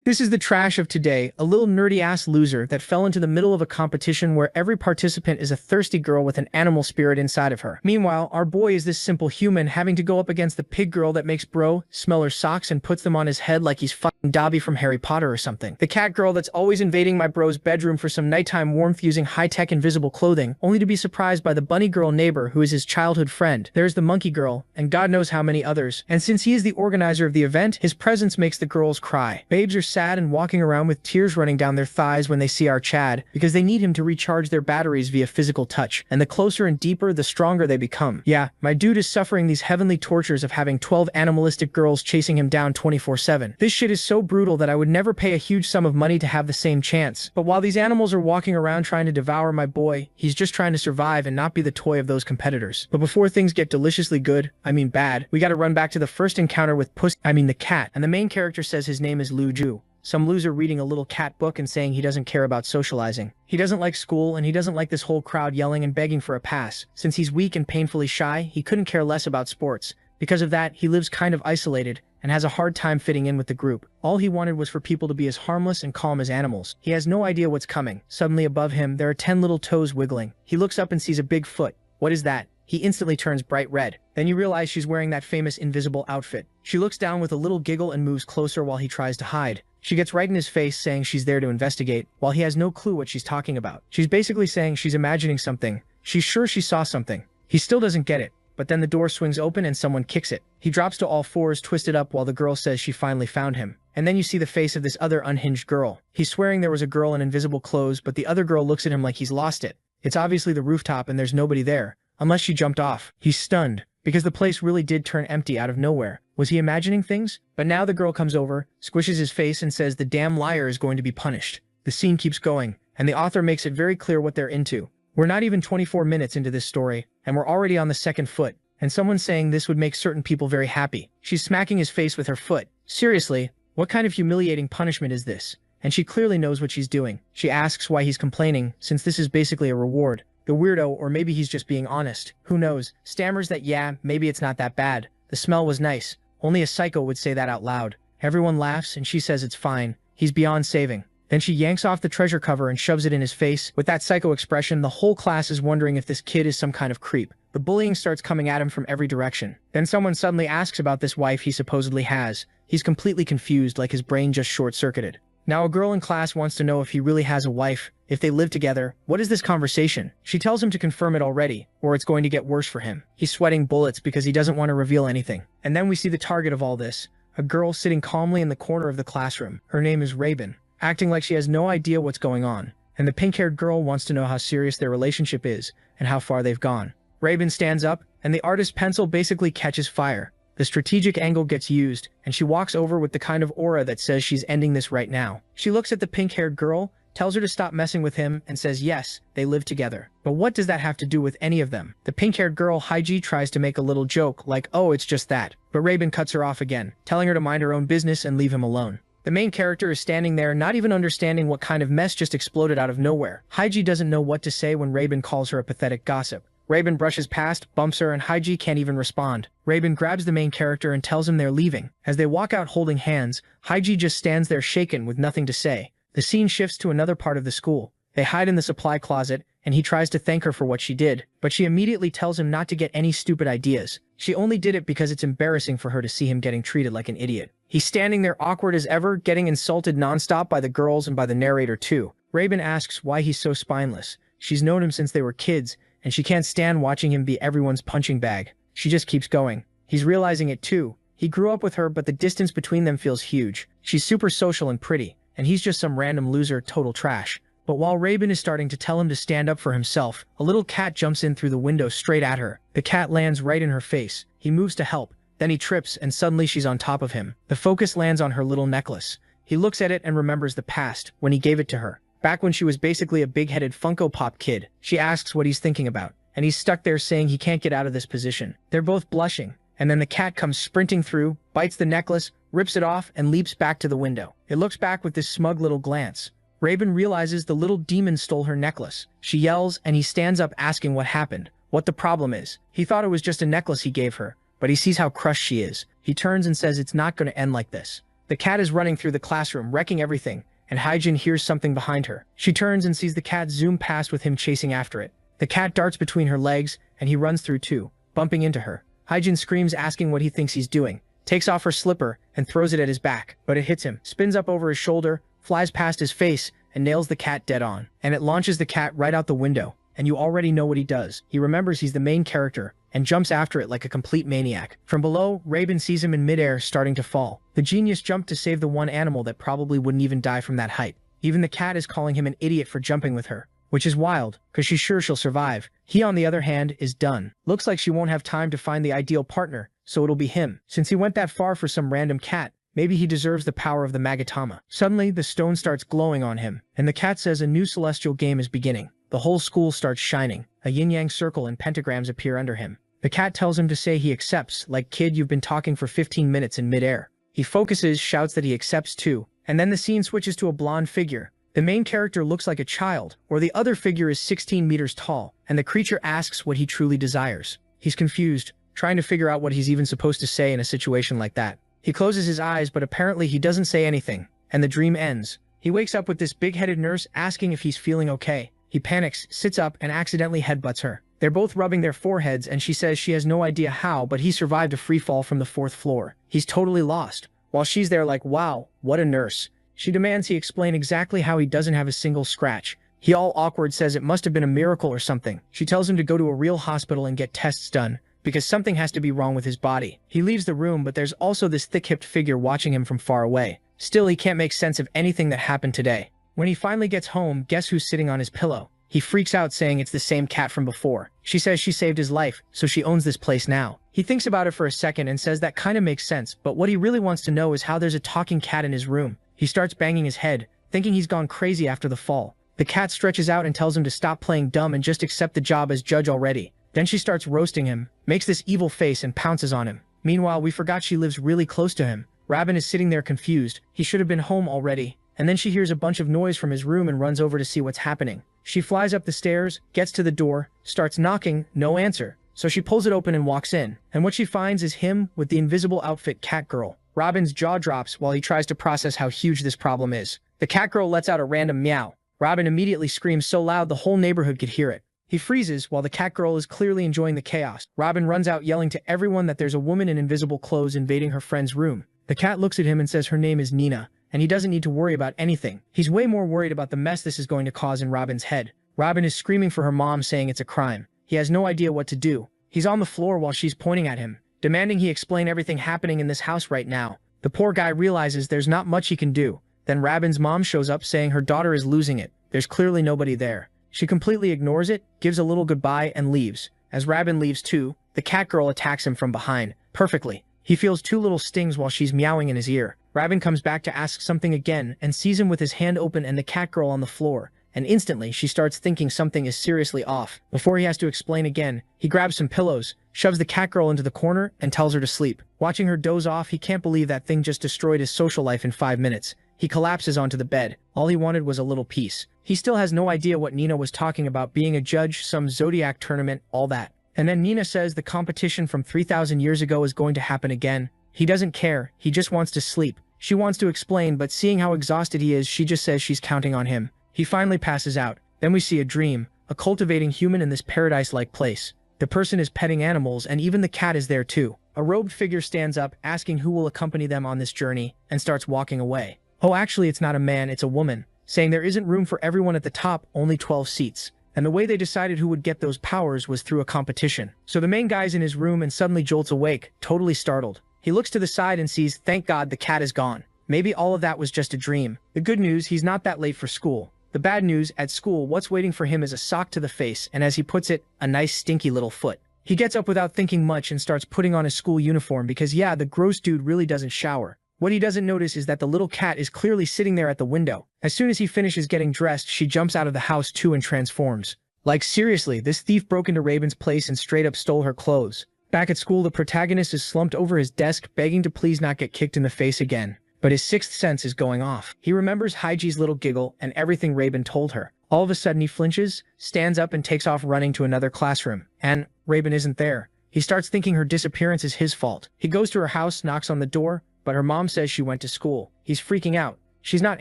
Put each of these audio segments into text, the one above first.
This is the trash of today, a little nerdy-ass loser that fell into the middle of a competition where every participant is a thirsty girl with an animal spirit inside of her. Meanwhile, our boy is this simple human having to go up against the pig girl that makes bro smell her socks and puts them on his head like he's fucking Dobby from Harry Potter or something. The cat girl that's always invading my bro's bedroom for some nighttime warmth using high-tech invisible clothing, only to be surprised by the bunny girl neighbor who is his childhood friend. There's the monkey girl, and God knows how many others. And since he is the organizer of the event, his presence makes the girls cry. Babes are sad and walking around with tears running down their thighs when they see our Chad, because they need him to recharge their batteries via physical touch, and the closer and deeper, the stronger they become. Yeah, my dude is suffering these heavenly tortures of having 12 animalistic girls chasing him down 24/7. This shit is so brutal that I would never pay a huge sum of money to have the same chance. But while these animals are walking around trying to devour my boy, he's just trying to survive and not be the toy of those competitors. But before things get deliciously good, I mean bad, we gotta run back to the first encounter with the cat, and the main character says his name is Lu Ju. Some loser reading a little cat book and saying he doesn't care about socializing. He doesn't like school, and he doesn't like this whole crowd yelling and begging for a pass. Since he's weak and painfully shy, he couldn't care less about sports. Because of that, he lives kind of isolated and has a hard time fitting in with the group. All he wanted was for people to be as harmless and calm as animals. He has no idea what's coming. Suddenly above him, there are 10 little toes wiggling. He looks up and sees a big foot. What is that? He instantly turns bright red. Then you realize she's wearing that famous invisible outfit. She looks down with a little giggle and moves closer while he tries to hide. She gets right in his face saying she's there to investigate, while he has no clue what she's talking about. She's basically saying she's imagining something. She's sure she saw something. He still doesn't get it, but then the door swings open and someone kicks it. He drops to all fours, twisted up, while the girl says she finally found him. And then you see the face of this other unhinged girl. He's swearing there was a girl in invisible clothes, but the other girl looks at him like he's lost it. It's obviously the rooftop and there's nobody there. Unless she jumped off. He's stunned, because the place really did turn empty out of nowhere. Was he imagining things? But now the girl comes over, squishes his face, and says the damn liar is going to be punished. The scene keeps going, and the author makes it very clear what they're into. We're not even 24 minutes into this story, and we're already on the second foot, and someone's saying this would make certain people very happy. She's smacking his face with her foot. Seriously, what kind of humiliating punishment is this? And she clearly knows what she's doing. She asks why he's complaining, since this is basically a reward. The weirdo, or maybe he's just being honest, who knows, stammers that yeah, maybe it's not that bad. The smell was nice. Only a psycho would say that out loud. Everyone laughs and she says it's fine. He's beyond saving. Then she yanks off the treasure cover and shoves it in his face. With that psycho expression, the whole class is wondering if this kid is some kind of creep. The bullying starts coming at him from every direction. Then someone suddenly asks about this wife he supposedly has. He's completely confused, like his brain just short-circuited. Now a girl in class wants to know if he really has a wife, if they live together. What is this conversation? She tells him to confirm it already, or it's going to get worse for him. He's sweating bullets because he doesn't want to reveal anything. And then we see the target of all this, a girl sitting calmly in the corner of the classroom. Her name is Raven, acting like she has no idea what's going on. And the pink-haired girl wants to know how serious their relationship is and how far they've gone. Raven stands up, and the artist's pencil basically catches fire. The strategic angle gets used, and she walks over with the kind of aura that says she's ending this right now. She looks at the pink-haired girl, tells her to stop messing with him, and says yes, they live together. But what does that have to do with any of them? The pink-haired girl, Haiji, tries to make a little joke, like, oh, it's just that. But Raven cuts her off again, telling her to mind her own business and leave him alone. The main character is standing there, not even understanding what kind of mess just exploded out of nowhere. Haiji doesn't know what to say when Raven calls her a pathetic gossip. Raven brushes past, bumps her, and Haiji can't even respond. Raven grabs the main character and tells him they're leaving. As they walk out holding hands, Haiji just stands there shaken with nothing to say. The scene shifts to another part of the school. They hide in the supply closet, and he tries to thank her for what she did, but she immediately tells him not to get any stupid ideas. She only did it because it's embarrassing for her to see him getting treated like an idiot. He's standing there awkward as ever, getting insulted nonstop by the girls and by the narrator too. Raven asks why he's so spineless. She's known him since they were kids, and she can't stand watching him be everyone's punching bag. She just keeps going. He's realizing it too. He grew up with her, but the distance between them feels huge. She's super social and pretty, and he's just some random loser, total trash. But while Raven is starting to tell him to stand up for himself, a little cat jumps in through the window straight at her. The cat lands right in her face. He moves to help. Then he trips, and suddenly she's on top of him. The focus lands on her little necklace. He looks at it and remembers the past, when he gave it to her. Back when she was basically a big-headed Funko Pop kid. She asks what he's thinking about, and he's stuck there saying he can't get out of this position. They're both blushing, and then the cat comes sprinting through, bites the necklace, rips it off, and leaps back to the window. It looks back with this smug little glance. Raven realizes the little demon stole her necklace. She yells, and he stands up asking what happened, what the problem is. He thought it was just a necklace he gave her, but he sees how crushed she is. He turns and says it's not going to end like this. The cat is running through the classroom, wrecking everything, and Hyjin hears something behind her. She turns and sees the cat zoom past with him chasing after it. The cat darts between her legs, and he runs through too, bumping into her. Hyjin screams, asking what he thinks he's doing, takes off her slipper, and throws it at his back, but it hits him, spins up over his shoulder, flies past his face, and nails the cat dead on. And it launches the cat right out the window, and you already know what he does. He remembers he's the main character, and jumps after it like a complete maniac. From below, Raven sees him in midair starting to fall. The genius jumped to save the one animal that probably wouldn't even die from that height. Even the cat is calling him an idiot for jumping with her, which is wild, cause she's sure she'll survive. He, on the other hand, is done. Looks like she won't have time to find the ideal partner, so it'll be him. Since he went that far for some random cat, maybe he deserves the power of the Magatama. Suddenly, the stone starts glowing on him, and the cat says a new celestial game is beginning. The whole school starts shining. A yin-yang circle and pentagrams appear under him. The cat tells him to say he accepts, like, kid, you've been talking for 15 minutes in midair. He focuses, shouts that he accepts too, and then the scene switches to a blonde figure. The main character looks like a child, or the other figure is 16 meters tall, and the creature asks what he truly desires. He's confused, trying to figure out what he's even supposed to say in a situation like that. He closes his eyes, but apparently he doesn't say anything, and the dream ends. He wakes up with this big-headed nurse asking if he's feeling okay. He panics, sits up, and accidentally headbutts her. They're both rubbing their foreheads, and she says she has no idea how, but he survived a free fall from the 4th floor. He's totally lost. While she's there like, wow, what a nurse. She demands he explain exactly how he doesn't have a single scratch. He, all awkward, says it must have been a miracle or something. She tells him to go to a real hospital and get tests done, because something has to be wrong with his body. He leaves the room, but there's also this thick-hipped figure watching him from far away. Still, he can't make sense of anything that happened today. When he finally gets home, guess who's sitting on his pillow? He freaks out, saying it's the same cat from before. She says she saved his life, so she owns this place now. He thinks about it for a second and says that kinda makes sense, but what he really wants to know is how there's a talking cat in his room. He starts banging his head, thinking he's gone crazy after the fall. The cat stretches out and tells him to stop playing dumb and just accept the job as judge already. Then she starts roasting him, makes this evil face and pounces on him. Meanwhile, we forgot she lives really close to him. Robin is sitting there confused. He should have been home already. And then she hears a bunch of noise from his room and runs over to see what's happening. She flies up the stairs, gets to the door, starts knocking, no answer. So she pulls it open and walks in. And what she finds is him with the invisible outfit cat girl. Robin's jaw drops while he tries to process how huge this problem is. The cat girl lets out a random meow. Robin immediately screams so loud the whole neighborhood could hear it. He freezes while the cat girl is clearly enjoying the chaos. Robin runs out yelling to everyone that there's a woman in invisible clothes invading her friend's room. The cat looks at him and says her name is Nina, and he doesn't need to worry about anything. He's way more worried about the mess this is going to cause in Robin's head. Robin is screaming for her mom, saying it's a crime. He has no idea what to do. He's on the floor while she's pointing at him, demanding he explain everything happening in this house right now. The poor guy realizes there's not much he can do. Then Robin's mom shows up saying her daughter is losing it. There's clearly nobody there. She completely ignores it, gives a little goodbye, and leaves. As Robin leaves too, the cat girl attacks him from behind, perfectly. He feels 2 little stings while she's meowing in his ear. Robin comes back to ask something again and sees him with his hand open and the cat girl on the floor. And instantly, she starts thinking something is seriously off. Before he has to explain again, he grabs some pillows, shoves the cat girl into the corner, and tells her to sleep. Watching her doze off, he can't believe that thing just destroyed his social life in 5 minutes. He collapses onto the bed. All he wanted was a little peace. He still has no idea what Nina was talking about, being a judge, some zodiac tournament, all that. And then Nina says the competition from 3,000 years ago is going to happen again. He doesn't care, he just wants to sleep. She wants to explain, but seeing how exhausted he is, she just says she's counting on him. He finally passes out. Then we see a dream, a cultivating human in this paradise-like place. The person is petting animals, and even the cat is there too. A robed figure stands up, asking who will accompany them on this journey, and starts walking away. Oh, actually it's not a man, it's a woman, saying there isn't room for everyone at the top, only 12 seats. And the way they decided who would get those powers was through a competition. So the main guy's in his room and suddenly jolts awake, totally startled. He looks to the side and sees, thank God, the cat is gone. Maybe all of that was just a dream. The good news, he's not that late for school. The bad news, at school, what's waiting for him is a sock to the face, and as he puts it, a nice stinky little foot. He gets up without thinking much and starts putting on his school uniform because yeah, the gross dude really doesn't shower. What he doesn't notice is that the little cat is clearly sitting there at the window. As soon as he finishes getting dressed, she jumps out of the house too and transforms. Like seriously, this thief broke into Raven's place and straight up stole her clothes. Back at school, the protagonist is slumped over his desk, begging to please not get kicked in the face again. But his sixth sense is going off. He remembers Haiji's little giggle and everything Raven told her. All of a sudden he flinches, stands up and takes off running to another classroom. And Raven isn't there. He starts thinking her disappearance is his fault. He goes to her house, knocks on the door, but her mom says she went to school. He's freaking out. She's not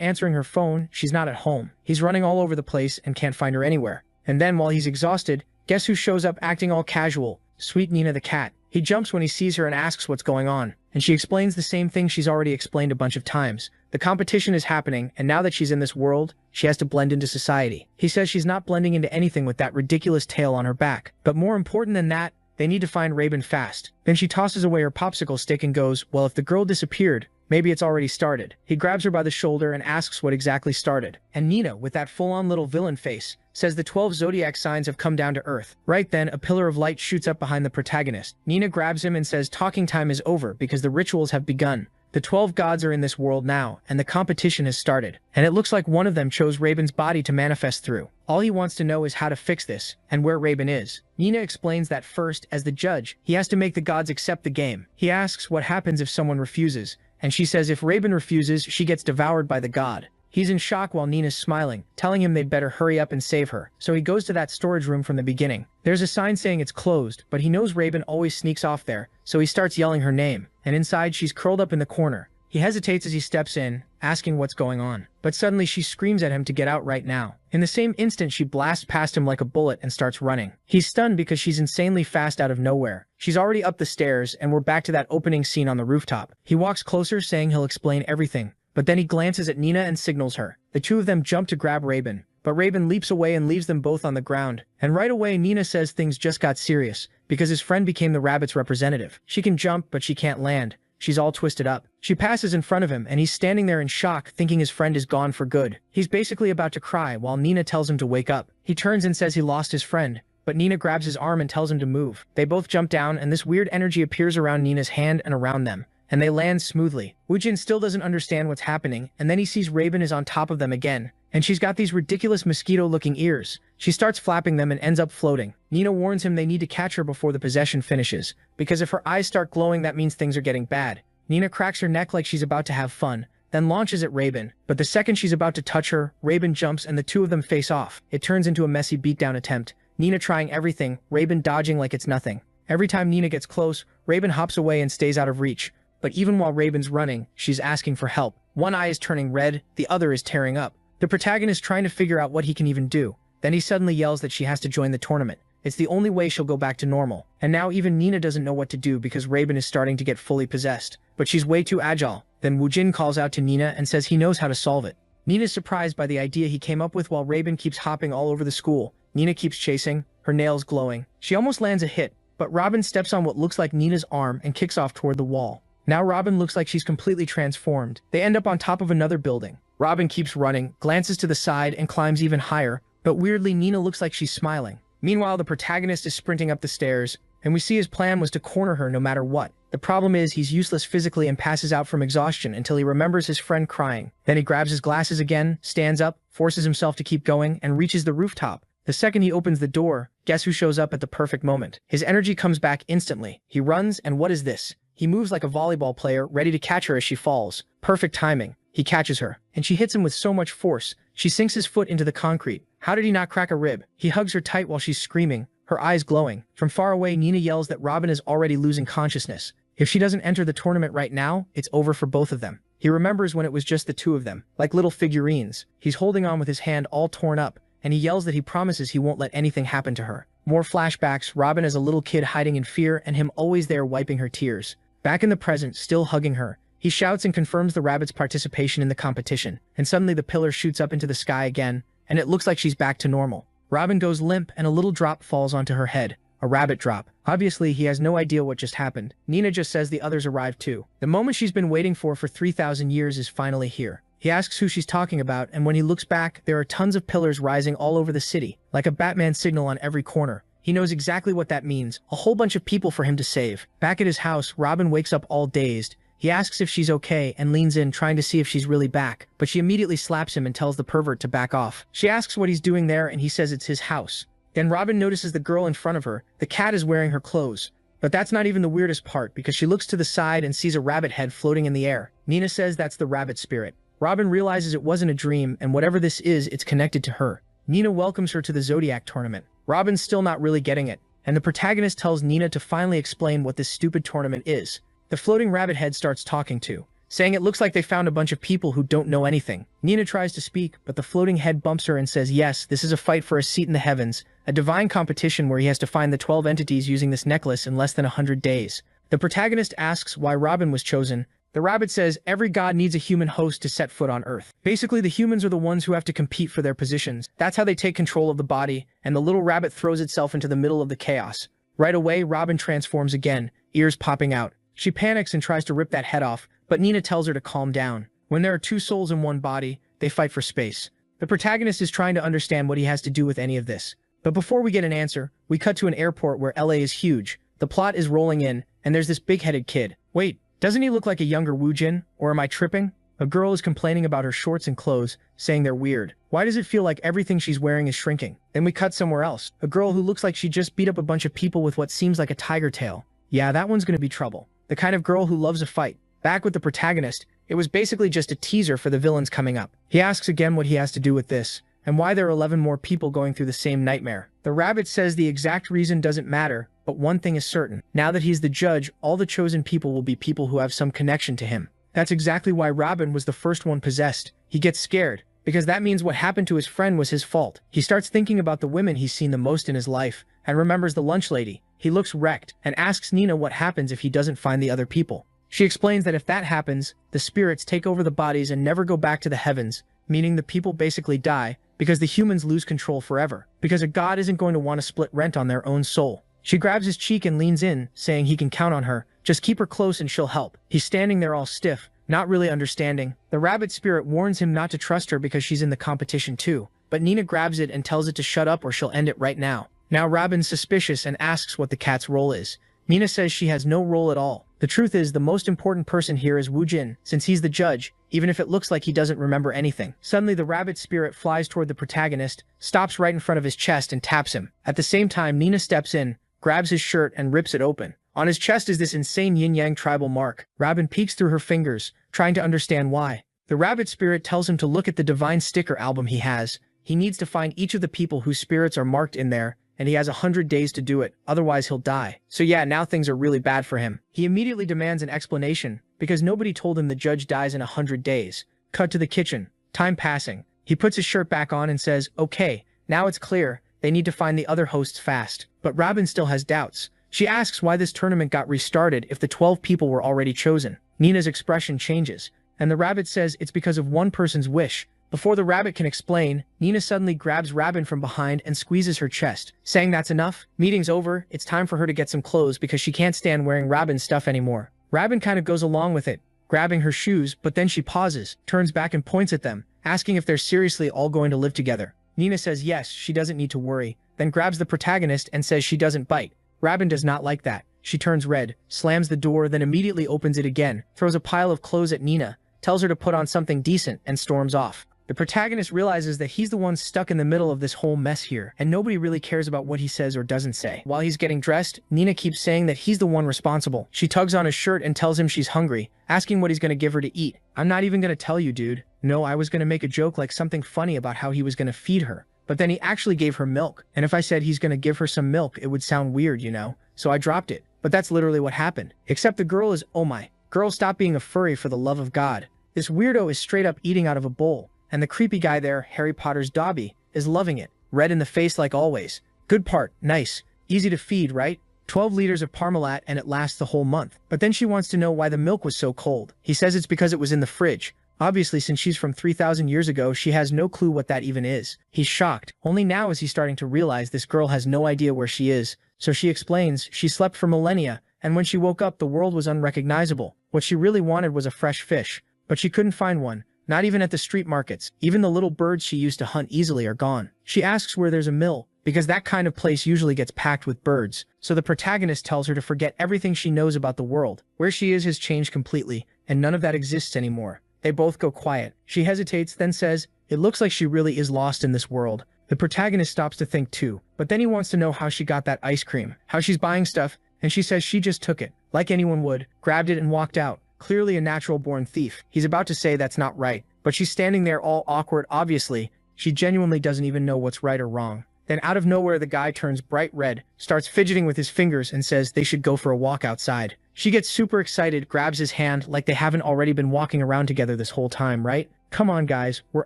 answering her phone, she's not at home. He's running all over the place and can't find her anywhere. And then while he's exhausted, guess who shows up acting all casual? Sweet Nina the cat. He jumps when he sees her and asks what's going on. And she explains the same thing she's already explained a bunch of times. The competition is happening, and now that she's in this world, she has to blend into society. He says she's not blending into anything with that ridiculous tail on her back. But more important than that, they need to find Raven fast. Then she tosses away her popsicle stick and goes, well, if the girl disappeared, maybe it's already started. He grabs her by the shoulder and asks what exactly started. And Nina, with that full-on little villain face, says the 12 zodiac signs have come down to earth. Right then, a pillar of light shoots up behind the protagonist. Nina grabs him and says talking time is over because the rituals have begun. The 12 gods are in this world now, and the competition has started. And it looks like one of them chose Raven's body to manifest through. All he wants to know is how to fix this, and where Raven is. Nina explains that first, as the judge, he has to make the gods accept the game. He asks what happens if someone refuses, and she says if Raven refuses, she gets devoured by the god. He's in shock while Nina's smiling, telling him they'd better hurry up and save her. So he goes to that storage room from the beginning. There's a sign saying it's closed, but he knows Raven always sneaks off there, so he starts yelling her name. And inside, she's curled up in the corner. He hesitates as he steps in, asking what's going on. But suddenly she screams at him to get out right now. In the same instant, she blasts past him like a bullet and starts running. He's stunned because she's insanely fast out of nowhere. She's already up the stairs, and we're back to that opening scene on the rooftop. He walks closer, saying he'll explain everything. But then he glances at Nina and signals her. The two of them jump to grab Raven, but Raven leaps away and leaves them both on the ground. And right away, Nina says things just got serious, because his friend became the rabbit's representative. She can jump, but she can't land. She's all twisted up. She passes in front of him, and he's standing there in shock, thinking his friend is gone for good. He's basically about to cry while Nina tells him to wake up. He turns and says he lost his friend, but Nina grabs his arm and tells him to move. They both jump down, and this weird energy appears around Nina's hand and around them, and they land smoothly. Woojin still doesn't understand what's happening, and then he sees Raven is on top of them again, and she's got these ridiculous mosquito-looking ears. She starts flapping them and ends up floating. Nina warns him they need to catch her before the possession finishes, because if her eyes start glowing, that means things are getting bad. Nina cracks her neck like she's about to have fun, then launches at Raven, but the second she's about to touch her, Raven jumps and the two of them face off. It turns into a messy beatdown attempt, Nina trying everything, Raven dodging like it's nothing. Every time Nina gets close, Raven hops away and stays out of reach. But even while Raven's running, she's asking for help. One eye is turning red, the other is tearing up. The protagonist trying to figure out what he can even do. Then he suddenly yells that she has to join the tournament. It's the only way she'll go back to normal. And now even Nina doesn't know what to do because Raven is starting to get fully possessed. But she's way too agile. Then Woojin calls out to Nina and says he knows how to solve it. Nina's surprised by the idea he came up with while Raven keeps hopping all over the school. Nina keeps chasing, her nails glowing. She almost lands a hit, but Robin steps on what looks like Nina's arm and kicks off toward the wall. Now Robin looks like she's completely transformed. They end up on top of another building. Robin keeps running, glances to the side, and climbs even higher, but weirdly Nina looks like she's smiling. Meanwhile, the protagonist is sprinting up the stairs, and we see his plan was to corner her no matter what. The problem is he's useless physically and passes out from exhaustion until he remembers his friend crying. Then he grabs his glasses again, stands up, forces himself to keep going, and reaches the rooftop. The second he opens the door, guess who shows up at the perfect moment? His energy comes back instantly. He runs, and what is this? He moves like a volleyball player, ready to catch her as she falls. Perfect timing. He catches her, and she hits him with so much force. She sinks his foot into the concrete. How did he not crack a rib? He hugs her tight while she's screaming, her eyes glowing. From far away, Nina yells that Robin is already losing consciousness. If she doesn't enter the tournament right now, it's over for both of them. He remembers when it was just the two of them, like little figurines. He's holding on with his hand all torn up, and he yells that he promises he won't let anything happen to her. More flashbacks, Robin as a little kid hiding in fear and him always there wiping her tears. Back in the present, still hugging her, he shouts and confirms the rabbit's participation in the competition, and suddenly the pillar shoots up into the sky again, and it looks like she's back to normal. Robin goes limp and a little drop falls onto her head. A rabbit drop. Obviously, he has no idea what just happened. Nina just says the others arrived too. The moment she's been waiting for 3,000 years is finally here. He asks who she's talking about, and when he looks back, there are tons of pillars rising all over the city, like a Batman signal on every corner. He knows exactly what that means, a whole bunch of people for him to save. Back at his house, Robin wakes up all dazed. He asks if she's okay and leans in trying to see if she's really back, but she immediately slaps him and tells the pervert to back off. She asks what he's doing there and he says it's his house. Then Robin notices the girl in front of her. The cat is wearing her clothes. But that's not even the weirdest part because she looks to the side and sees a rabbit head floating in the air. Nina says that's the rabbit spirit. Robin realizes it wasn't a dream and whatever this is, it's connected to her. Nina welcomes her to the Zodiac tournament. Robin's still not really getting it, and the protagonist tells Nina to finally explain what this stupid tournament is. The floating rabbit head starts talking too. saying it looks like they found a bunch of people who don't know anything. Nina tries to speak, but the floating head bumps her and says yes, this is a fight for a seat in the heavens, a divine competition where he has to find the 12 entities using this necklace in less than 100 days. The protagonist asks why Robin was chosen. The rabbit says every god needs a human host to set foot on Earth. Basically, the humans are the ones who have to compete for their positions. That's how they take control of the body, and the little rabbit throws itself into the middle of the chaos. Right away, Robin transforms again, ears popping out. She panics and tries to rip that head off, but Nina tells her to calm down. When there are two souls in one body, they fight for space. The protagonist is trying to understand what he has to do with any of this. But before we get an answer, we cut to an airport where LA is huge. The plot is rolling in, and there's this big-headed kid. Wait, doesn't he look like a younger Woo Jin? Or am I tripping? A girl is complaining about her shorts and clothes, saying they're weird. Why does it feel like everything she's wearing is shrinking? Then we cut somewhere else. A girl who looks like she just beat up a bunch of people with what seems like a tiger tail. Yeah, that one's gonna be trouble. The kind of girl who loves a fight. Back with the protagonist, it was basically just a teaser for the villains coming up. He asks again what he has to do with this, and why there are 11 more people going through the same nightmare. The rabbit says the exact reason doesn't matter, but one thing is certain. Now that he's the judge, all the chosen people will be people who have some connection to him. That's exactly why Robin was the first one possessed. He gets scared, because that means what happened to his friend was his fault. He starts thinking about the women he's seen the most in his life, and remembers the lunch lady. He looks wrecked, and asks Nina what happens if he doesn't find the other people. She explains that if that happens, the spirits take over the bodies and never go back to the heavens, meaning the people basically die, because the humans lose control forever, because a god isn't going to want to split rent on their own soul. She grabs his cheek and leans in, saying he can count on her, just keep her close and she'll help. He's standing there all stiff, not really understanding. The rabbit spirit warns him not to trust her because she's in the competition too, but Nina grabs it and tells it to shut up or she'll end it right now. Now Robin's suspicious and asks what the cat's role is. Nina says she has no role at all. The truth is the most important person here is Woo Jin, since he's the judge, even if it looks like he doesn't remember anything. Suddenly the rabbit spirit flies toward the protagonist, stops right in front of his chest and taps him. At the same time, Nina steps in, grabs his shirt and rips it open. On his chest is this insane yin-yang tribal mark. Robin peeks through her fingers, trying to understand why. The rabbit spirit tells him to look at the divine sticker album he has. He needs to find each of the people whose spirits are marked in there, and he has 100 days to do it, otherwise he'll die. So yeah, now things are really bad for him. He immediately demands an explanation, because nobody told him the judge dies in 100 days. Cut to the kitchen. Time passing. He puts his shirt back on and says, okay, now it's clear, they need to find the other hosts fast. But Robin still has doubts. She asks why this tournament got restarted if the 12 people were already chosen. Nina's expression changes, and the rabbit says it's because of one person's wish. Before the rabbit can explain, Nina suddenly grabs Robin from behind and squeezes her chest, saying that's enough. Meeting's over, it's time for her to get some clothes because she can't stand wearing Robin's stuff anymore. Robin kind of goes along with it, grabbing her shoes, but then she pauses, turns back and points at them, asking if they're seriously all going to live together. Nina says yes, she doesn't need to worry, then grabs the protagonist and says she doesn't bite. Robin does not like that. She turns red, slams the door, then immediately opens it again, throws a pile of clothes at Nina, tells her to put on something decent, and storms off. The protagonist realizes that he's the one stuck in the middle of this whole mess here, and nobody really cares about what he says or doesn't say. While he's getting dressed, Nina keeps saying that he's the one responsible. She tugs on his shirt and tells him she's hungry, asking what he's gonna give her to eat. I'm not even gonna tell you, dude. No, I was gonna make a joke like something funny about how he was gonna feed her. But then he actually gave her milk, and if I said he's gonna give her some milk, it would sound weird, you know? So I dropped it. But that's literally what happened. Except the girl is, oh my. Girl, stop being a furry for the love of God. This weirdo is straight up eating out of a bowl. And the creepy guy there, Harry Potter's Dobby, is loving it. Red in the face like always. Good part, nice. Easy to feed, right? 12 liters of Parmalat and it lasts the whole month. But then she wants to know why the milk was so cold. He says it's because it was in the fridge. Obviously, since she's from 3,000 years ago, she has no clue what that even is. He's shocked. Only now is he starting to realize this girl has no idea where she is. So she explains she slept for millennia, and when she woke up, the world was unrecognizable. What she really wanted was a fresh fish. But she couldn't find one. Not even at the street markets. Even the little birds she used to hunt easily are gone. She asks where there's a mill, because that kind of place usually gets packed with birds. So the protagonist tells her to forget everything she knows about the world. Where she is has changed completely, and none of that exists anymore. They both go quiet. She hesitates, then says, it looks like she really is lost in this world. The protagonist stops to think too, but then he wants to know how she got that ice cream, how she's buying stuff, and she says she just took it, like anyone would, grabbed it and walked out. Clearly a natural-born thief. He's about to say that's not right, but she's standing there all awkward, obviously. She genuinely doesn't even know what's right or wrong. Then out of nowhere the guy turns bright red, starts fidgeting with his fingers and says they should go for a walk outside. She gets super excited, grabs his hand like they haven't already been walking around together this whole time, right? Come on guys, we're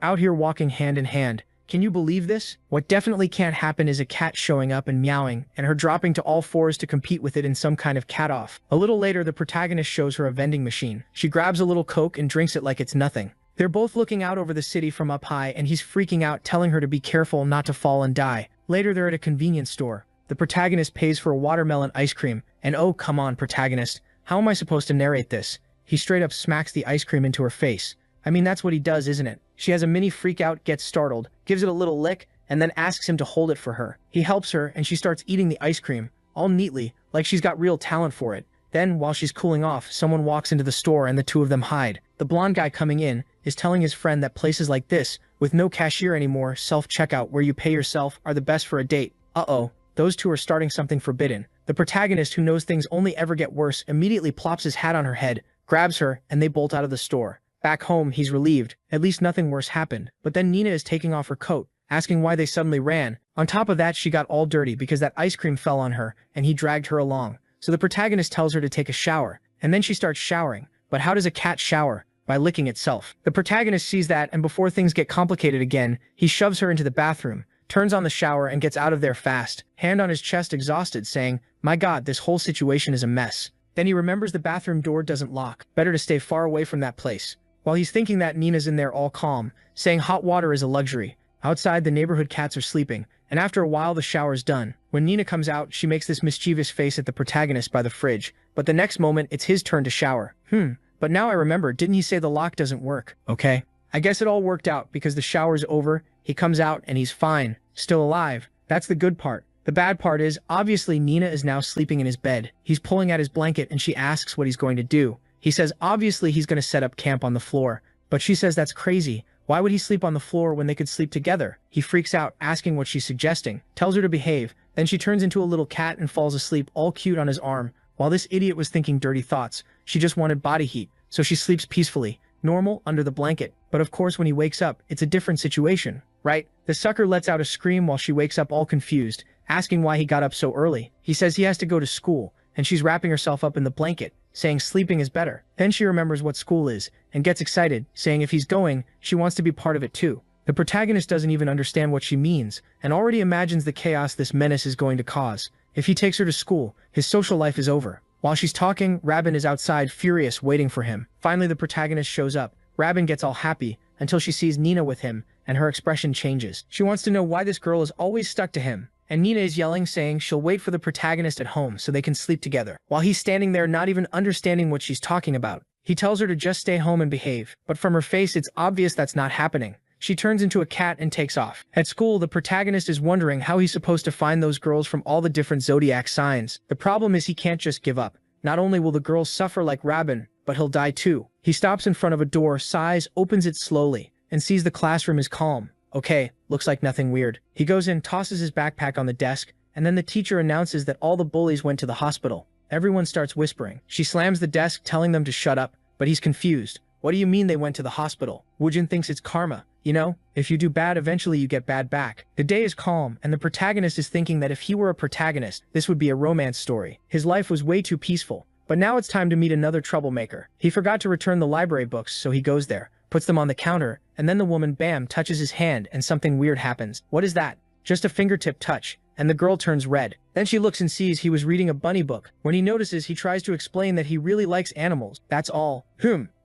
out here walking hand in hand. Can you believe this? What definitely can't happen is a cat showing up and meowing, and her dropping to all fours to compete with it in some kind of cat-off. A little later, the protagonist shows her a vending machine. She grabs a little Coke and drinks it like it's nothing. They're both looking out over the city from up high, and he's freaking out, telling her to be careful not to fall and die. Later, they're at a convenience store. The protagonist pays for a watermelon ice cream, and oh, come on, protagonist. How am I supposed to narrate this? He straight up smacks the ice cream into her face. I mean, that's what he does, isn't it? She has a mini freak out, gets startled, gives it a little lick, and then asks him to hold it for her. He helps her, and she starts eating the ice cream, all neatly, like she's got real talent for it. Then, while she's cooling off, someone walks into the store and the two of them hide. The blonde guy coming in is telling his friend that places like this, with no cashier anymore, self-checkout where you pay yourself, are the best for a date. Uh-oh, those two are starting something forbidden. The protagonist, who knows things only ever get worse, immediately plops his hat on her head, grabs her, and they bolt out of the store. Back home, he's relieved. At least nothing worse happened. But then Nina is taking off her coat, asking why they suddenly ran. On top of that, she got all dirty because that ice cream fell on her, and he dragged her along. So the protagonist tells her to take a shower, and then she starts showering. But how does a cat shower? By licking itself. The protagonist sees that, and before things get complicated again, he shoves her into the bathroom, turns on the shower, and gets out of there fast, hand on his chest exhausted, saying, "My God, this whole situation is a mess." Then he remembers the bathroom door doesn't lock. Better to stay far away from that place. While he's thinking that, Nina's in there all calm, saying hot water is a luxury. Outside, the neighborhood cats are sleeping, and after a while the shower's done. When Nina comes out, she makes this mischievous face at the protagonist by the fridge, but the next moment it's his turn to shower. But now I remember, didn't he say the lock doesn't work? Okay. I guess it all worked out because the shower's over, he comes out, and he's fine. Still alive. That's the good part. The bad part is, obviously Nina is now sleeping in his bed. He's pulling at his blanket and she asks what he's going to do. He says obviously he's going to set up camp on the floor, but she says that's crazy. Why would he sleep on the floor when they could sleep together? He freaks out, asking what she's suggesting, tells her to behave, then she turns into a little cat and falls asleep all cute on his arm. While this idiot was thinking dirty thoughts, she just wanted body heat, so she sleeps peacefully, normal, under the blanket. But of course when he wakes up, it's a different situation, right? The sucker lets out a scream while she wakes up all confused, asking why he got up so early. He says he has to go to school, and she's wrapping herself up in the blanket, saying sleeping is better. Then she remembers what school is, and gets excited, saying if he's going, she wants to be part of it too. The protagonist doesn't even understand what she means, and already imagines the chaos this menace is going to cause. If he takes her to school, his social life is over. While she's talking, Rabin is outside, furious, waiting for him. Finally, the protagonist shows up. Rabin gets all happy, until she sees Nina with him, and her expression changes. She wants to know why this girl is always stuck to him. And Nina is yelling, saying she'll wait for the protagonist at home so they can sleep together. While he's standing there not even understanding what she's talking about, he tells her to just stay home and behave. But from her face, it's obvious that's not happening. She turns into a cat and takes off. At school, the protagonist is wondering how he's supposed to find those girls from all the different zodiac signs. The problem is he can't just give up. Not only will the girls suffer like Rabin, but he'll die too. He stops in front of a door, sighs, opens it slowly, and sees the classroom is calm. Okay, looks like nothing weird. He goes in, tosses his backpack on the desk, and then the teacher announces that all the bullies went to the hospital. Everyone starts whispering. She slams the desk, telling them to shut up, but he's confused. What do you mean they went to the hospital? Woojin thinks it's karma. You know, if you do bad, eventually you get bad back. The day is calm, and the protagonist is thinking that if he were a protagonist, this would be a romance story. His life was way too peaceful. But now it's time to meet another troublemaker. He forgot to return the library books, so he goes there, puts them on the counter, and then the woman, bam, touches his hand and something weird happens. What is that? Just a fingertip touch, and the girl turns red. Then she looks and sees he was reading a bunny book. When he notices, he tries to explain that he really likes animals. That's all.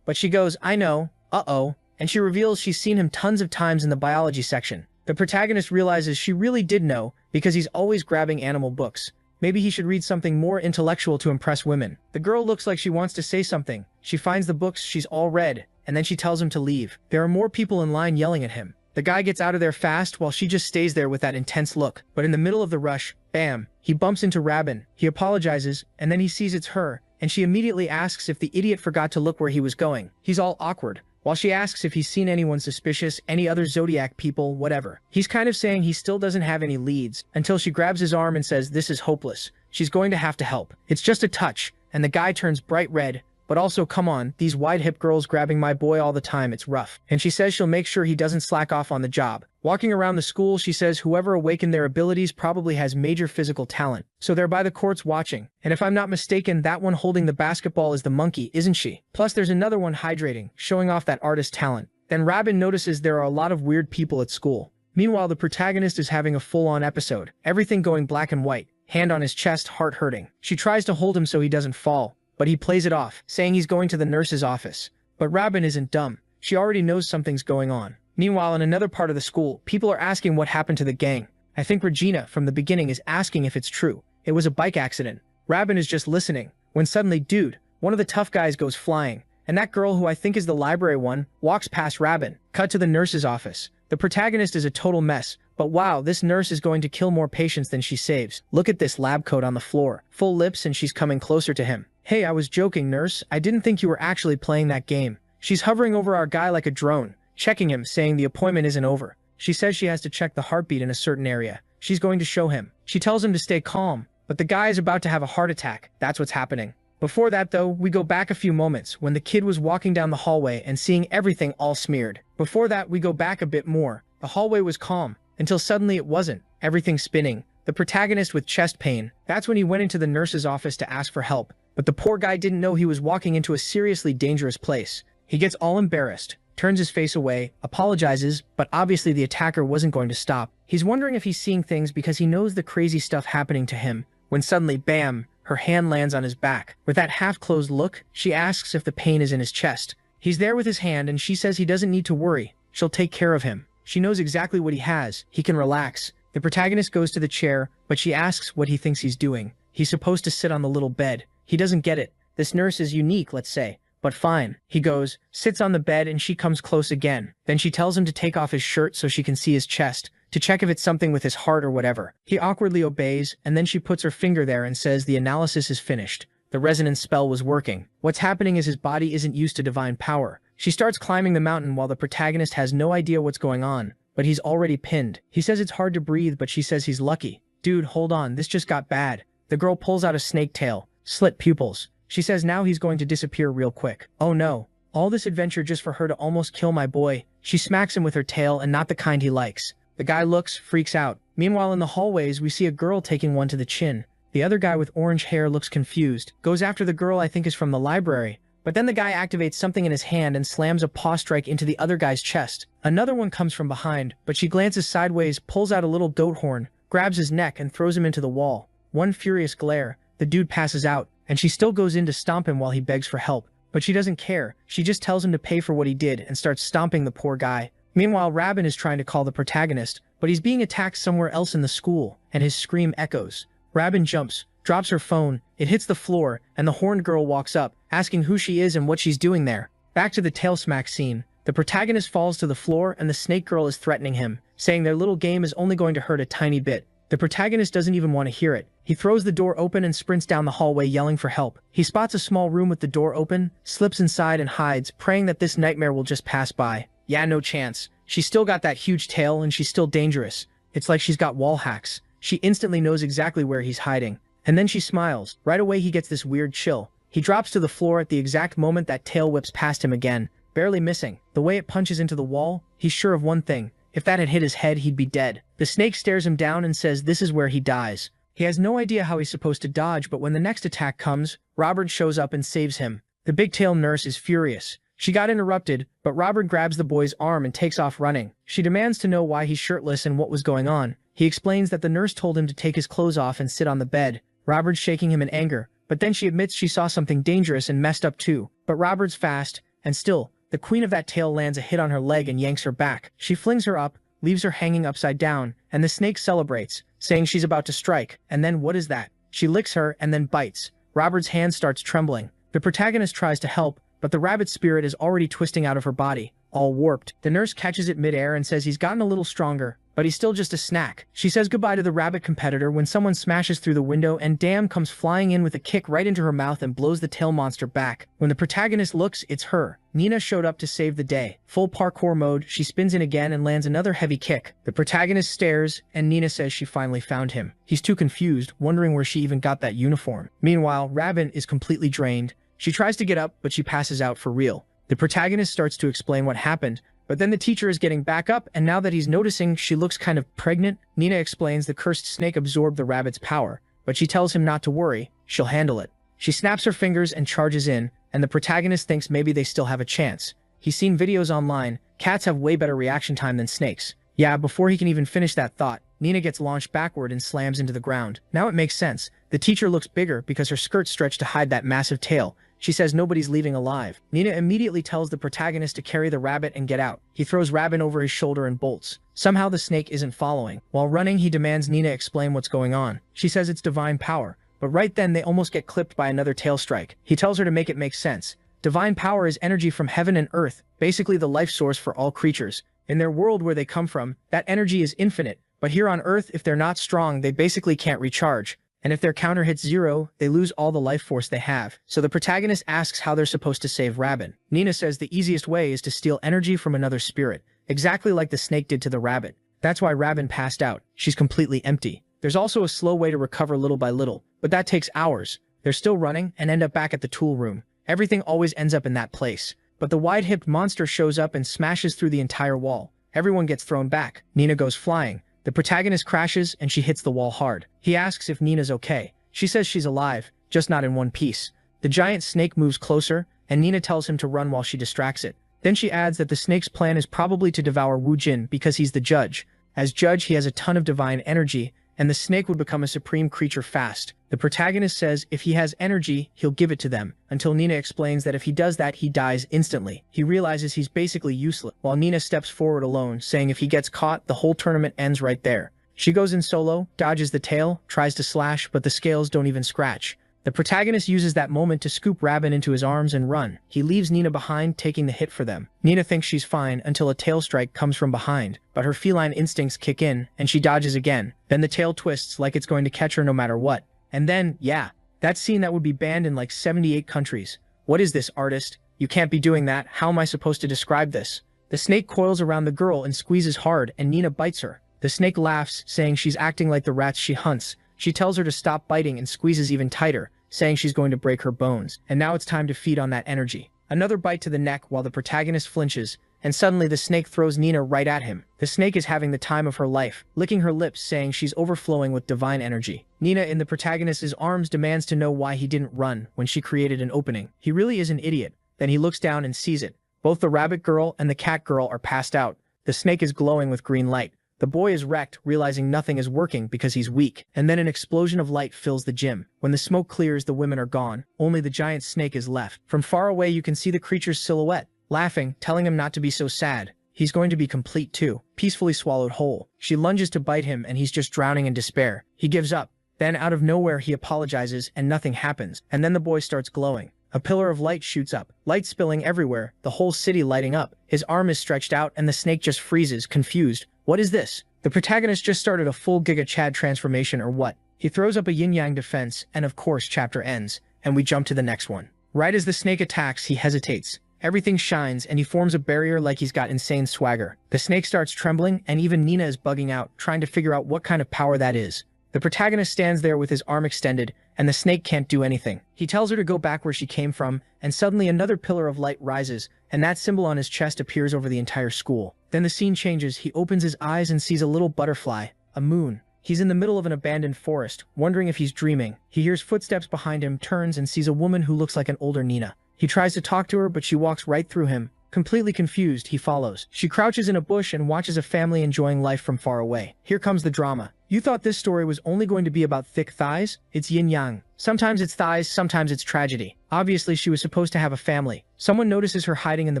But she goes, I know, uh-oh, and she reveals she's seen him tons of times in the biology section. The protagonist realizes she really did know, because he's always grabbing animal books. Maybe he should read something more intellectual to impress women. The girl looks like she wants to say something. She finds the books she's all read, and then she tells him to leave. There are more people in line yelling at him. The guy gets out of there fast while she just stays there with that intense look. But in the middle of the rush, bam, he bumps into Rabin. He apologizes, and then he sees it's her, and she immediately asks if the idiot forgot to look where he was going. He's all awkward. While she asks if he's seen anyone suspicious, any other Zodiac people, whatever. He's kind of saying he still doesn't have any leads, until she grabs his arm and says this is hopeless. She's going to have to help. It's just a touch, and the guy turns bright red, but also come on, these wide-hip girls grabbing my boy all the time, it's rough. And she says she'll make sure he doesn't slack off on the job. Walking around the school, she says whoever awakened their abilities probably has major physical talent. So they're by the courts watching. And if I'm not mistaken, that one holding the basketball is the monkey, isn't she? Plus there's another one hydrating, showing off that artist talent. Then Robin notices there are a lot of weird people at school. Meanwhile, the protagonist is having a full-on episode. Everything going black and white. Hand on his chest, heart hurting. She tries to hold him so he doesn't fall, but he plays it off, saying he's going to the nurse's office. But Robin isn't dumb. She already knows something's going on. Meanwhile, in another part of the school, people are asking what happened to the gang. I think Regina, from the beginning, is asking if it's true. It was a bike accident. Robin is just listening, when suddenly, dude, one of the tough guys goes flying, and that girl who I think is the library one, walks past Robin. Cut to the nurse's office. The protagonist is a total mess, but wow, this nurse is going to kill more patients than she saves. Look at this lab coat on the floor. Full lips and she's coming closer to him. Hey, I was joking, nurse. I didn't think you were actually playing that game. She's hovering over our guy like a drone, checking him, saying the appointment isn't over. She says she has to check the heartbeat in a certain area. She's going to show him. She tells him to stay calm, but the guy is about to have a heart attack. That's what's happening. Before that though, we go back a few moments when the kid was walking down the hallway and seeing everything all smeared. Before that, we go back a bit more. The hallway was calm, until suddenly it wasn't. Everything spinning. The protagonist with chest pain. That's when he went into the nurse's office to ask for help. But the poor guy didn't know he was walking into a seriously dangerous place. He gets all embarrassed, turns his face away, apologizes, but obviously the attacker wasn't going to stop. He's wondering if he's seeing things because he knows the crazy stuff happening to him, when suddenly, bam, her hand lands on his back. With that half-closed look, she asks if the pain is in his chest. He's there with his hand and she says he doesn't need to worry. She'll take care of him. She knows exactly what he has. He can relax. The protagonist goes to the chair, but she asks what he thinks he's doing. He's supposed to sit on the little bed. He doesn't get it. This nurse is unique, let's say. But fine. He goes, sits on the bed and she comes close again. Then she tells him to take off his shirt so she can see his chest, to check if it's something with his heart or whatever. He awkwardly obeys, and then she puts her finger there and says the analysis is finished. The resonance spell was working. What's happening is his body isn't used to divine power. She starts climbing the mountain while the protagonist has no idea what's going on, but he's already pinned. He says it's hard to breathe, but she says he's lucky. Dude, hold on, this just got bad. The girl pulls out a snake tail, slit pupils. She says now he's going to disappear real quick. Oh no. All this adventure just for her to almost kill my boy. She smacks him with her tail, and not the kind he likes. The guy looks, freaks out. Meanwhile, in the hallways, we see a girl taking one to the chin. The other guy with orange hair looks confused, goes after the girl I think is from the library, but then the guy activates something in his hand and slams a paw strike into the other guy's chest. Another one comes from behind, but she glances sideways, pulls out a little goat horn, grabs his neck and throws him into the wall. One furious glare, the dude passes out, and she still goes in to stomp him while he begs for help. But she doesn't care. She just tells him to pay for what he did and starts stomping the poor guy. Meanwhile, Rabin is trying to call the protagonist, but he's being attacked somewhere else in the school, and his scream echoes. Rabin jumps, drops her phone, it hits the floor, and the horned girl walks up, asking who she is and what she's doing there. Back to the tail smack scene. The protagonist falls to the floor and the snake girl is threatening him, saying their little game is only going to hurt a tiny bit. The protagonist doesn't even want to hear it. He throws the door open and sprints down the hallway yelling for help. He spots a small room with the door open, slips inside and hides, praying that this nightmare will just pass by. Yeah, no chance. She's still got that huge tail and she's still dangerous. It's like she's got wall hacks. She instantly knows exactly where he's hiding. And then she smiles. Right away he gets this weird chill. He drops to the floor at the exact moment that tail whips past him again, barely missing. The way it punches into the wall, he's sure of one thing. If that had hit his head, he'd be dead. The snake stares him down and says this is where he dies. He has no idea how he's supposed to dodge, but when the next attack comes, Robert shows up and saves him. The big-tail nurse is furious. She got interrupted, but Robert grabs the boy's arm and takes off running. She demands to know why he's shirtless and what was going on. He explains that the nurse told him to take his clothes off and sit on the bed. Robert's shaking him in anger, but then she admits she saw something dangerous and messed up too. But Robert's fast, and still, the queen of that tail lands a hit on her leg and yanks her back. She flings her up, leaves her hanging upside down, and the snake celebrates, saying she's about to strike. And then what is that? She licks her and then bites. Robert's hand starts trembling. The protagonist tries to help, but the rabbit spirit is already twisting out of her body, all warped. The nurse catches it midair and says he's gotten a little stronger, but he's still just a snack. She says goodbye to the rabbit competitor when someone smashes through the window and Dam comes flying in with a kick right into her mouth and blows the tail monster back. When the protagonist looks, it's her. Nina showed up to save the day. Full parkour mode, she spins in again and lands another heavy kick. The protagonist stares, and Nina says she finally found him. He's too confused, wondering where she even got that uniform. Meanwhile, Rabin is completely drained. She tries to get up, but she passes out for real. The protagonist starts to explain what happened, but then the teacher is getting back up, and now that he's noticing she looks kind of pregnant, Nina explains the cursed snake absorbed the rabbit's power, but she tells him not to worry, she'll handle it. She snaps her fingers and charges in, and the protagonist thinks maybe they still have a chance. He's seen videos online, cats have way better reaction time than snakes. Yeah, before he can even finish that thought, Nina gets launched backward and slams into the ground. Now it makes sense. The teacher looks bigger because her skirts stretch to hide that massive tail. She says nobody's leaving alive. Nina immediately tells the protagonist to carry the rabbit and get out. He throws Rabbit over his shoulder and bolts. Somehow the snake isn't following. While running, he demands Nina explain what's going on. She says it's divine power, but right then they almost get clipped by another tail strike. He tells her to make it make sense. Divine power is energy from heaven and earth, basically the life source for all creatures. In their world where they come from, that energy is infinite, but here on Earth, if they're not strong, they basically can't recharge. And if their counter hits 0, they lose all the life force they have. So the protagonist asks how they're supposed to save Rabbit. Nina says the easiest way is to steal energy from another spirit, exactly like the snake did to the rabbit. That's why Rabbit passed out. She's completely empty. There's also a slow way to recover little by little, but that takes hours. They're still running and end up back at the tool room. Everything always ends up in that place. But the wide-hipped monster shows up and smashes through the entire wall. Everyone gets thrown back. Nina goes flying. The protagonist crashes and she hits the wall hard. He asks if Nina's okay. She says she's alive, just not in one piece. The giant snake moves closer, and Nina tells him to run while she distracts it. Then she adds that the snake's plan is probably to devour Wu Jin because he's the judge. As judge, he has a ton of divine energy, and the snake would become a supreme creature fast. The protagonist says if he has energy, he'll give it to them, until Nina explains that if he does that, he dies instantly. He realizes he's basically useless, while Nina steps forward alone, saying if he gets caught, the whole tournament ends right there. She goes in solo, dodges the tail, tries to slash, but the scales don't even scratch. The protagonist uses that moment to scoop Rabbit into his arms and run. He leaves Nina behind, taking the hit for them. Nina thinks she's fine until a tail strike comes from behind, but her feline instincts kick in, and she dodges again. Then the tail twists like it's going to catch her no matter what. And then, yeah, that scene that would be banned in like 78 countries. What is this, artist? You can't be doing that. How am I supposed to describe this? The snake coils around the girl and squeezes hard, and Nina bites her. The snake laughs, saying she's acting like the rats she hunts. She tells her to stop biting and squeezes even tighter, saying she's going to break her bones. And now it's time to feed on that energy. Another bite to the neck while the protagonist flinches, and suddenly the snake throws Nina right at him. The snake is having the time of her life, licking her lips, saying she's overflowing with divine energy. Nina, in the protagonist's arms, demands to know why he didn't run when she created an opening. He really is an idiot. Then he looks down and sees it. Both the rabbit girl and the cat girl are passed out. The snake is glowing with green light. The boy is wrecked, realizing nothing is working because he's weak. And then an explosion of light fills the gym. When the smoke clears, the women are gone. Only the giant snake is left. From far away, you can see the creature's silhouette, laughing, telling him not to be so sad. He's going to be complete too, peacefully swallowed whole. She lunges to bite him and he's just drowning in despair. He gives up. Then out of nowhere he apologizes and nothing happens. And then the boy starts glowing. A pillar of light shoots up, light spilling everywhere, the whole city lighting up. His arm is stretched out and the snake just freezes, confused. What is this? The protagonist just started a full Giga Chad transformation or what? He throws up a yin-yang defense, and of course chapter ends, and we jump to the next one. Right as the snake attacks, he hesitates. Everything shines, and he forms a barrier like he's got insane swagger. The snake starts trembling, and even Nina is bugging out, trying to figure out what kind of power that is. The protagonist stands there with his arm extended, and the snake can't do anything. He tells her to go back where she came from, and suddenly another pillar of light rises, and that symbol on his chest appears over the entire school. Then the scene changes. He opens his eyes and sees a little butterfly, a moon. He's in the middle of an abandoned forest, wondering if he's dreaming. He hears footsteps behind him, turns, and sees a woman who looks like an older Nina. He tries to talk to her, but she walks right through him. Completely confused, he follows. She crouches in a bush and watches a family enjoying life from far away. Here comes the drama. You thought this story was only going to be about thick thighs? It's yin-yang. Sometimes it's thighs, sometimes it's tragedy. Obviously, she was supposed to have a family. Someone notices her hiding in the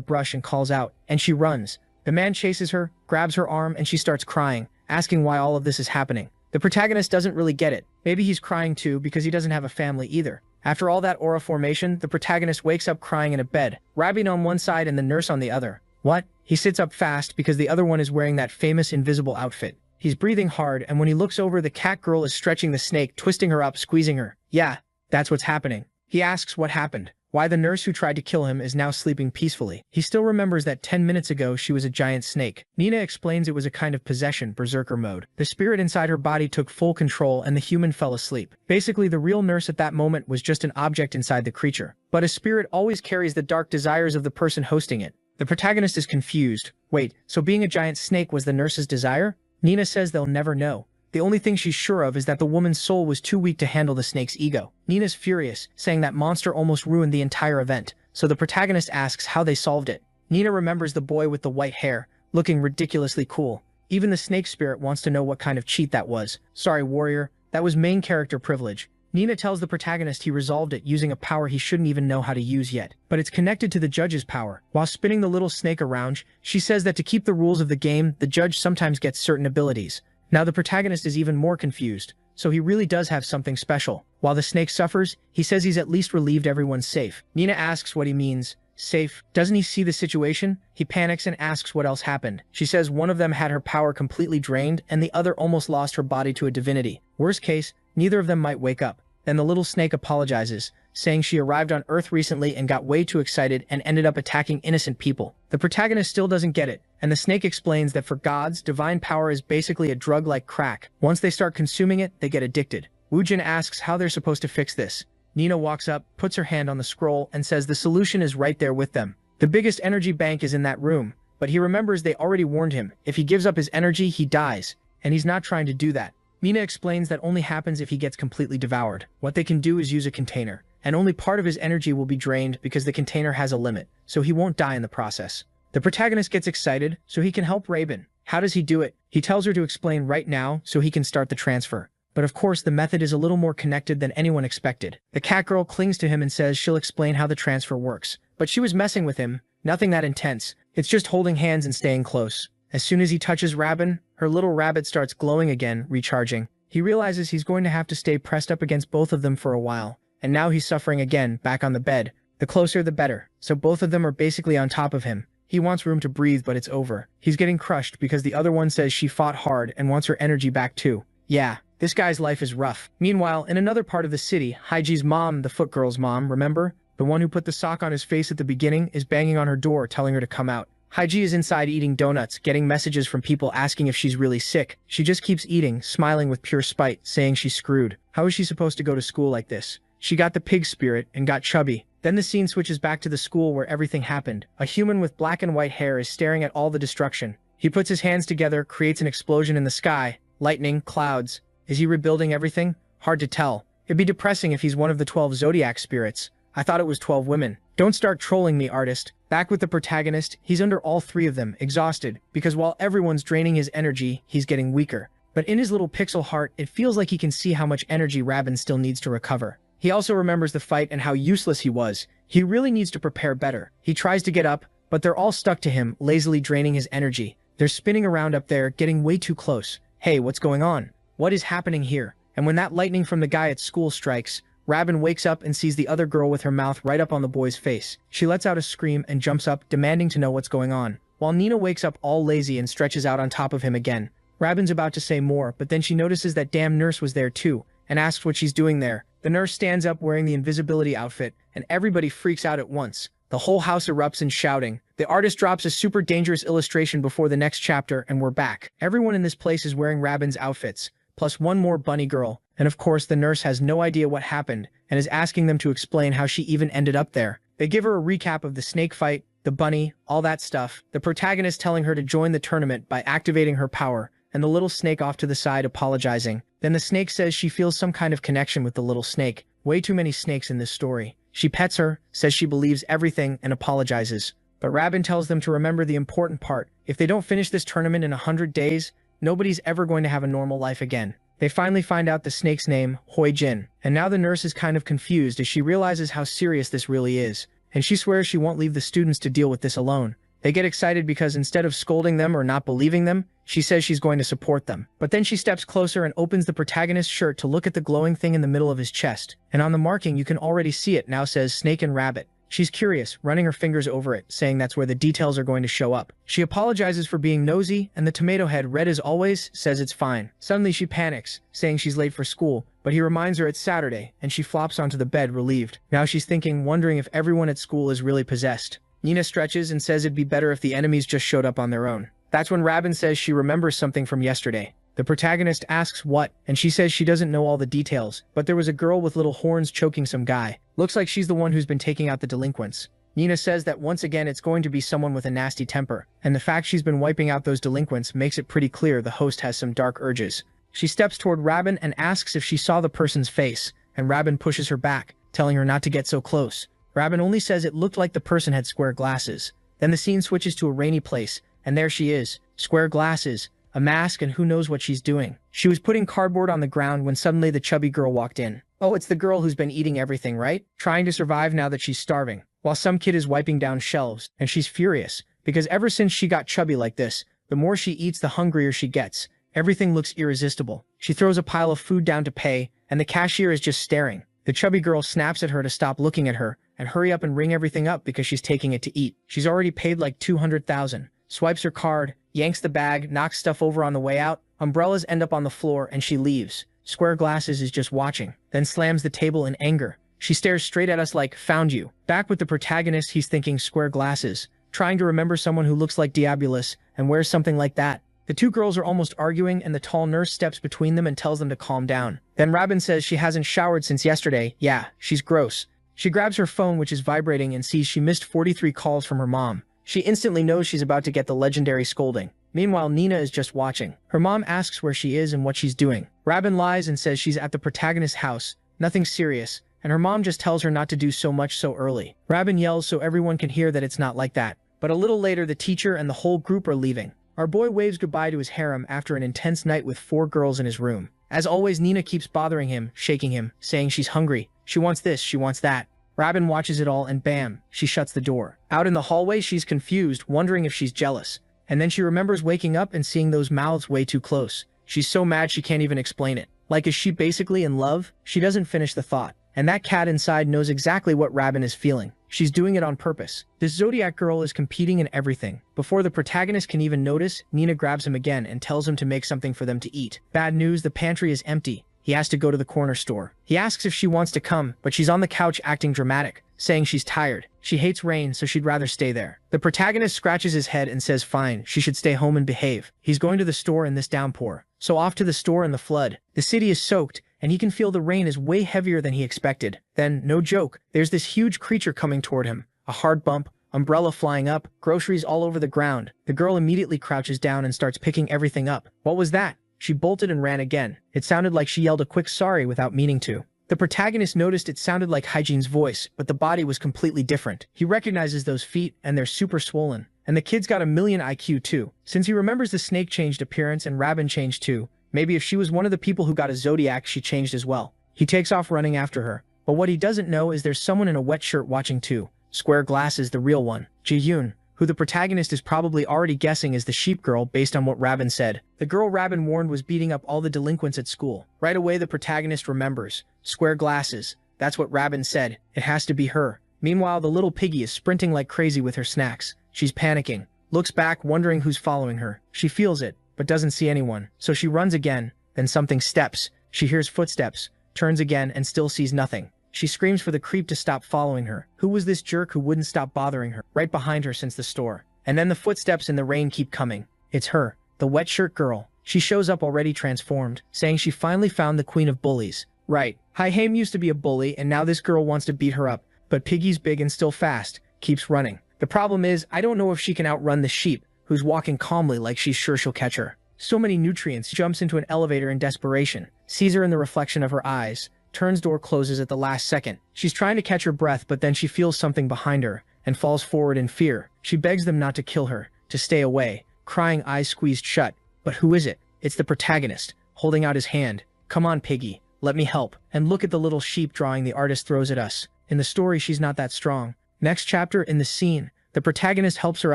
brush and calls out, and she runs. The man chases her, grabs her arm, and she starts crying, asking why all of this is happening. The protagonist doesn't really get it. Maybe he's crying too because he doesn't have a family either. After all that aura formation, the protagonist wakes up crying in a bed, Rabbit on one side and the nurse on the other. What? He sits up fast because the other one is wearing that famous invisible outfit. He's breathing hard, and when he looks over, the cat girl is stretching the snake, twisting her up, squeezing her. Yeah, that's what's happening. He asks what happened. why the nurse who tried to kill him is now sleeping peacefully. He still remembers that 10 minutes ago she was a giant snake. Nina explains it was a kind of possession, berserker mode. The spirit inside her body took full control and the human fell asleep. Basically, the real nurse at that moment was just an object inside the creature. But a spirit always carries the dark desires of the person hosting it. The protagonist is confused. Wait, so being a giant snake was the nurse's desire? Nina says they'll never know. The only thing she's sure of is that the woman's soul was too weak to handle the snake's ego. Nina's furious, saying that monster almost ruined the entire event, so the protagonist asks how they solved it. Nina remembers the boy with the white hair, looking ridiculously cool. Even the snake spirit wants to know what kind of cheat that was. Sorry, warrior, that was main character privilege. Nina tells the protagonist he resolved it using a power he shouldn't even know how to use yet. But it's connected to the judge's power. While spinning the little snake around, she says that to keep the rules of the game, the judge sometimes gets certain abilities. Now the protagonist is even more confused, so he really does have something special. While the snake suffers, he says he's at least relieved everyone's safe. Nina asks what he means. Safe? Doesn't he see the situation? He panics and asks what else happened. She says one of them had her power completely drained and the other almost lost her body to a divinity. Worst case, neither of them might wake up. Then the little snake apologizes, saying she arrived on Earth recently and got way too excited and ended up attacking innocent people. The protagonist still doesn't get it, and the snake explains that for gods, divine power is basically a drug like crack. Once they start consuming it, they get addicted. Woojin asks how they're supposed to fix this. Nina walks up, puts her hand on the scroll, and says the solution is right there with them. The biggest energy bank is in that room, but he remembers they already warned him. If he gives up his energy, he dies, and he's not trying to do that. Nina explains that only happens if he gets completely devoured. What they can do is use a container, and only part of his energy will be drained because the container has a limit, so he won't die in the process. The protagonist gets excited, so he can help Rabin. How does he do it? He tells her to explain right now so he can start the transfer. But of course the method is a little more connected than anyone expected. The cat girl clings to him and says she'll explain how the transfer works. But she was messing with him, nothing that intense. It's just holding hands and staying close. As soon as he touches Rabin, her little rabbit starts glowing again, recharging. He realizes he's going to have to stay pressed up against both of them for a while. And now he's suffering again, back on the bed. The closer the better, so both of them are basically on top of him. He wants room to breathe, but it's over. He's getting crushed because the other one says she fought hard and wants her energy back too. Yeah, this guy's life is rough. Meanwhile, in another part of the city, Haiji's mom, the foot girl's mom, remember? The one who put the sock on his face at the beginning, is banging on her door telling her to come out. Haiji is inside eating donuts, getting messages from people asking if she's really sick. She just keeps eating, smiling with pure spite, saying she's screwed. How is she supposed to go to school like this? She got the pig spirit and got chubby. Then the scene switches back to the school where everything happened. A human with black and white hair is staring at all the destruction. He puts his hands together, creates an explosion in the sky. Lightning, clouds. Is he rebuilding everything? Hard to tell. It'd be depressing if he's one of the 12 zodiac spirits. I thought it was 12 women. Don't start trolling me, artist. Back with the protagonist, he's under all three of them, exhausted, because while everyone's draining his energy, he's getting weaker. But in his little pixel heart, it feels like he can see how much energy Rabin still needs to recover. He also remembers the fight and how useless he was. He really needs to prepare better. He tries to get up, but they're all stuck to him, lazily draining his energy. They're spinning around up there, getting way too close. Hey, what's going on? What is happening here? And when that lightning from the guy at school strikes, Rabin wakes up and sees the other girl with her mouth right up on the boy's face. She lets out a scream and jumps up, demanding to know what's going on. While Nina wakes up all lazy and stretches out on top of him again. Rabin's about to say more, but then she notices that damn nurse was there too, and asks what she's doing there. The nurse stands up wearing the invisibility outfit, and everybody freaks out at once. The whole house erupts in shouting. The artist drops a super dangerous illustration before the next chapter, and we're back. Everyone in this place is wearing Rabin's outfits, plus one more bunny girl. And of course, the nurse has no idea what happened, and is asking them to explain how she even ended up there. They give her a recap of the snake fight, the bunny, all that stuff. The protagonist telling her to join the tournament by activating her power, and the little snake off to the side apologizing. Then the snake says she feels some kind of connection with the little snake. Way too many snakes in this story. She pets her, says she believes everything, and apologizes. But Rabin tells them to remember the important part. If they don't finish this tournament in 100 days, nobody's ever going to have a normal life again. They finally find out the snake's name, Hoi Jin. And now the nurse is kind of confused as she realizes how serious this really is. And she swears she won't leave the students to deal with this alone. They get excited because instead of scolding them or not believing them, she says she's going to support them. But then she steps closer and opens the protagonist's shirt to look at the glowing thing in the middle of his chest. And on the marking you can already see it now says Snake and Rabbit. She's curious, running her fingers over it, saying that's where the details are going to show up. She apologizes for being nosy, and the tomato head, red as always, says it's fine. Suddenly she panics, saying she's late for school, but he reminds her it's Saturday, and she flops onto the bed, relieved. Now she's thinking, wondering if everyone at school is really possessed. Nina stretches and says it'd be better if the enemies just showed up on their own. That's when Rabin says she remembers something from yesterday. The protagonist asks what, and she says she doesn't know all the details, but there was a girl with little horns choking some guy. Looks like she's the one who's been taking out the delinquents. Nina says that once again it's going to be someone with a nasty temper, and the fact she's been wiping out those delinquents makes it pretty clear the host has some dark urges. She steps toward Rabin and asks if she saw the person's face, and Rabin pushes her back, telling her not to get so close. Rabin only says it looked like the person had square glasses. Then the scene switches to a rainy place, and there she is, square glasses, a mask, and who knows what she's doing. She was putting cardboard on the ground when suddenly the chubby girl walked in. Oh, it's the girl who's been eating everything, right? Trying to survive now that she's starving, while some kid is wiping down shelves, and she's furious, because ever since she got chubby like this, the more she eats the hungrier she gets. Everything looks irresistible. She throws a pile of food down to pay, and the cashier is just staring. The chubby girl snaps at her to stop looking at her, and hurry up and ring everything up because she's taking it to eat. She's already paid like 200,000. Swipes her card, yanks the bag, knocks stuff over on the way out. Umbrellas end up on the floor, and she leaves. Square Glasses is just watching, then slams the table in anger. She stares straight at us like, found you. Back with the protagonist, he's thinking Square Glasses, trying to remember someone who looks like Diabolus and wears something like that. The two girls are almost arguing, and the tall nurse steps between them and tells them to calm down. Then Rabin says she hasn't showered since yesterday. Yeah, she's gross. She grabs her phone, which is vibrating, and sees she missed 43 calls from her mom. She instantly knows she's about to get the legendary scolding. Meanwhile, Nina is just watching. Her mom asks where she is and what she's doing. Rabin lies and says she's at the protagonist's house, nothing serious, and her mom just tells her not to do so much so early. Rabin yells so everyone can hear that it's not like that. But a little later, the teacher and the whole group are leaving. Our boy waves goodbye to his harem after an intense night with 4 girls in his room. As always, Nina keeps bothering him, shaking him, saying she's hungry. She wants this, she wants that. Rabin watches it all, and bam, she shuts the door. Out in the hallway, she's confused, wondering if she's jealous. And then she remembers waking up and seeing those mouths way too close. She's so mad she can't even explain it. Like, is she basically in love? She doesn't finish the thought. And that cat inside knows exactly what Rabin is feeling. She's doing it on purpose. This Zodiac girl is competing in everything. Before the protagonist can even notice, Nina grabs him again and tells him to make something for them to eat. Bad news, the pantry is empty. He has to go to the corner store. He asks if she wants to come, but she's on the couch acting dramatic, saying she's tired. She hates rain, so she'd rather stay there. The protagonist scratches his head and says fine, she should stay home and behave. He's going to the store in this downpour. So off to the store in the flood. The city is soaked, and he can feel the rain is way heavier than he expected. Then, no joke, there's this huge creature coming toward him. A hard bump, umbrella flying up, groceries all over the ground. The girl immediately crouches down and starts picking everything up. What was that? She bolted and ran again. It sounded like she yelled a quick sorry without meaning to. The protagonist noticed it sounded like Hygiene's voice, but the body was completely different. He recognizes those feet, and they're super swollen. And the kid's got a million IQ too. Since he remembers the snake changed appearance and Rabin changed too, maybe if she was one of the people who got a Zodiac, she changed as well. He takes off running after her. But what he doesn't know is there's someone in a wet shirt watching too. Square Glasses, the real one. Ji-yoon, who the protagonist is probably already guessing is the sheep girl based on what Rabin said. The girl Rabin warned was beating up all the delinquents at school. Right away, the protagonist remembers. Square Glasses. That's what Rabin said. It has to be her. Meanwhile, the little piggy is sprinting like crazy with her snacks. She's panicking. Looks back, wondering who's following her. She feels it, but doesn't see anyone. So she runs again. Then something steps. She hears footsteps, turns again, and still sees nothing. She screams for the creep to stop following her. Who was this jerk who wouldn't stop bothering her? Right behind her since the store. And then the footsteps in the rain keep coming. It's her, the wet shirt girl. She shows up already transformed, saying she finally found the queen of bullies. Right. Haim used to be a bully, and now this girl wants to beat her up. But Piggy's big and still fast, keeps running. The problem is, I don't know if she can outrun the sheep, who's walking calmly like she's sure she'll catch her. So many nutrients. Jumps into an elevator in desperation, sees her in the reflection of her eyes. Turns, door closes at the last second. She's trying to catch her breath, but then she feels something behind her and falls forward in fear. She begs them not to kill her, to stay away, crying, eyes squeezed shut. But who is it? It's the protagonist, holding out his hand. Come on, Piggy, let me help. And look at the little sheep drawing the artist throws at us. In the story, she's not that strong. Next chapter, in the scene, the protagonist helps her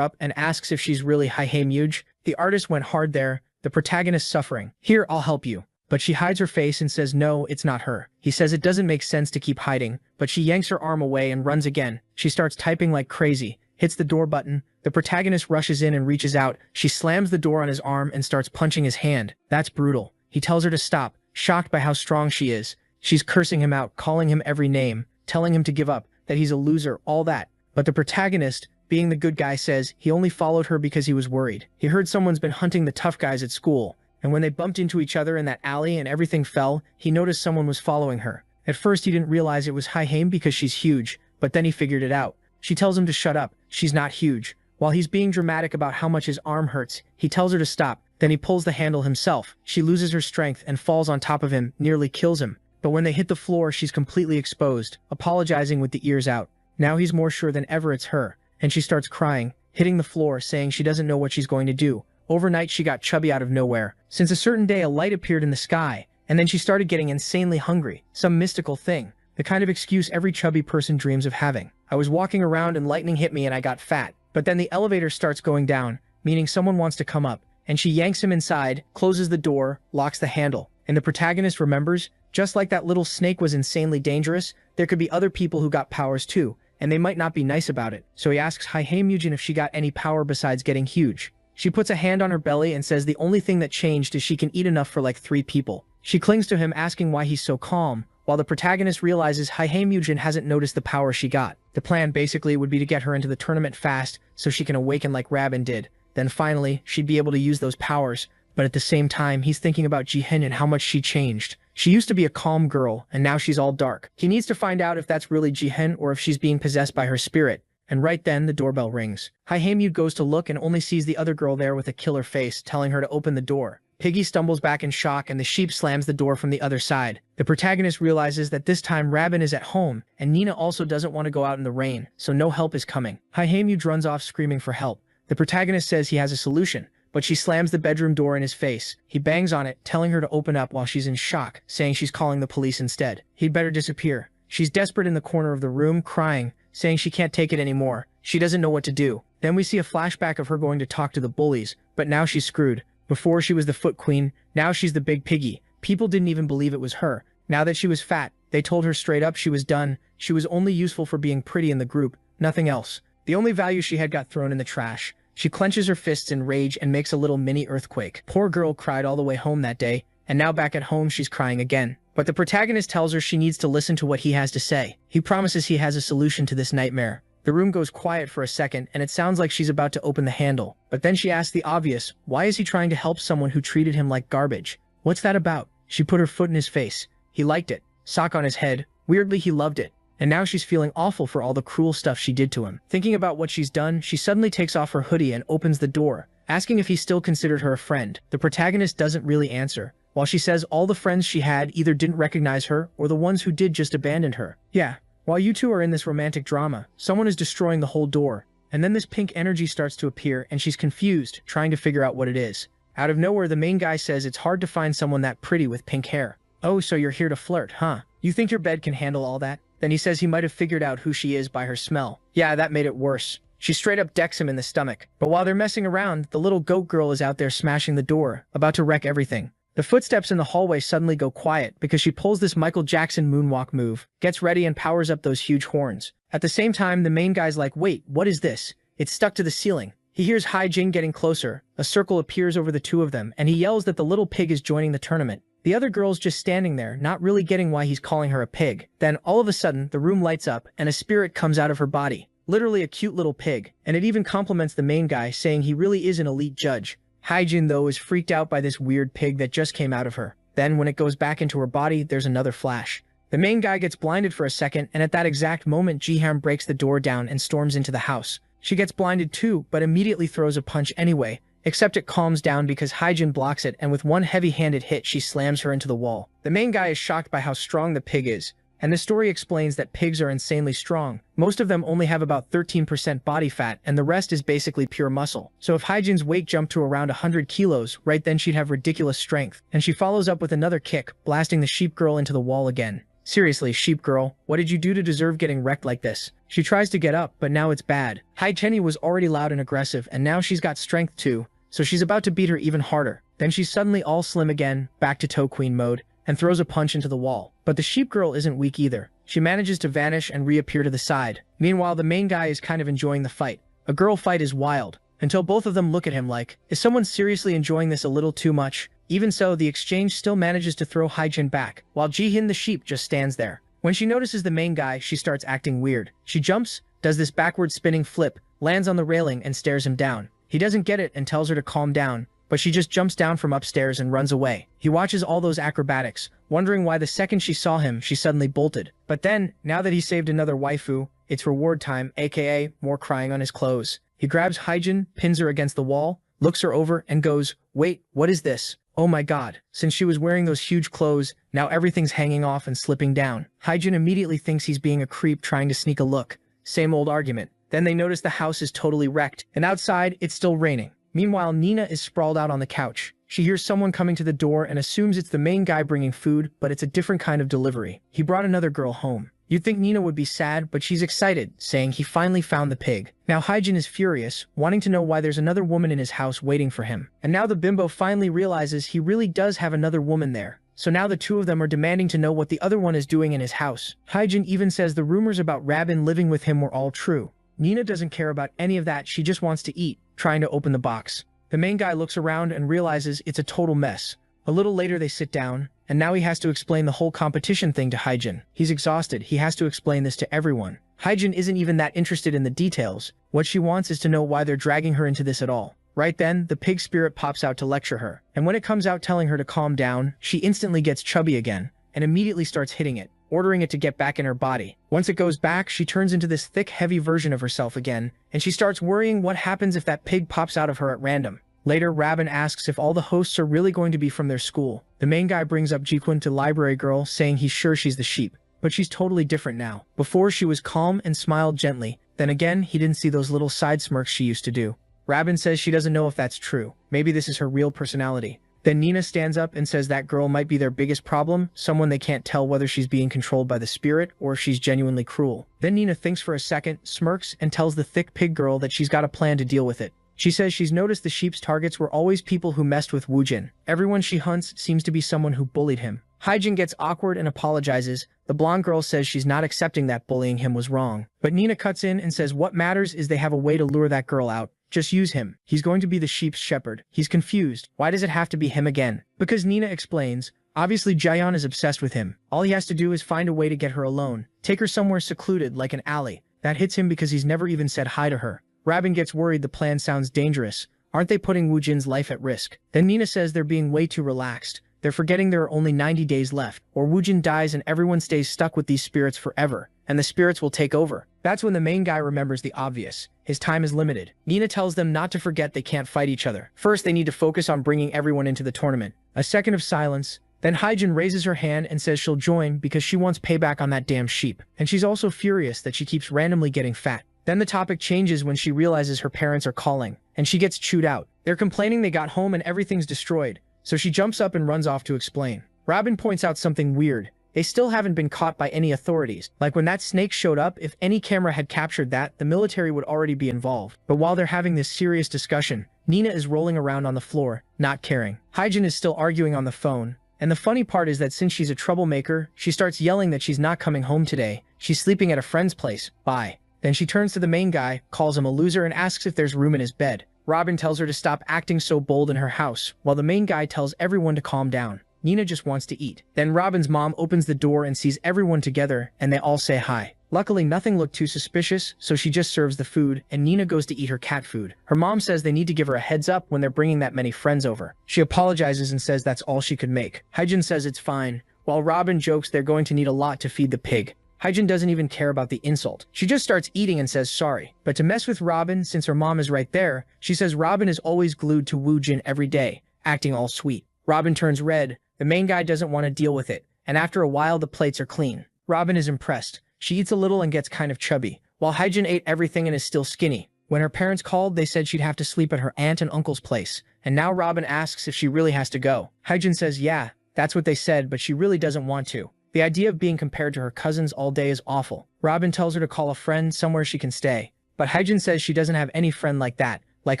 up and asks if she's really Haim huge. The artist went hard there, the protagonist suffering. Here, I'll help you. but she hides her face and says no, it's not her. He says it doesn't make sense to keep hiding, but she yanks her arm away and runs again. She starts typing like crazy, hits the door button. The protagonist rushes in and reaches out. She slams the door on his arm and starts punching his hand. That's brutal. He tells her to stop, shocked by how strong she is. She's cursing him out, calling him every name, telling him to give up, that he's a loser, all that. But the protagonist, being the good guy, says he only followed her because he was worried. He heard someone's been hunting the tough guys at school, and when they bumped into each other in that alley and everything fell, he noticed someone was following her. At first he didn't realize it was Hae because she's huge, but then he figured it out. She tells him to shut up, she's not huge. While he's being dramatic about how much his arm hurts, he tells her to stop, then he pulls the handle himself. She loses her strength and falls on top of him, nearly kills him. But when they hit the floor, she's completely exposed, apologizing with the ears out. Now he's more sure than ever it's her, and she starts crying, hitting the floor, saying she doesn't know what she's going to do. Overnight she got chubby out of nowhere. Since a certain day a light appeared in the sky, and then she started getting insanely hungry. Some mystical thing. The kind of excuse every chubby person dreams of having. I was walking around and lightning hit me and I got fat. But then the elevator starts going down, meaning someone wants to come up, and she yanks him inside, closes the door, locks the handle. And the protagonist remembers, just like that little snake was insanely dangerous, there could be other people who got powers too, and they might not be nice about it. So he asks Hae if she got any power besides getting huge. She puts a hand on her belly and says the only thing that changed is she can eat enough for like 3 people. She clings to him, asking why he's so calm, while the protagonist realizes Hae hasn't noticed the power she got. The plan basically would be to get her into the tournament fast so she can awaken like Rabin did. Then finally, she'd be able to use those powers. But at the same time, he's thinking about Jihin and how much she changed. She used to be a calm girl, and now she's all dark. He needs to find out if that's really Jihin or if she's being possessed by her spirit. And right then, the doorbell rings. Hae goes to look and only sees the other girl there with a killer face, telling her to open the door. Piggy stumbles back in shock and the sheep slams the door from the other side. The protagonist realizes that this time Rabin is at home, and Nina also doesn't want to go out in the rain, so no help is coming. Hae runs off screaming for help. The protagonist says he has a solution, but she slams the bedroom door in his face. He bangs on it, telling her to open up while she's in shock, saying she's calling the police instead. He'd better disappear. She's desperate in the corner of the room, crying, saying she can't take it anymore. She doesn't know what to do. Then we see a flashback of her going to talk to the bullies, but now she's screwed. Before she was the foot queen, now she's the big piggy. People didn't even believe it was her. Now that she was fat, they told her straight up she was done. She was only useful for being pretty in the group, nothing else. The only value she had got thrown in the trash. She clenches her fists in rage and makes a little mini earthquake. Poor girl cried all the way home that day, and now back at home she's crying again. But the protagonist tells her she needs to listen to what he has to say. He promises he has a solution to this nightmare. The room goes quiet for a second, and it sounds like she's about to open the handle. But then she asks the obvious, why is he trying to help someone who treated him like garbage? What's that about? She put her foot in his face. He liked it. Sock on his head. Weirdly, he loved it. And now she's feeling awful for all the cruel stuff she did to him. Thinking about what she's done, she suddenly takes off her hoodie and opens the door, asking if he still considered her a friend. The protagonist doesn't really answer, while she says all the friends she had either didn't recognize her or the ones who did just abandoned her. Yeah, while you two are in this romantic drama, someone is destroying the whole door. And then this pink energy starts to appear and she's confused, trying to figure out what it is. Out of nowhere, the main guy says it's hard to find someone that pretty with pink hair. Oh, so you're here to flirt, huh? You think your bed can handle all that? Then he says he might have figured out who she is by her smell. Yeah, that made it worse. She straight up decks him in the stomach. But while they're messing around, the little goat girl is out there smashing the door, about to wreck everything. The footsteps in the hallway suddenly go quiet because she pulls this Michael Jackson moonwalk move, gets ready and powers up those huge horns. At the same time, the main guy's like, wait, what is this? It's stuck to the ceiling. He hears Hae-jin getting closer. A circle appears over the two of them, and he yells that the little pig is joining the tournament. The other girl's just standing there, not really getting why he's calling her a pig. Then, all of a sudden, the room lights up, and a spirit comes out of her body. Literally a cute little pig. And it even compliments the main guy, saying he really is an elite judge. Hae-jin, though, is freaked out by this weird pig that just came out of her. Then, when it goes back into her body, there's another flash. The main guy gets blinded for a second, and at that exact moment, Ji-ham breaks the door down and storms into the house. She gets blinded too, but immediately throws a punch anyway. Except it calms down because Hae-jin blocks it, and with one heavy-handed hit she slams her into the wall. The main guy is shocked by how strong the pig is, and the story explains that pigs are insanely strong. Most of them only have about 13% body fat, and the rest is basically pure muscle. So if Hae-jin's weight jumped to around 100 kilos, right then she'd have ridiculous strength. And she follows up with another kick, blasting the sheep girl into the wall again. Seriously, sheep girl, what did you do to deserve getting wrecked like this? She tries to get up, but now it's bad. Hae-jin was already loud and aggressive, and now she's got strength too. So she's about to beat her even harder. Then she's suddenly all slim again, back to toe queen mode, and throws a punch into the wall. But the sheep girl isn't weak either. She manages to vanish and reappear to the side. Meanwhile, the main guy is kind of enjoying the fight. A girl fight is wild, until both of them look at him like, is someone seriously enjoying this a little too much? Even so, the exchange still manages to throw Haijin back, while Jihin the sheep just stands there. When she notices the main guy, she starts acting weird. She jumps, does this backward spinning flip, lands on the railing and stares him down. He doesn't get it and tells her to calm down, but she just jumps down from upstairs and runs away. He watches all those acrobatics, wondering why the second she saw him, she suddenly bolted. But then, now that he saved another waifu, it's reward time, aka more crying on his clothes. He grabs Haijin, pins her against the wall, looks her over, and goes, "Wait, what is this? Oh my god." Since she was wearing those huge clothes, now everything's hanging off and slipping down. Haijin immediately thinks he's being a creep trying to sneak a look. Same old argument. Then they notice the house is totally wrecked, and outside, it's still raining. Meanwhile, Nina is sprawled out on the couch. She hears someone coming to the door and assumes it's the main guy bringing food, but it's a different kind of delivery. He brought another girl home. You'd think Nina would be sad, but she's excited, saying he finally found the pig. Now Haijin is furious, wanting to know why there's another woman in his house waiting for him. And now the bimbo finally realizes he really does have another woman there. So now the two of them are demanding to know what the other one is doing in his house. Haijin even says the rumors about Rabin living with him were all true. Nina doesn't care about any of that, she just wants to eat, trying to open the box. The main guy looks around and realizes it's a total mess. A little later they sit down, and now he has to explain the whole competition thing to Haijin. He's exhausted, he has to explain this to everyone. Haijin isn't even that interested in the details. What she wants is to know why they're dragging her into this at all. Right then, the pig spirit pops out to lecture her, and when it comes out telling her to calm down, she instantly gets chubby again, and immediately starts hitting it, ordering it to get back in her body. Once it goes back, she turns into this thick, heavy version of herself again, and she starts worrying what happens if that pig pops out of her at random. Later, Rabin asks if all the hosts are really going to be from their school. The main guy brings up Jikwon to library girl, saying he's sure she's the sheep, but she's totally different now. Before, she was calm and smiled gently. Then again, he didn't see those little side smirks she used to do. Rabin says she doesn't know if that's true. Maybe this is her real personality. Then Nina stands up and says that girl might be their biggest problem, someone they can't tell whether she's being controlled by the spirit or if she's genuinely cruel. Then Nina thinks for a second, smirks, and tells the thick pig girl that she's got a plan to deal with it. She says she's noticed the sheep's targets were always people who messed with Woojin. Everyone she hunts seems to be someone who bullied him. Haijin gets awkward and apologizes. The blonde girl says she's not accepting that bullying him was wrong. But Nina cuts in and says what matters is they have a way to lure that girl out. Just use him. He's going to be the sheep's shepherd. He's confused. Why does it have to be him again? Because Nina explains, obviously Jaeyeon is obsessed with him. All he has to do is find a way to get her alone. Take her somewhere secluded like an alley. That hits him because he's never even said hi to her. Rabin gets worried the plan sounds dangerous. Aren't they putting Woojin's life at risk? Then Nina says they're being way too relaxed. They're forgetting there are only 90 days left, or Woojin dies and everyone stays stuck with these spirits forever, and the spirits will take over. That's when the main guy remembers the obvious. His time is limited. Nina tells them not to forget they can't fight each other. First, they need to focus on bringing everyone into the tournament. A second of silence. Then Haijin raises her hand and says she'll join because she wants payback on that damn sheep. And she's also furious that she keeps randomly getting fat. Then the topic changes when she realizes her parents are calling, and she gets chewed out. They're complaining they got home and everything's destroyed, so she jumps up and runs off to explain. Rabin points out something weird. They still haven't been caught by any authorities. Like when that snake showed up, if any camera had captured that, the military would already be involved. But while they're having this serious discussion, Nina is rolling around on the floor, not caring. Haijin is still arguing on the phone. And the funny part is that since she's a troublemaker, she starts yelling that she's not coming home today. She's sleeping at a friend's place. Bye. Then she turns to the main guy, calls him a loser, and asks if there's room in his bed. Rabin tells her to stop acting so bold in her house, while the main guy tells everyone to calm down. Nina just wants to eat. Then Robin's mom opens the door and sees everyone together, and they all say hi. Luckily, nothing looked too suspicious, so she just serves the food, and Nina goes to eat her cat food. Her mom says they need to give her a heads up when they're bringing that many friends over. She apologizes and says that's all she could make. Haijin says it's fine, while Rabin jokes they're going to need a lot to feed the pig. Haijin doesn't even care about the insult. She just starts eating and says sorry. But to mess with Rabin, since her mom is right there, she says Rabin is always glued to Woojin every day, acting all sweet. Rabin turns red. The main guy doesn't want to deal with it, and after a while the plates are clean. Rabin is impressed. She eats a little and gets kind of chubby, while Haijin ate everything and is still skinny. When her parents called, they said she'd have to sleep at her aunt and uncle's place, and now Rabin asks if she really has to go. Haijin says yeah, that's what they said, but she really doesn't want to. The idea of being compared to her cousins all day is awful. Rabin tells her to call a friend somewhere she can stay, but Haijin says she doesn't have any friend like that, like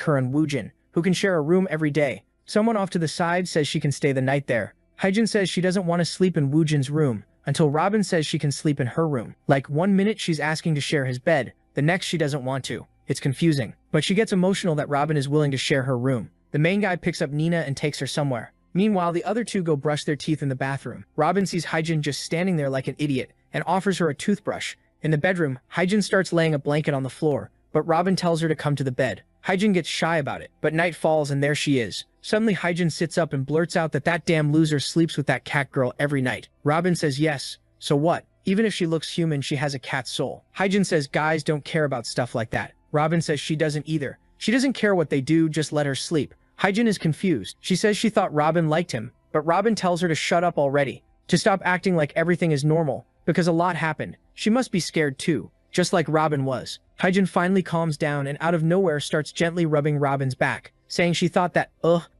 her and Woojin, who can share a room every day. Someone off to the side says she can stay the night there. Hyejin says she doesn't want to sleep in Woojin's room, until Robin says she can sleep in her room. Like, one minute she's asking to share his bed, the next she doesn't want to. It's confusing. But she gets emotional that Robin is willing to share her room. The main guy picks up Nina and takes her somewhere. Meanwhile, the other two go brush their teeth in the bathroom. Robin sees Hyejin just standing there like an idiot and offers her a toothbrush. In the bedroom, Hyejin starts laying a blanket on the floor, but Robin tells her to come to the bed. Hyejin gets shy about it, but night falls and there she is. Suddenly Hyejin sits up and blurts out that damn loser sleeps with that cat girl every night. Robin says yes, so what? Even if she looks human, she has a cat's soul. Hyejin says guys don't care about stuff like that. Robin says she doesn't either. She doesn't care what they do, just let her sleep. Hyejin is confused. She says she thought Robin liked him, but Robin tells her to shut up already, to stop acting like everything is normal, because a lot happened. She must be scared too, just like Robin was. Hyejin finally calms down and out of nowhere starts gently rubbing Robin's back, saying she thought that,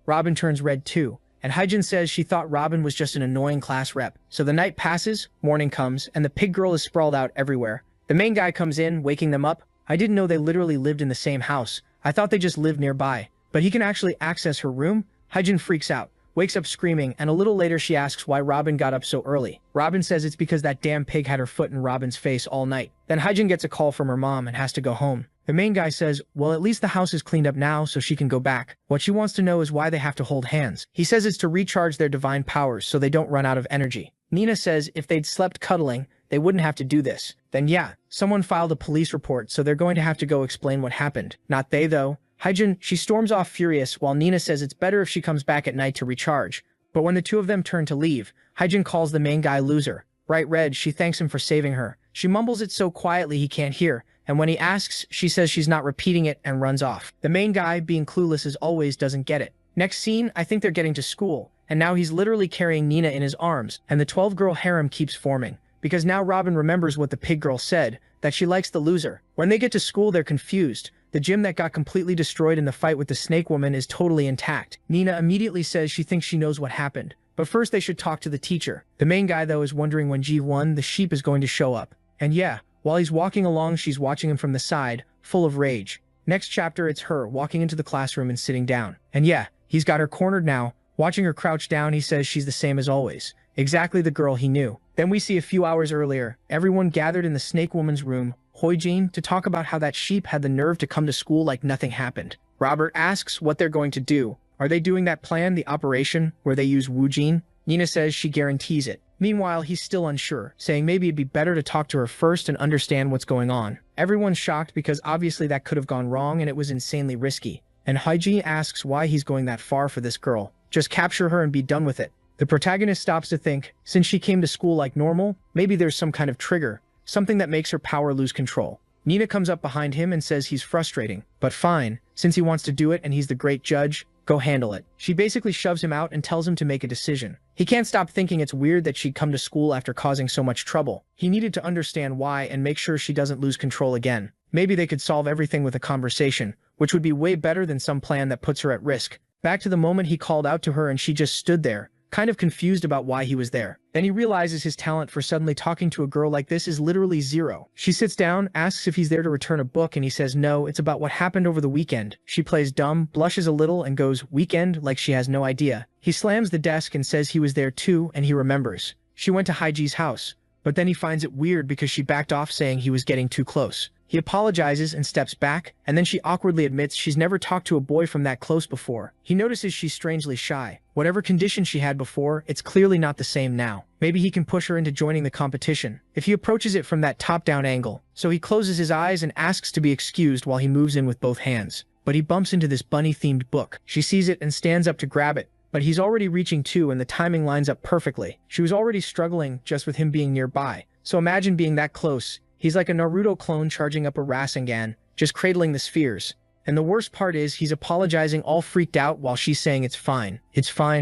Robin turns red too. And Hyejin says she thought Robin was just an annoying class rep. So the night passes, morning comes, and the pig girl is sprawled out everywhere. The main guy comes in, waking them up. I didn't know they literally lived in the same house. I thought they just lived nearby. But he can actually access her room? Hyejin freaks out, wakes up screaming, and a little later she asks why Robin got up so early. Robin says it's because that damn pig had her foot in Robin's face all night. Then Hyejin gets a call from her mom and has to go home. The main guy says, well, at least the house is cleaned up now so she can go back. What she wants to know is why they have to hold hands. He says it's to recharge their divine powers so they don't run out of energy. Nina says if they'd slept cuddling, they wouldn't have to do this. Then yeah, someone filed a police report, so they're going to have to go explain what happened. Not they though. Hyejin, she storms off furious while Nina says it's better if she comes back at night to recharge. But when the two of them turn to leave, Hyejin calls the main guy loser. Bright red, she thanks him for saving her. She mumbles it so quietly he can't hear, and when he asks, she says she's not repeating it and runs off. The main guy, being clueless as always, doesn't get it. Next scene, I think they're getting to school, and now he's literally carrying Nina in his arms, and the 12-girl harem keeps forming. Because now Robin remembers what the pig girl said, that she likes the loser. When they get to school, they're confused. The gym that got completely destroyed in the fight with the snake woman is totally intact. Nina immediately says she thinks she knows what happened. But first they should talk to the teacher. The main guy though is wondering when G1, the sheep, is going to show up. And yeah, while he's walking along, she's watching him from the side, full of rage. Next chapter, it's her walking into the classroom and sitting down. And yeah, he's got her cornered now. Watching her crouch down, he says she's the same as always. Exactly the girl he knew. Then we see a few hours earlier, everyone gathered in the snake woman's room, Hyejin, to talk about how that sheep had the nerve to come to school like nothing happened. Robert asks what they're going to do. Are they doing that plan, the operation, where they use Woojin? Nina says she guarantees it. Meanwhile, he's still unsure, saying maybe it'd be better to talk to her first and understand what's going on. Everyone's shocked because obviously that could have gone wrong and it was insanely risky. And Hyejin asks why he's going that far for this girl. Just capture her and be done with it. The protagonist stops to think, since she came to school like normal, maybe there's some kind of trigger, something that makes her power lose control. Nina comes up behind him and says he's frustrating, but fine, since he wants to do it and he's the great judge, go handle it. She basically shoves him out and tells him to make a decision. He can't stop thinking it's weird that she'd come to school after causing so much trouble. He needed to understand why and make sure she doesn't lose control again. Maybe they could solve everything with a conversation, which would be way better than some plan that puts her at risk. Back to the moment he called out to her and she just stood there, kind of confused about why he was there. Then he realizes his talent for suddenly talking to a girl like this is literally zero. She sits down, asks if he's there to return a book, and he says no, it's about what happened over the weekend. She plays dumb, blushes a little, and goes, weekend, like she has no idea. He slams the desk and says he was there too, and he remembers. She went to Haiji's house, but then he finds it weird because she backed off saying he was getting too close. He apologizes and steps back, and then she awkwardly admits she's never talked to a boy from that close before. He notices she's strangely shy. Whatever condition she had before, it's clearly not the same now. Maybe he can push her into joining the competition, if he approaches it from that top-down angle. So he closes his eyes and asks to be excused while he moves in with both hands. But he bumps into this bunny-themed book. She sees it and stands up to grab it, but he's already reaching too and the timing lines up perfectly. She was already struggling just with him being nearby. So imagine being that close. He's like a Naruto clone charging up a Rasengan, just cradling the spheres. And the worst part is he's apologizing all freaked out while she's saying it's fine,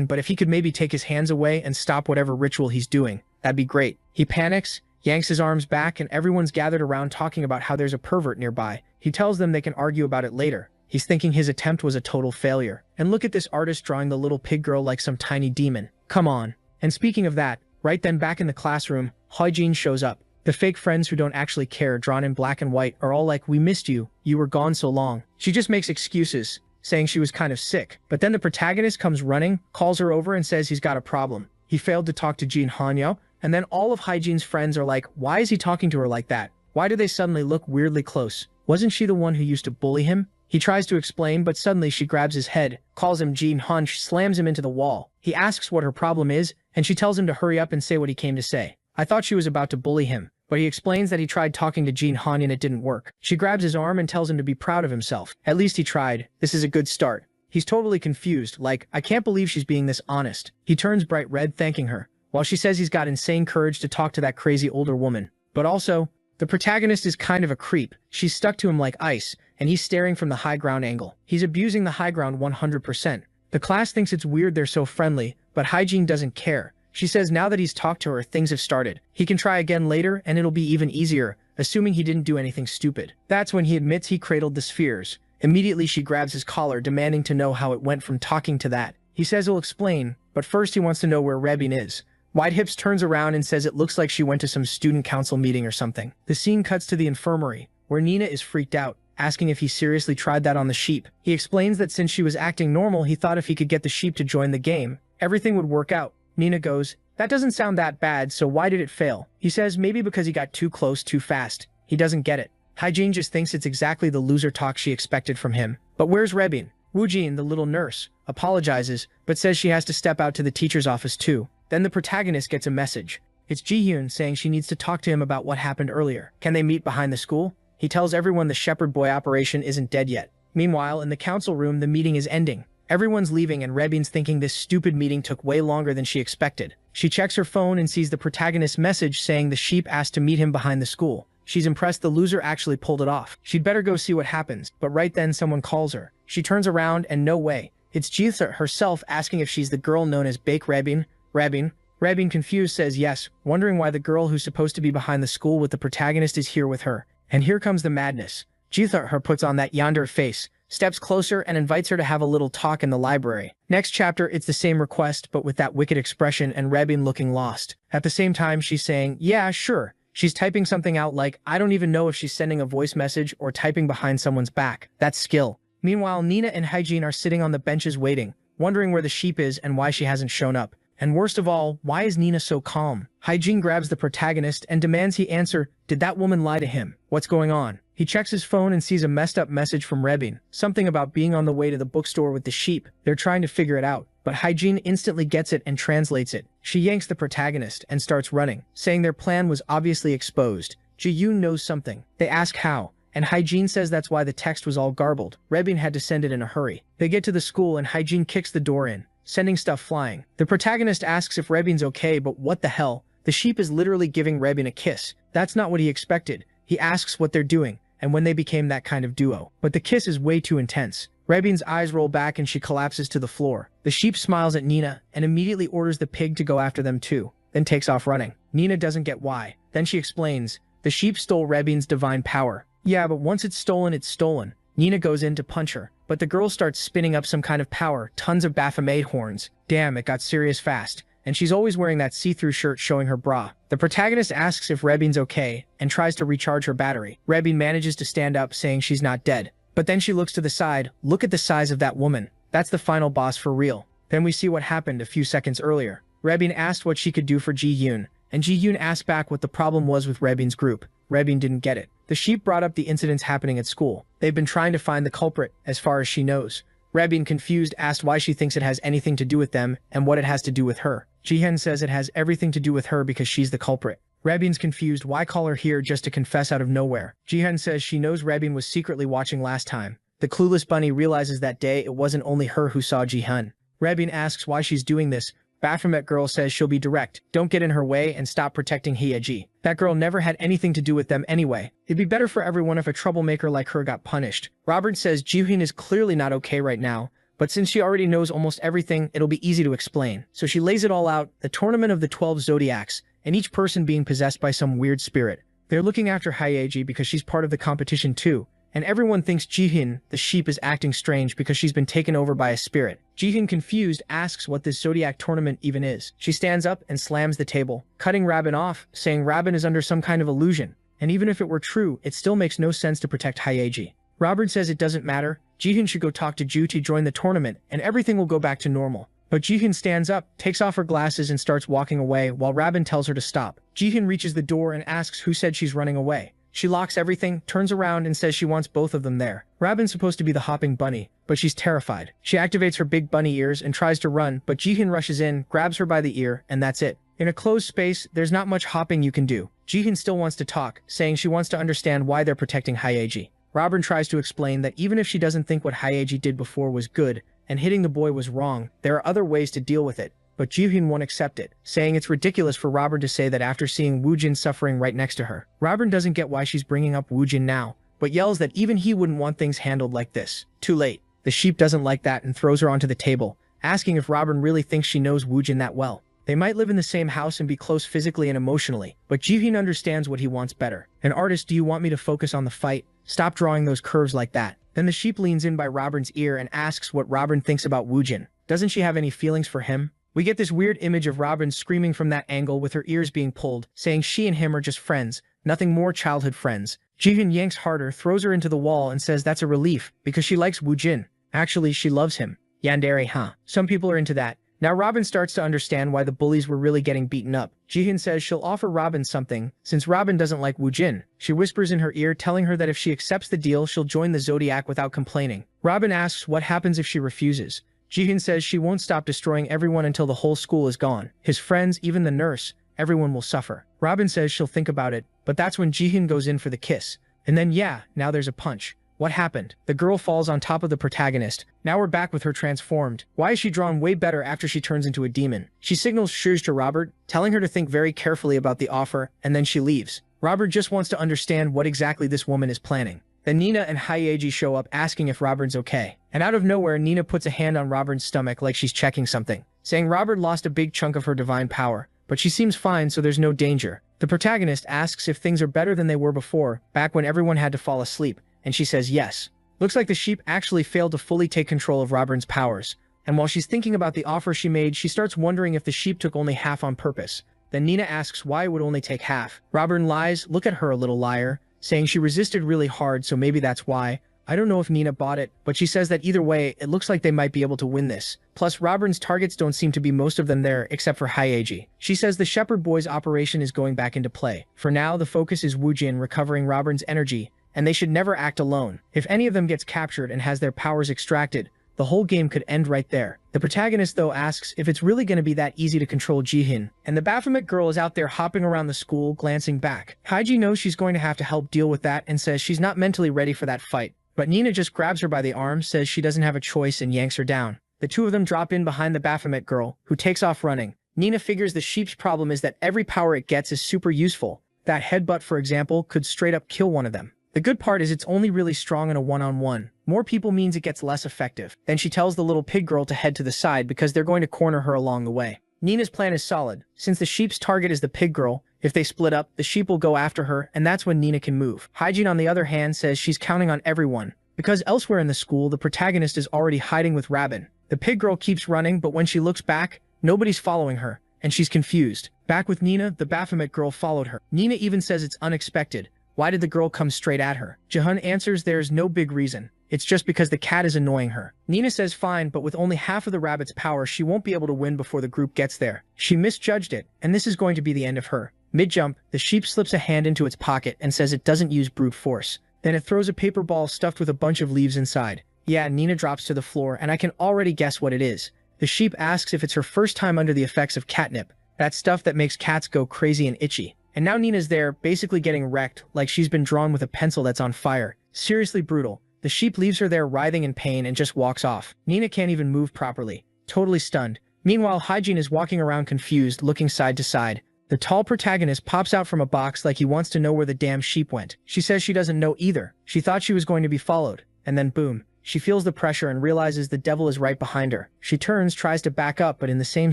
but if he could maybe take his hands away and stop whatever ritual he's doing, that'd be great. He panics, yanks his arms back, and everyone's gathered around talking about how there's a pervert nearby. He tells them they can argue about it later. He's thinking his attempt was a total failure. And look at this artist drawing the little pig girl like some tiny demon. Come on. And speaking of that, right then back in the classroom, Hyejin shows up. The fake friends who don't actually care, drawn in black and white, are all like, we missed you, you were gone so long. She just makes excuses, saying she was kind of sick. But then the protagonist comes running, calls her over and says he's got a problem. He failed to talk to Jin Hanyo, and then all of Hyejin's friends are like, why is he talking to her like that? Why do they suddenly look weirdly close? Wasn't she the one who used to bully him? He tries to explain, but suddenly she grabs his head, calls him Jin Han, slams him into the wall. He asks what her problem is, and she tells him to hurry up and say what he came to say. I thought she was about to bully him, but he explains that he tried talking to Jin Han and it didn't work. She grabs his arm and tells him to be proud of himself. At least he tried. This is a good start. He's totally confused, like, I can't believe she's being this honest. He turns bright red thanking her, while she says he's got insane courage to talk to that crazy older woman. But also, the protagonist is kind of a creep. She's stuck to him like ice, and he's staring from the high ground angle. He's abusing the high ground 100%. The class thinks it's weird they're so friendly, but Hyejin doesn't care. She says now that he's talked to her, things have started. He can try again later, and it'll be even easier, assuming he didn't do anything stupid. That's when he admits he cradled the spheres. Immediately she grabs his collar, demanding to know how it went from talking to that. He says he'll explain, but first he wants to know where Rebin is. White Hips turns around and says it looks like she went to some student council meeting or something. The scene cuts to the infirmary, where Nina is freaked out, asking if he seriously tried that on the sheep. He explains that since she was acting normal, he thought if he could get the sheep to join the game, everything would work out. Nina goes, that doesn't sound that bad, so why did it fail? He says maybe because he got too close too fast. He doesn't get it. Hyejin just thinks it's exactly the loser talk she expected from him. But where's Rebin? Woojin, the little nurse, apologizes, but says she has to step out to the teacher's office too. Then the protagonist gets a message. It's Jihyun saying she needs to talk to him about what happened earlier. Can they meet behind the school? He tells everyone the Shepherd Boy operation isn't dead yet. Meanwhile, in the council room, the meeting is ending. Everyone's leaving and Rebin's thinking this stupid meeting took way longer than she expected. She checks her phone and sees the protagonist's message saying the sheep asked to meet him behind the school. She's impressed the loser actually pulled it off. She'd better go see what happens, but right then someone calls her. She turns around and no way. It's Jitha herself asking if she's the girl known as Bake Rebin. Rebin, confused, says yes, wondering why the girl who's supposed to be behind the school with the protagonist is here with her. And here comes the madness. Jitha her puts on that yonder face, steps closer and invites her to have a little talk in the library. Next chapter, it's the same request, but with that wicked expression and Rebin looking lost. At the same time, she's saying, yeah, sure. She's typing something out like, I don't even know if she's sending a voice message or typing behind someone's back. That's skill. Meanwhile, Nina and Hyejin are sitting on the benches waiting, wondering where the sheep is and why she hasn't shown up. And worst of all, why is Nina so calm? Hyejin grabs the protagonist and demands he answer, did that woman lie to him? What's going on? He checks his phone and sees a messed up message from Rebin, something about being on the way to the bookstore with the sheep. They're trying to figure it out, but Hyejin instantly gets it and translates it. She yanks the protagonist and starts running, saying their plan was obviously exposed. Ji-yoon knows something. They ask how, and Hyejin says that's why the text was all garbled. Rebin had to send it in a hurry. They get to the school and Hyejin kicks the door in, sending stuff flying. The protagonist asks if Rebin's okay, but what the hell? The sheep is literally giving Rebin a kiss. That's not what he expected. He asks what they're doing, and when they became that kind of duo. But the kiss is way too intense. Rebin's eyes roll back and she collapses to the floor. The sheep smiles at Nina and immediately orders the pig to go after them too, then takes off running. Nina doesn't get why. Then she explains, the sheep stole Rebin's divine power. Yeah, but once it's stolen, it's stolen. Nina goes in to punch her, but the girl starts spinning up some kind of power, tons of Baphomet horns. Damn, it got serious fast. And she's always wearing that see-through shirt showing her bra. The protagonist asks if Rebin's okay and tries to recharge her battery. Rebin manages to stand up, saying she's not dead. But then she looks to the side. Look at the size of that woman. That's the final boss for real. Then we see what happened a few seconds earlier. Rebin asked what she could do for Ji-yoon, and Ji-yoon asked back what the problem was with Rebin's group. Rebin didn't get it. The sheep brought up the incidents happening at school. They've been trying to find the culprit, as far as she knows. Rebin, confused, asked why she thinks it has anything to do with them and what it has to do with her. Jihyun says it has everything to do with her because she's the culprit. Rebin's confused, why call her here just to confess out of nowhere? Jihyun says she knows Rebin was secretly watching last time. The clueless bunny realizes that day it wasn't only her who saw Jihyun. Rebin asks why she's doing this. Baphomet girl says she'll be direct, don't get in her way and stop protecting Hyeji. That girl never had anything to do with them anyway. It'd be better for everyone if a troublemaker like her got punished. Robert says Jihyun is clearly not okay right now, but since she already knows almost everything, it'll be easy to explain. So she lays it all out, the tournament of the 12 zodiacs, and each person being possessed by some weird spirit. They're looking after Hyeji because she's part of the competition too, and everyone thinks Jihyun, the sheep, is acting strange because she's been taken over by a spirit. Jihyun, confused, asks what this zodiac tournament even is. She stands up and slams the table, cutting Rabin off, saying Rabin is under some kind of illusion, and even if it were true, it still makes no sense to protect Hyeji. Robert says it doesn't matter, Jihyun should go talk to Ju to join the tournament, and everything will go back to normal. But Jihyun stands up, takes off her glasses and starts walking away while Rabin tells her to stop. Jihyun reaches the door and asks who said she's running away. She locks everything, turns around and says she wants both of them there. Rabin's supposed to be the hopping bunny, but she's terrified. She activates her big bunny ears and tries to run, but Jihyun rushes in, grabs her by the ear, and that's it. In a closed space, there's not much hopping you can do. Jihyun still wants to talk, saying she wants to understand why they're protecting Hyeji. Rabin tries to explain that even if she doesn't think what Hyeji did before was good, and hitting the boy was wrong, there are other ways to deal with it. But Jihyun won't accept it, saying it's ridiculous for Rabin to say that after seeing Woojin suffering right next to her. Rabin doesn't get why she's bringing up Woojin now, but yells that even he wouldn't want things handled like this. Too late. The sheep doesn't like that and throws her onto the table, asking if Rabin really thinks she knows Woojin that well. They might live in the same house and be close physically and emotionally, but Jihyun understands what he wants better. An artist, do you want me to focus on the fight? Stop drawing those curves like that. Then the sheep leans in by Rabin's ear and asks what Rabin thinks about Woojin. Doesn't she have any feelings for him? We get this weird image of Rabin screaming from that angle with her ears being pulled, saying she and him are just friends, nothing more childhood friends. Jihyun yanks harder, throws her into the wall and says that's a relief, because she likes Woojin. Actually, she loves him. Yandere, huh? Some people are into that. Now Rabin starts to understand why the bullies were really getting beaten up. Jihyun says she'll offer Rabin something, since Rabin doesn't like Woojin. She whispers in her ear, telling her that if she accepts the deal, she'll join the Zodiac without complaining. Rabin asks what happens if she refuses. Jihyun says she won't stop destroying everyone until the whole school is gone. His friends, even the nurse, everyone will suffer. Rabin says she'll think about it, but that's when Jihyun goes in for the kiss. And then yeah, now there's a punch. What happened? The girl falls on top of the protagonist. Now we're back with her transformed. Why is she drawn way better after she turns into a demon? She signals Shuj to Robert, telling her to think very carefully about the offer, and then she leaves. Robert just wants to understand what exactly this woman is planning. Then Nina and Hyeji show up asking if Robert's okay. And out of nowhere, Nina puts a hand on Robert's stomach like she's checking something, saying Robert lost a big chunk of her divine power, but she seems fine so there's no danger. The protagonist asks if things are better than they were before, back when everyone had to fall asleep, and she says yes. Looks like the sheep actually failed to fully take control of Robert's powers, and while she's thinking about the offer she made, she starts wondering if the sheep took only half on purpose. Then Nina asks why it would only take half. Robert lies, look at her, a little liar, saying she resisted really hard so maybe that's why. I don't know if Nina bought it, but she says that either way, it looks like they might be able to win this. Plus, Robin's targets don't seem to be most of them there, except for Hyeji. She says the Shepherd Boys operation is going back into play. For now, the focus is Woojin recovering Robin's energy, and they should never act alone. If any of them gets captured and has their powers extracted, the whole game could end right there. The protagonist, though, asks if it's really going to be that easy to control Jihyun, and the Baphomet girl is out there hopping around the school, glancing back. Hyeji knows she's going to have to help deal with that and says she's not mentally ready for that fight. But Nina just grabs her by the arm, says she doesn't have a choice, and yanks her down. The two of them drop in behind the Baphomet girl, who takes off running. Nina figures the sheep's problem is that every power it gets is super useful. That headbutt, for example, could straight up kill one of them. The good part is it's only really strong in a one-on-one. More people means it gets less effective. Then she tells the little pig girl to head to the side because they're going to corner her along the way. Nina's plan is solid. Since the sheep's target is the pig girl, if they split up, the sheep will go after her, and that's when Nina can move. Hygiene, on the other hand, says she's counting on everyone, because elsewhere in the school, the protagonist is already hiding with Rabin. The pig girl keeps running, but when she looks back, nobody's following her, and she's confused. Back with Nina, the Baphomet girl followed her. Nina even says it's unexpected. Why did the girl come straight at her? Jahan answers there's no big reason. It's just because the cat is annoying her. Nina says fine, but with only half of the rabbit's power, she won't be able to win before the group gets there. She misjudged it, and this is going to be the end of her. Mid-jump, the sheep slips a hand into its pocket and says it doesn't use brute force. Then it throws a paper ball stuffed with a bunch of leaves inside. Yeah, Nina drops to the floor, and I can already guess what it is. The sheep asks if it's her first time under the effects of catnip, that stuff that makes cats go crazy and itchy. And now Nina's there, basically getting wrecked, like she's been drawn with a pencil that's on fire. Seriously brutal. The sheep leaves her there writhing in pain and just walks off. Nina can't even move properly. Totally stunned. Meanwhile, Hygiene is walking around confused, looking side to side. The tall protagonist pops out from a box like he wants to know where the damn sheep went. She says she doesn't know either. She thought she was going to be followed. And then boom. She feels the pressure and realizes the devil is right behind her. She turns, tries to back up, but in the same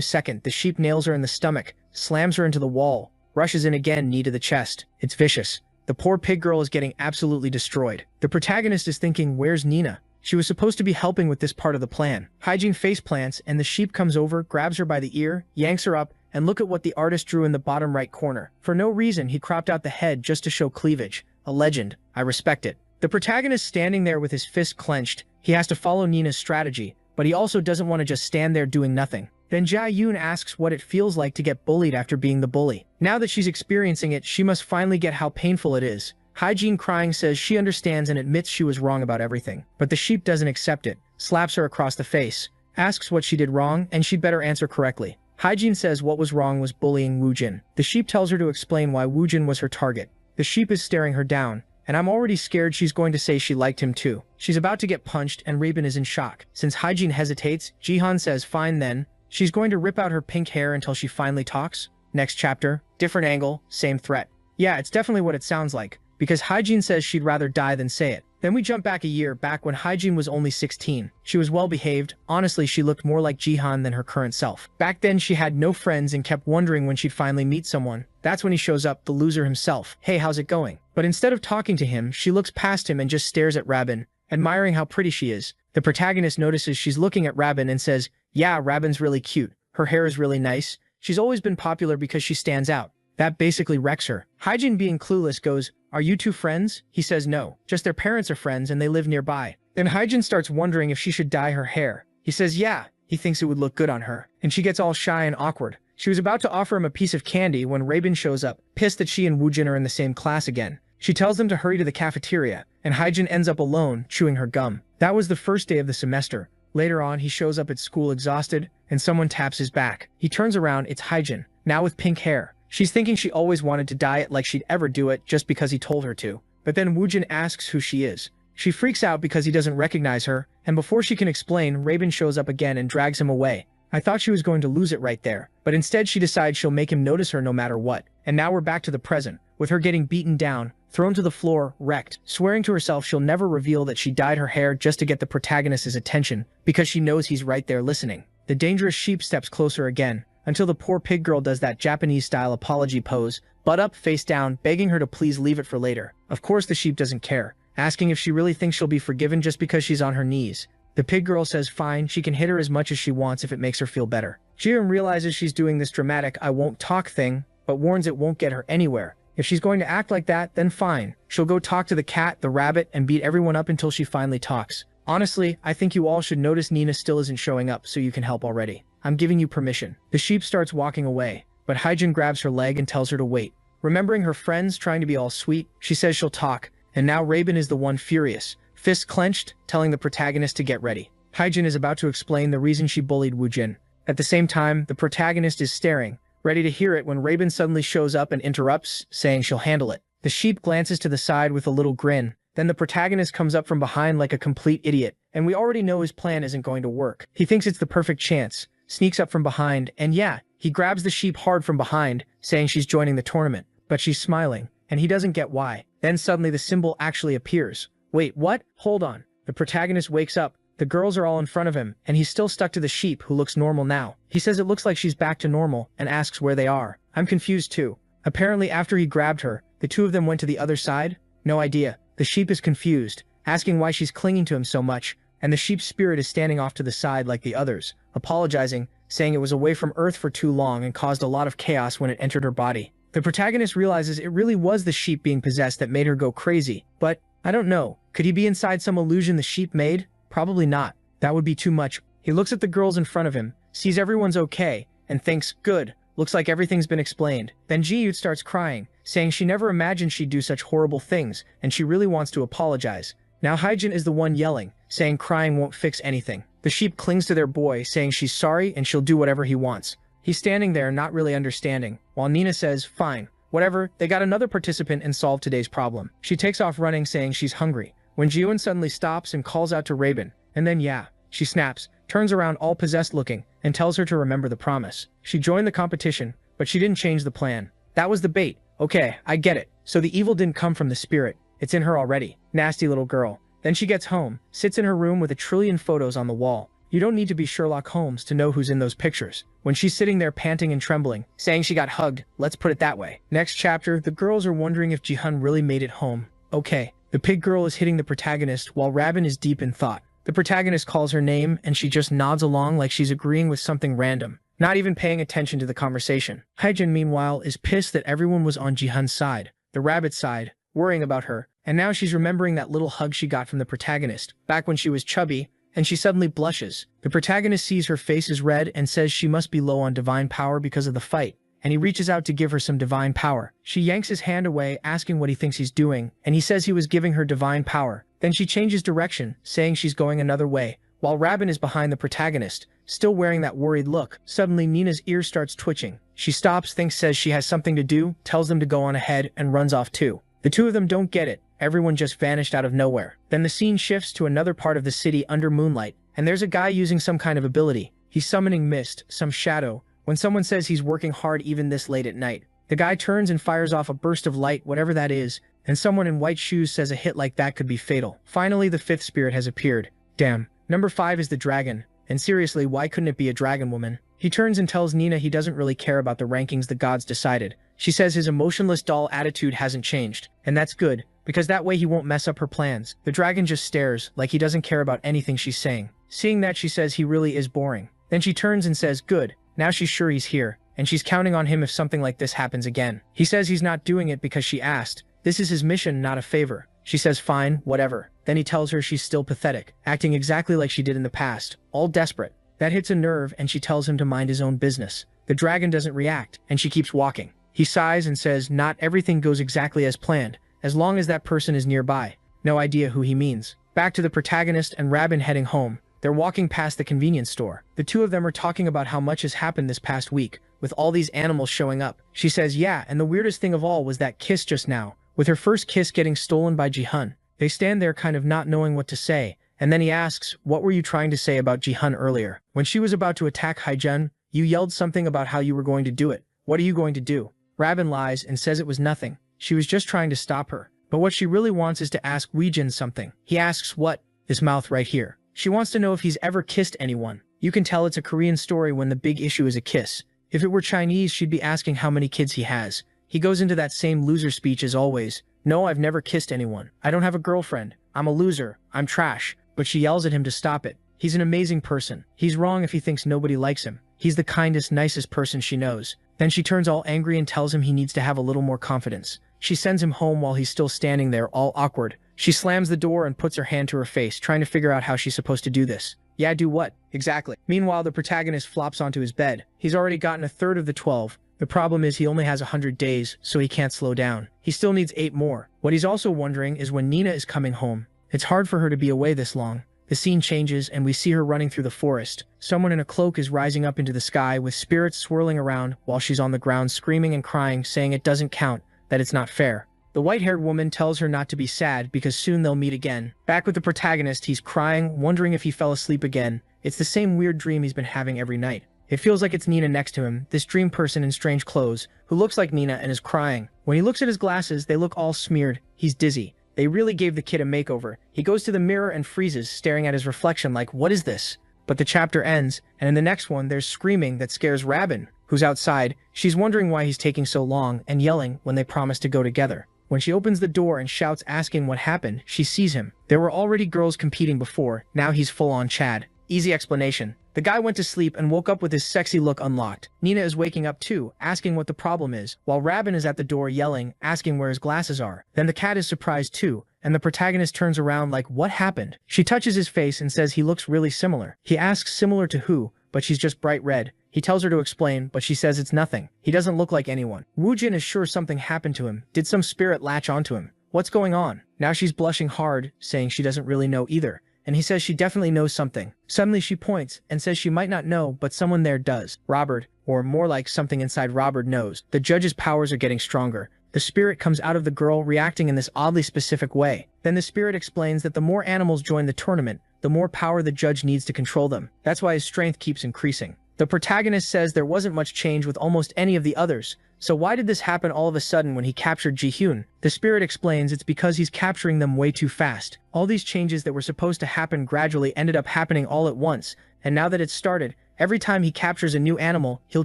second, the sheep nails her in the stomach, slams her into the wall, rushes in again, knee to the chest. It's vicious. The poor pig girl is getting absolutely destroyed. The protagonist is thinking, where's Nina? She was supposed to be helping with this part of the plan. Hygiene face plants, and the sheep comes over, grabs her by the ear, yanks her up, and look at what the artist drew in the bottom right corner. For no reason, he cropped out the head just to show cleavage. A legend. I respect it. The protagonist standing there with his fist clenched, He has to follow Nina's strategy, but he also doesn't want to just stand there doing nothing. Then Jia-yoon asks what it feels like to get bullied after being the bully. Now that she's experiencing it, she must finally get how painful it is. Hae-jin, crying, says she understands and admits she was wrong about everything. But the sheep doesn't accept it, slaps her across the face, asks what she did wrong and she'd better answer correctly. Hae-jin says what was wrong was bullying Woojin. The sheep tells her to explain why Woojin was her target. The sheep is staring her down, and I'm already scared she's going to say she liked him too. She's about to get punched and Rabin is in shock. Since Hae-jin hesitates, Jihan says fine then. She's going to rip out her pink hair until she finally talks. Next chapter, different angle, same threat. Yeah, it's definitely what it sounds like, because Hae-jin says she'd rather die than say it. Then we jump back a year, back when Hae-jin was only 16. She was well behaved. Honestly, she looked more like Jihan than her current self. Back then, she had no friends and kept wondering when she'd finally meet someone. That's when he shows up, the loser himself. Hey, how's it going? But instead of talking to him, she looks past him and just stares at Rabin, admiring how pretty she is. The protagonist notices she's looking at Rabin and says, yeah, Rabin's really cute. Her hair is really nice. She's always been popular because she stands out. That basically wrecks her. Hae-jin, being clueless, goes, are you two friends? He says no, just their parents are friends and they live nearby. Then Hae-jin starts wondering if she should dye her hair. He says yeah, he thinks it would look good on her. And she gets all shy and awkward. She was about to offer him a piece of candy when Rabin shows up, pissed that she and Woojin are in the same class again. She tells them to hurry to the cafeteria, and Hae-jin ends up alone, chewing her gum. That was the first day of the semester. Later on, he shows up at school exhausted, and someone taps his back. He turns around, it's Hae-jin, now with pink hair. She's thinking she always wanted to dye it like she'd ever do it just because he told her to. But then Woojin asks who she is. She freaks out because he doesn't recognize her, and before she can explain, Rabin shows up again and drags him away. I thought she was going to lose it right there, but instead she decides she'll make him notice her no matter what. And now we're back to the present, with her getting beaten down, thrown to the floor, wrecked, swearing to herself she'll never reveal that she dyed her hair just to get the protagonist's attention, because she knows he's right there listening. The dangerous sheep steps closer again, until the poor pig girl does that Japanese-style apology pose, butt up, face down, begging her to please leave it for later. Of course the sheep doesn't care, asking if she really thinks she'll be forgiven just because she's on her knees. The pig girl says fine, she can hit her as much as she wants if it makes her feel better. Jiren realizes she's doing this dramatic I won't talk thing, but warns it won't get her anywhere. If she's going to act like that, then fine. She'll go talk to the cat, the rabbit, and beat everyone up until she finally talks. Honestly, I think you all should notice Nina still isn't showing up so you can help already. I'm giving you permission. The sheep starts walking away, but Hae-jin grabs her leg and tells her to wait. Remembering her friends trying to be all sweet, she says she'll talk, and now Rabin is the one furious, fists clenched, telling the protagonist to get ready. Hae-jin is about to explain the reason she bullied Woojin. At the same time, the protagonist is staring, ready to hear it when Rabin suddenly shows up and interrupts, saying she'll handle it. The sheep glances to the side with a little grin. Then the protagonist comes up from behind like a complete idiot, and we already know his plan isn't going to work. He thinks it's the perfect chance, sneaks up from behind, and yeah, he grabs the sheep hard from behind, saying she's joining the tournament. But she's smiling, and he doesn't get why. Then suddenly the symbol actually appears. Wait, what? Hold on. The protagonist wakes up. The girls are all in front of him, and he's still stuck to the sheep who looks normal now. He says it looks like she's back to normal, and asks where they are. I'm confused too. Apparently after he grabbed her, the two of them went to the other side? No idea. The sheep is confused, asking why she's clinging to him so much, and the sheep's spirit is standing off to the side like the others, apologizing, saying it was away from Earth for too long and caused a lot of chaos when it entered her body. The protagonist realizes it really was the sheep being possessed that made her go crazy, but I don't know. Could he be inside some illusion the sheep made? Probably not. That would be too much. He looks at the girls in front of him, sees everyone's okay, and thinks, good, looks like everything's been explained. Then Ji-yoon starts crying, saying she never imagined she'd do such horrible things, and she really wants to apologize. Now Hae-jin is the one yelling, saying crying won't fix anything. The sheep clings to their boy, saying she's sorry and she'll do whatever he wants. He's standing there not really understanding, while Nina says, fine, whatever, they got another participant and solved today's problem. She takes off running, saying she's hungry, when Ji-yoon suddenly stops and calls out to Rabin, and then yeah, she snaps, turns around all possessed looking, and tells her to remember the promise. She joined the competition, but she didn't change the plan. That was the bait. Okay, I get it. So the evil didn't come from the spirit. It's in her already. Nasty little girl. Then she gets home, sits in her room with a trillion photos on the wall. You don't need to be Sherlock Holmes to know who's in those pictures. When she's sitting there panting and trembling, saying she got hugged, let's put it that way. Next chapter, the girls are wondering if Jihan really made it home. Okay, the pig girl is hitting the protagonist while Rabin is deep in thought. The protagonist calls her name and she just nods along like she's agreeing with something random, not even paying attention to the conversation. Hae-jin, meanwhile, is pissed that everyone was on Jihan's side, the rabbit's side, worrying about her, and now she's remembering that little hug she got from the protagonist, back when she was chubby, and she suddenly blushes. The protagonist sees her face is red and says she must be low on divine power because of the fight, and he reaches out to give her some divine power. She yanks his hand away, asking what he thinks he's doing, and he says he was giving her divine power. Then she changes direction, saying she's going another way, while Rabin is behind the protagonist, still wearing that worried look. Suddenly Nina's ear starts twitching. She stops, says she has something to do, tells them to go on ahead, and runs off too. The two of them don't get it. Everyone just vanished out of nowhere. Then the scene shifts to another part of the city under moonlight, and there's a guy using some kind of ability. He's summoning mist, some shadow, when someone says he's working hard even this late at night. The guy turns and fires off a burst of light, whatever that is, and someone in white shoes says a hit like that could be fatal. Finally, the fifth spirit has appeared. Damn. Number 5 is the dragon. And seriously, why couldn't it be a dragon woman? He turns and tells Nina he doesn't really care about the rankings the gods decided. She says his emotionless doll attitude hasn't changed, and that's good, because that way he won't mess up her plans. The dragon just stares, like he doesn't care about anything she's saying. Seeing that, she says he really is boring. Then she turns and says, good, now she's sure he's here, and she's counting on him if something like this happens again. He says he's not doing it because she asked. This is his mission, not a favor. She says fine, whatever. Then he tells her she's still pathetic, acting exactly like she did in the past, all desperate. That hits a nerve, and she tells him to mind his own business. The dragon doesn't react, and she keeps walking. He sighs and says not everything goes exactly as planned, as long as that person is nearby. No idea who he means. Back to the protagonist and Rabin heading home. They're walking past the convenience store. The two of them are talking about how much has happened this past week, with all these animals showing up. She says yeah, and the weirdest thing of all was that kiss just now, with her first kiss getting stolen by Ji-hun. They stand there kind of not knowing what to say, and then he asks, what were you trying to say about Ji-hun earlier? When she was about to attack Haijun, you yelled something about how you were going to do it. What are you going to do? Rabin lies and says it was nothing. She was just trying to stop her. But what she really wants is to ask Weijin something. He asks what? His mouth right here. She wants to know if he's ever kissed anyone. You can tell it's a Korean story when the big issue is a kiss. If it were Chinese, she'd be asking how many kids he has. He goes into that same loser speech as always. No, I've never kissed anyone. I don't have a girlfriend. I'm a loser. I'm trash. But she yells at him to stop it. He's an amazing person. He's wrong if he thinks nobody likes him. He's the kindest, nicest person she knows. Then she turns all angry and tells him he needs to have a little more confidence. She sends him home while he's still standing there, all awkward. She slams the door and puts her hand to her face, trying to figure out how she's supposed to do this. Yeah, do what? Exactly. Meanwhile, the protagonist flops onto his bed. He's already gotten a third of the 12. The problem is he only has 100 days, so he can't slow down. He still needs 8 more. What he's also wondering is when Nina is coming home. It's hard for her to be away this long. The scene changes and we see her running through the forest. Someone in a cloak is rising up into the sky with spirits swirling around while she's on the ground screaming and crying, saying it doesn't count, that it's not fair. The white-haired woman tells her not to be sad because soon they'll meet again. Back with the protagonist, he's crying, wondering if he fell asleep again. It's the same weird dream he's been having every night. It feels like it's Nina next to him, this dream person in strange clothes, who looks like Nina and is crying. When he looks at his glasses, they look all smeared. He's dizzy. They really gave the kid a makeover. He goes to the mirror and freezes, staring at his reflection like, what is this? But the chapter ends, and in the next one, there's screaming that scares Rabin, who's outside. She's wondering why he's taking so long, and yelling when they promise to go together. When she opens the door and shouts asking what happened, she sees him. There were already girls competing before, now he's full-on Chad. Easy explanation. The guy went to sleep and woke up with his sexy look unlocked. Nina is waking up too, asking what the problem is, while Rabin is at the door yelling, asking where his glasses are. Then the cat is surprised too, and the protagonist turns around like, what happened? She touches his face and says he looks really similar. He asks similar to who, but she's just bright red. He tells her to explain, but she says it's nothing. He doesn't look like anyone. Woojin is sure something happened to him. Did some spirit latch onto him? What's going on? Now she's blushing hard, saying she doesn't really know either. And he says she definitely knows something. Suddenly she points and says she might not know, but someone there does. Robert, or more like something inside Robert knows. The judge's powers are getting stronger. The spirit comes out of the girl, reacting in this oddly specific way. Then the spirit explains that the more animals join the tournament, the more power the judge needs to control them. That's why his strength keeps increasing. The protagonist says there wasn't much change with almost any of the others, so why did this happen all of a sudden when he captured Ji-hyun? The spirit explains it's because he's capturing them way too fast. All these changes that were supposed to happen gradually ended up happening all at once, and now that it's started, every time he captures a new animal, he'll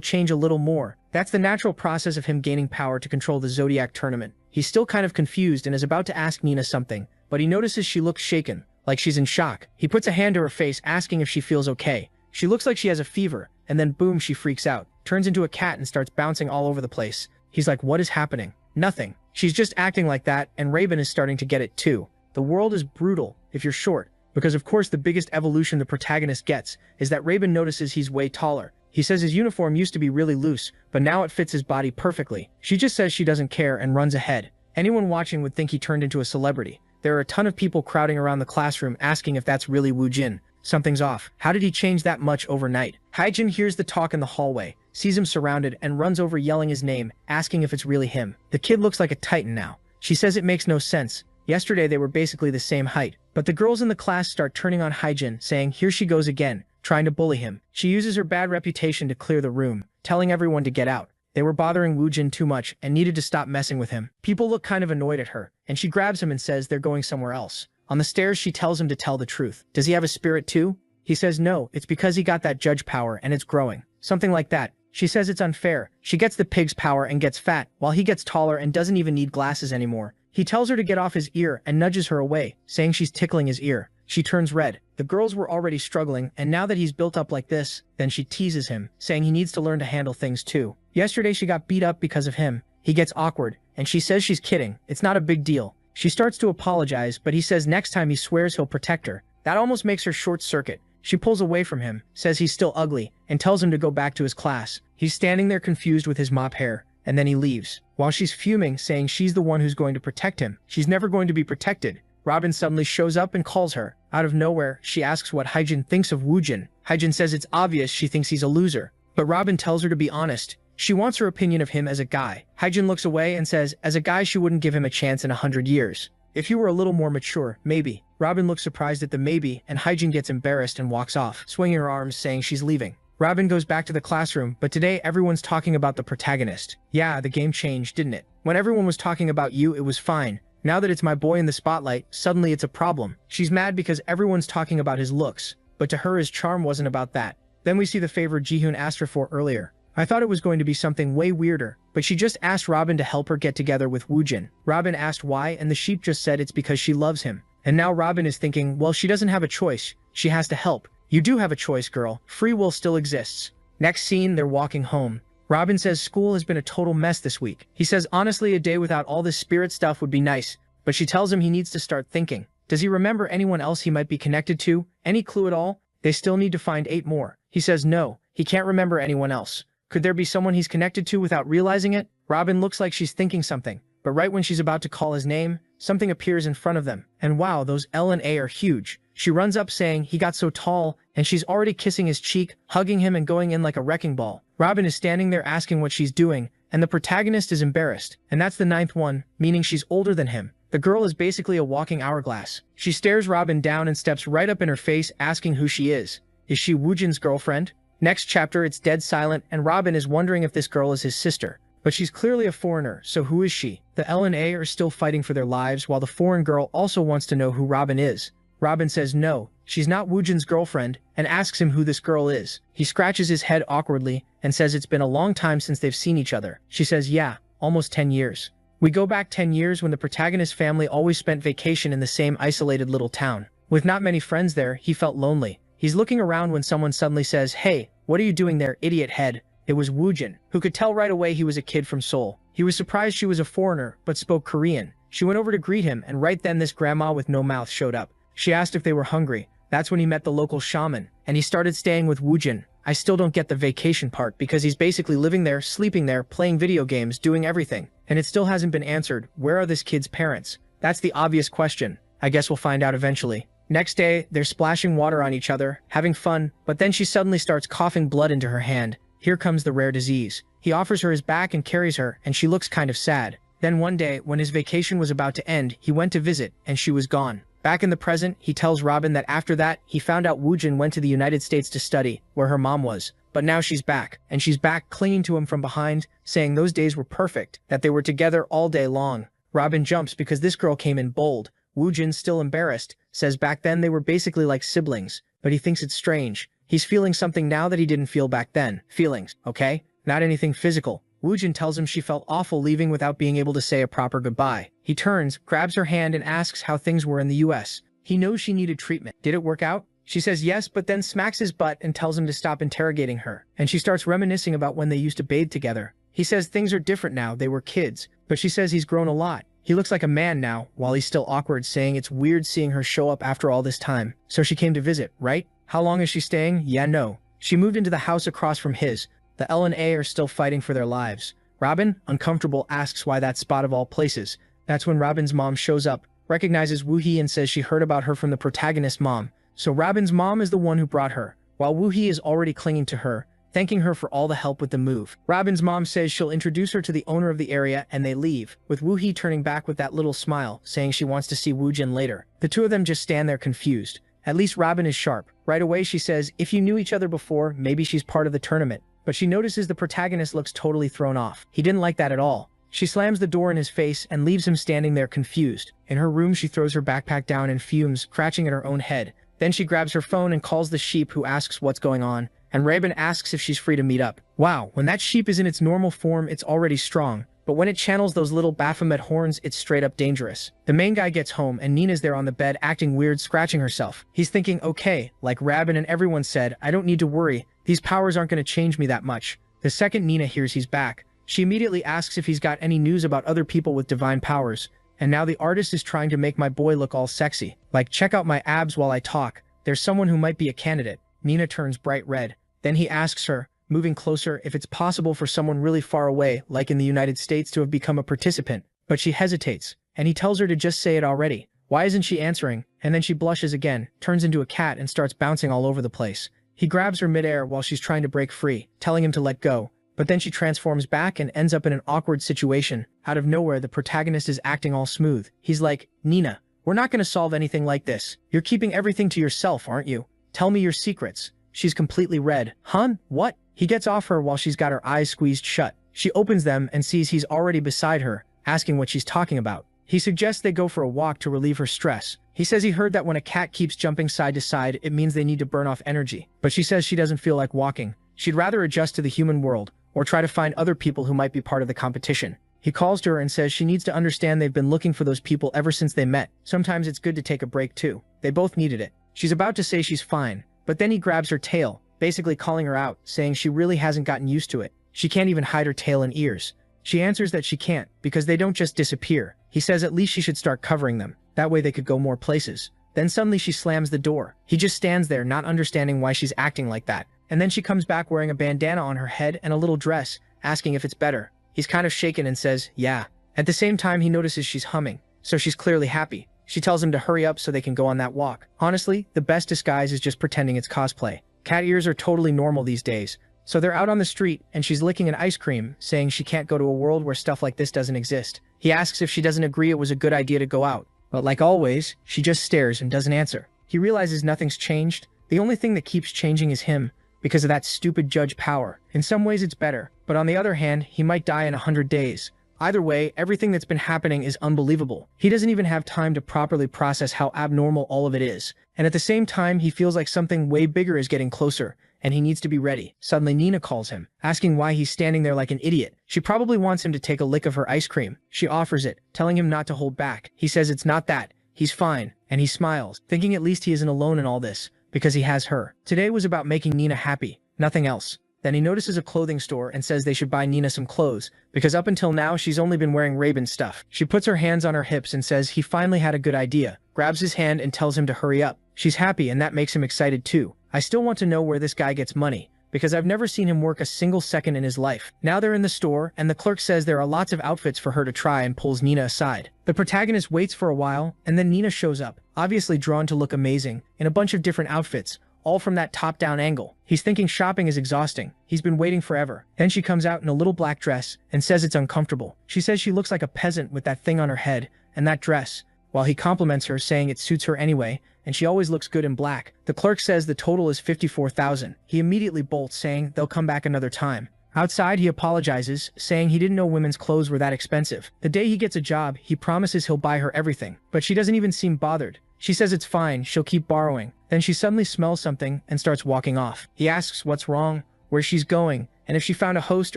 change a little more. That's the natural process of him gaining power to control the Zodiac tournament. He's still kind of confused and is about to ask Nina something, but he notices she looks shaken, like she's in shock. He puts a hand to her face asking if she feels okay. She looks like she has a fever, and then boom, she freaks out, turns into a cat and starts bouncing all over the place. He's like, what is happening? Nothing. She's just acting like that, and Raven is starting to get it too. The world is brutal, if you're short. Because of course the biggest evolution the protagonist gets is that Raven notices he's way taller. He says his uniform used to be really loose, but now it fits his body perfectly. She just says she doesn't care and runs ahead. Anyone watching would think he turned into a celebrity. There are a ton of people crowding around the classroom asking if that's really Woo Jin. Something's off. How did he change that much overnight? Haijin hears the talk in the hallway, sees him surrounded, and runs over yelling his name, asking if it's really him. The kid looks like a titan now. She says it makes no sense. Yesterday they were basically the same height. But the girls in the class start turning on Haijin, saying here she goes again, trying to bully him. She uses her bad reputation to clear the room, telling everyone to get out. They were bothering Woo Jin too much and needed to stop messing with him. People look kind of annoyed at her, and she grabs him and says they're going somewhere else. On the stairs she tells him to tell the truth. Does he have a spirit too? He says no, it's because he got that judge power and it's growing. Something like that. She says it's unfair. She gets the pig's power and gets fat, while he gets taller and doesn't even need glasses anymore. He tells her to get off his ear and nudges her away, saying she's tickling his ear. She turns red. The girls were already struggling, and now that he's built up like this, then she teases him, saying he needs to learn to handle things too. Yesterday she got beat up because of him. He gets awkward, and she says she's kidding. It's not a big deal. She starts to apologize, but he says next time he swears he'll protect her. That almost makes her short circuit. She pulls away from him, says he's still ugly, and tells him to go back to his class. He's standing there confused with his mop hair, and then he leaves. While she's fuming, saying she's the one who's going to protect him. She's never going to be protected. Robin suddenly shows up and calls her. Out of nowhere, she asks what Haijin thinks of Woo Jin. Haijin says it's obvious she thinks he's a loser, but Robin tells her to be honest. She wants her opinion of him as a guy. Haijin looks away and says, as a guy she wouldn't give him a chance in 100 years. If you were a little more mature, maybe. Robin looks surprised at the maybe, and Haijin gets embarrassed and walks off, swinging her arms saying she's leaving. Robin goes back to the classroom, but today everyone's talking about the protagonist. Yeah, the game changed, didn't it? When everyone was talking about you, it was fine. Now that it's my boy in the spotlight, suddenly it's a problem. She's mad because everyone's talking about his looks, but to her his charm wasn't about that. Then we see the favor Jihoon asked her for earlier. I thought it was going to be something way weirder, but she just asked Robin to help her get together with Woo Jin. Robin asked why, and the sheep just said it's because she loves him. And now Robin is thinking, well, she doesn't have a choice. She has to help. You do have a choice, girl. Free will still exists. Next scene, they're walking home. Robin says school has been a total mess this week. He says honestly a day without all this spirit stuff would be nice, but she tells him he needs to start thinking. Does he remember anyone else he might be connected to? Any clue at all? They still need to find 8 more. He says no, he can't remember anyone else. Could there be someone he's connected to without realizing it? Robin looks like she's thinking something, but right when she's about to call his name, something appears in front of them. And wow, those L and A are huge. She runs up saying he got so tall, and she's already kissing his cheek, hugging him and going in like a wrecking ball. Robin is standing there asking what she's doing, and the protagonist is embarrassed. And that's the 9th one, meaning she's older than him. The girl is basically a walking hourglass. She stares Robin down and steps right up in her face asking who she is. Is she Woo Jin's girlfriend? Next chapter, it's dead silent, and Robin is wondering if this girl is his sister. But she's clearly a foreigner, so who is she? The L and A are still fighting for their lives, while the foreign girl also wants to know who Robin is. Robin says no, she's not Woo Jin's girlfriend, and asks him who this girl is. He scratches his head awkwardly and says it's been a long time since they've seen each other. She says yeah, almost 10 years. We go back 10 years when the protagonist's family always spent vacation in the same isolated little town. With not many friends there, he felt lonely. He's looking around when someone suddenly says, hey, what are you doing there, idiot head? It was Woo Jin, who could tell right away he was a kid from Seoul. He was surprised she was a foreigner, but spoke Korean. She went over to greet him, and right then this grandma with no mouth showed up. She asked if they were hungry. That's when he met the local shaman, and he started staying with Woo Jin. I still don't get the vacation part, because he's basically living there, sleeping there, playing video games, doing everything. And it still hasn't been answered. Where are this kid's parents? That's the obvious question. I guess we'll find out eventually. Next day, they're splashing water on each other, having fun, but then she suddenly starts coughing blood into her hand. Here comes the rare disease. He offers her his back and carries her, and she looks kind of sad. Then one day, when his vacation was about to end, he went to visit, and she was gone. Back in the present, he tells Robin that after that, he found out Woo Jin went to the United States to study, where her mom was. But now she's back, and she's back clinging to him from behind, saying those days were perfect, that they were together all day long. Robin jumps because this girl came in bold. Woo Jin, still embarrassed, says back then they were basically like siblings, but he thinks it's strange. He's feeling something now that he didn't feel back then. Feelings, okay? Not anything physical. Woo Jin tells him she felt awful leaving without being able to say a proper goodbye. He turns, grabs her hand and asks how things were in the US. He knows she needed treatment. Did it work out? She says yes, but then smacks his butt and tells him to stop interrogating her. And she starts reminiscing about when they used to bathe together. He says things are different now, they were kids, but she says he's grown a lot. He looks like a man now, while he's still awkward, saying it's weird seeing her show up after all this time. So she came to visit, right? How long is she staying? Yeah, no. She moved into the house across from his. The L and A are still fighting for their lives. Robin, uncomfortable, asks why that spot of all places. That's when Robin's mom shows up, recognizes Woo-hee and says she heard about her from the protagonist's mom. So Robin's mom is the one who brought her, while Woo-hee is already clinging to her, thanking her for all the help with the move. Robin's mom says she'll introduce her to the owner of the area and they leave, with Woo-hee turning back with that little smile, saying she wants to see Woo-jin later. The two of them just stand there confused. At least Robin is sharp. Right away she says if you knew each other before, maybe she's part of the tournament. But she notices the protagonist looks totally thrown off. He didn't like that at all. She slams the door in his face and leaves him standing there confused. In her room she throws her backpack down and fumes, scratching at her own head. Then she grabs her phone and calls the sheep, who asks what's going on, and Rabin asks if she's free to meet up. Wow, when that sheep is in its normal form it's already strong, but when it channels those little Baphomet horns it's straight up dangerous. The main guy gets home and Nina's there on the bed acting weird, scratching herself. He's thinking, okay, like Rabin and everyone said, I don't need to worry, these powers aren't going to change me that much. The second Nina hears he's back, she immediately asks if he's got any news about other people with divine powers. And now the artist is trying to make my boy look all sexy. Like, check out my abs while I talk. There's someone who might be a candidate. Nina turns bright red. Then he asks her, moving closer, if it's possible for someone really far away, like in the United States, to have become a participant. But she hesitates, and he tells her to just say it already. Why isn't she answering? And then she blushes again, turns into a cat and starts bouncing all over the place. He grabs her midair while she's trying to break free, telling him to let go. But then she transforms back and ends up in an awkward situation. Out of nowhere, the protagonist is acting all smooth. He's like, Nina, we're not going to solve anything like this. You're keeping everything to yourself, aren't you? Tell me your secrets. She's completely red. Hun, what? He gets off her while she's got her eyes squeezed shut. She opens them and sees he's already beside her, asking what she's talking about. He suggests they go for a walk to relieve her stress. He says he heard that when a cat keeps jumping side to side, it means they need to burn off energy. But she says she doesn't feel like walking. She'd rather adjust to the human world, or try to find other people who might be part of the competition. He calls to her and says she needs to understand they've been looking for those people ever since they met. Sometimes it's good to take a break too. They both needed it. She's about to say she's fine, but then he grabs her tail, basically calling her out, saying she really hasn't gotten used to it. She can't even hide her tail and ears. She answers that she can't, because they don't just disappear. He says at least she should start covering them. That way they could go more places. Then suddenly she slams the door. He just stands there, not understanding why she's acting like that. And then she comes back wearing a bandana on her head and a little dress, asking if it's better. He's kind of shaken and says, yeah. At the same time, he notices she's humming, so she's clearly happy. She tells him to hurry up so they can go on that walk. Honestly, the best disguise is just pretending it's cosplay. Cat ears are totally normal these days. So they're out on the street, and she's licking an ice cream, saying she can't go to a world where stuff like this doesn't exist. He asks if she doesn't agree it was a good idea to go out. But like always, she just stares and doesn't answer. He realizes nothing's changed. The only thing that keeps changing is him, because of that stupid judge power. In some ways it's better, but on the other hand, he might die in 100 days. Either way, everything that's been happening is unbelievable. He doesn't even have time to properly process how abnormal all of it is. And at the same time, he feels like something way bigger is getting closer, and he needs to be ready. Suddenly Nina calls him, asking why he's standing there like an idiot. She probably wants him to take a lick of her ice cream. She offers it, telling him not to hold back. He says it's not that. He's fine, and he smiles, thinking at least he isn't alone in all this, because he has her. Today was about making Nina happy, nothing else. Then he notices a clothing store and says they should buy Nina some clothes, because up until now she's only been wearing Raven stuff. She puts her hands on her hips and says he finally had a good idea, grabs his hand and tells him to hurry up. She's happy and that makes him excited too. I still want to know where this guy gets money, because I've never seen him work a single second in his life. Now they're in the store, and the clerk says there are lots of outfits for her to try and pulls Nina aside. The protagonist waits for a while, and then Nina shows up, obviously drawn to look amazing, in a bunch of different outfits, all from that top-down angle. He's thinking shopping is exhausting. He's been waiting forever. Then she comes out in a little black dress, and says it's uncomfortable. She says she looks like a peasant with that thing on her head, and that dress, while he compliments her saying it suits her anyway, and she always looks good in black. The clerk says the total is 54,000. He immediately bolts, saying they'll come back another time. Outside, he apologizes, saying he didn't know women's clothes were that expensive. The day he gets a job, he promises he'll buy her everything, but she doesn't even seem bothered. She says it's fine, she'll keep borrowing. Then she suddenly smells something and starts walking off. He asks what's wrong, where she's going, and if she found a host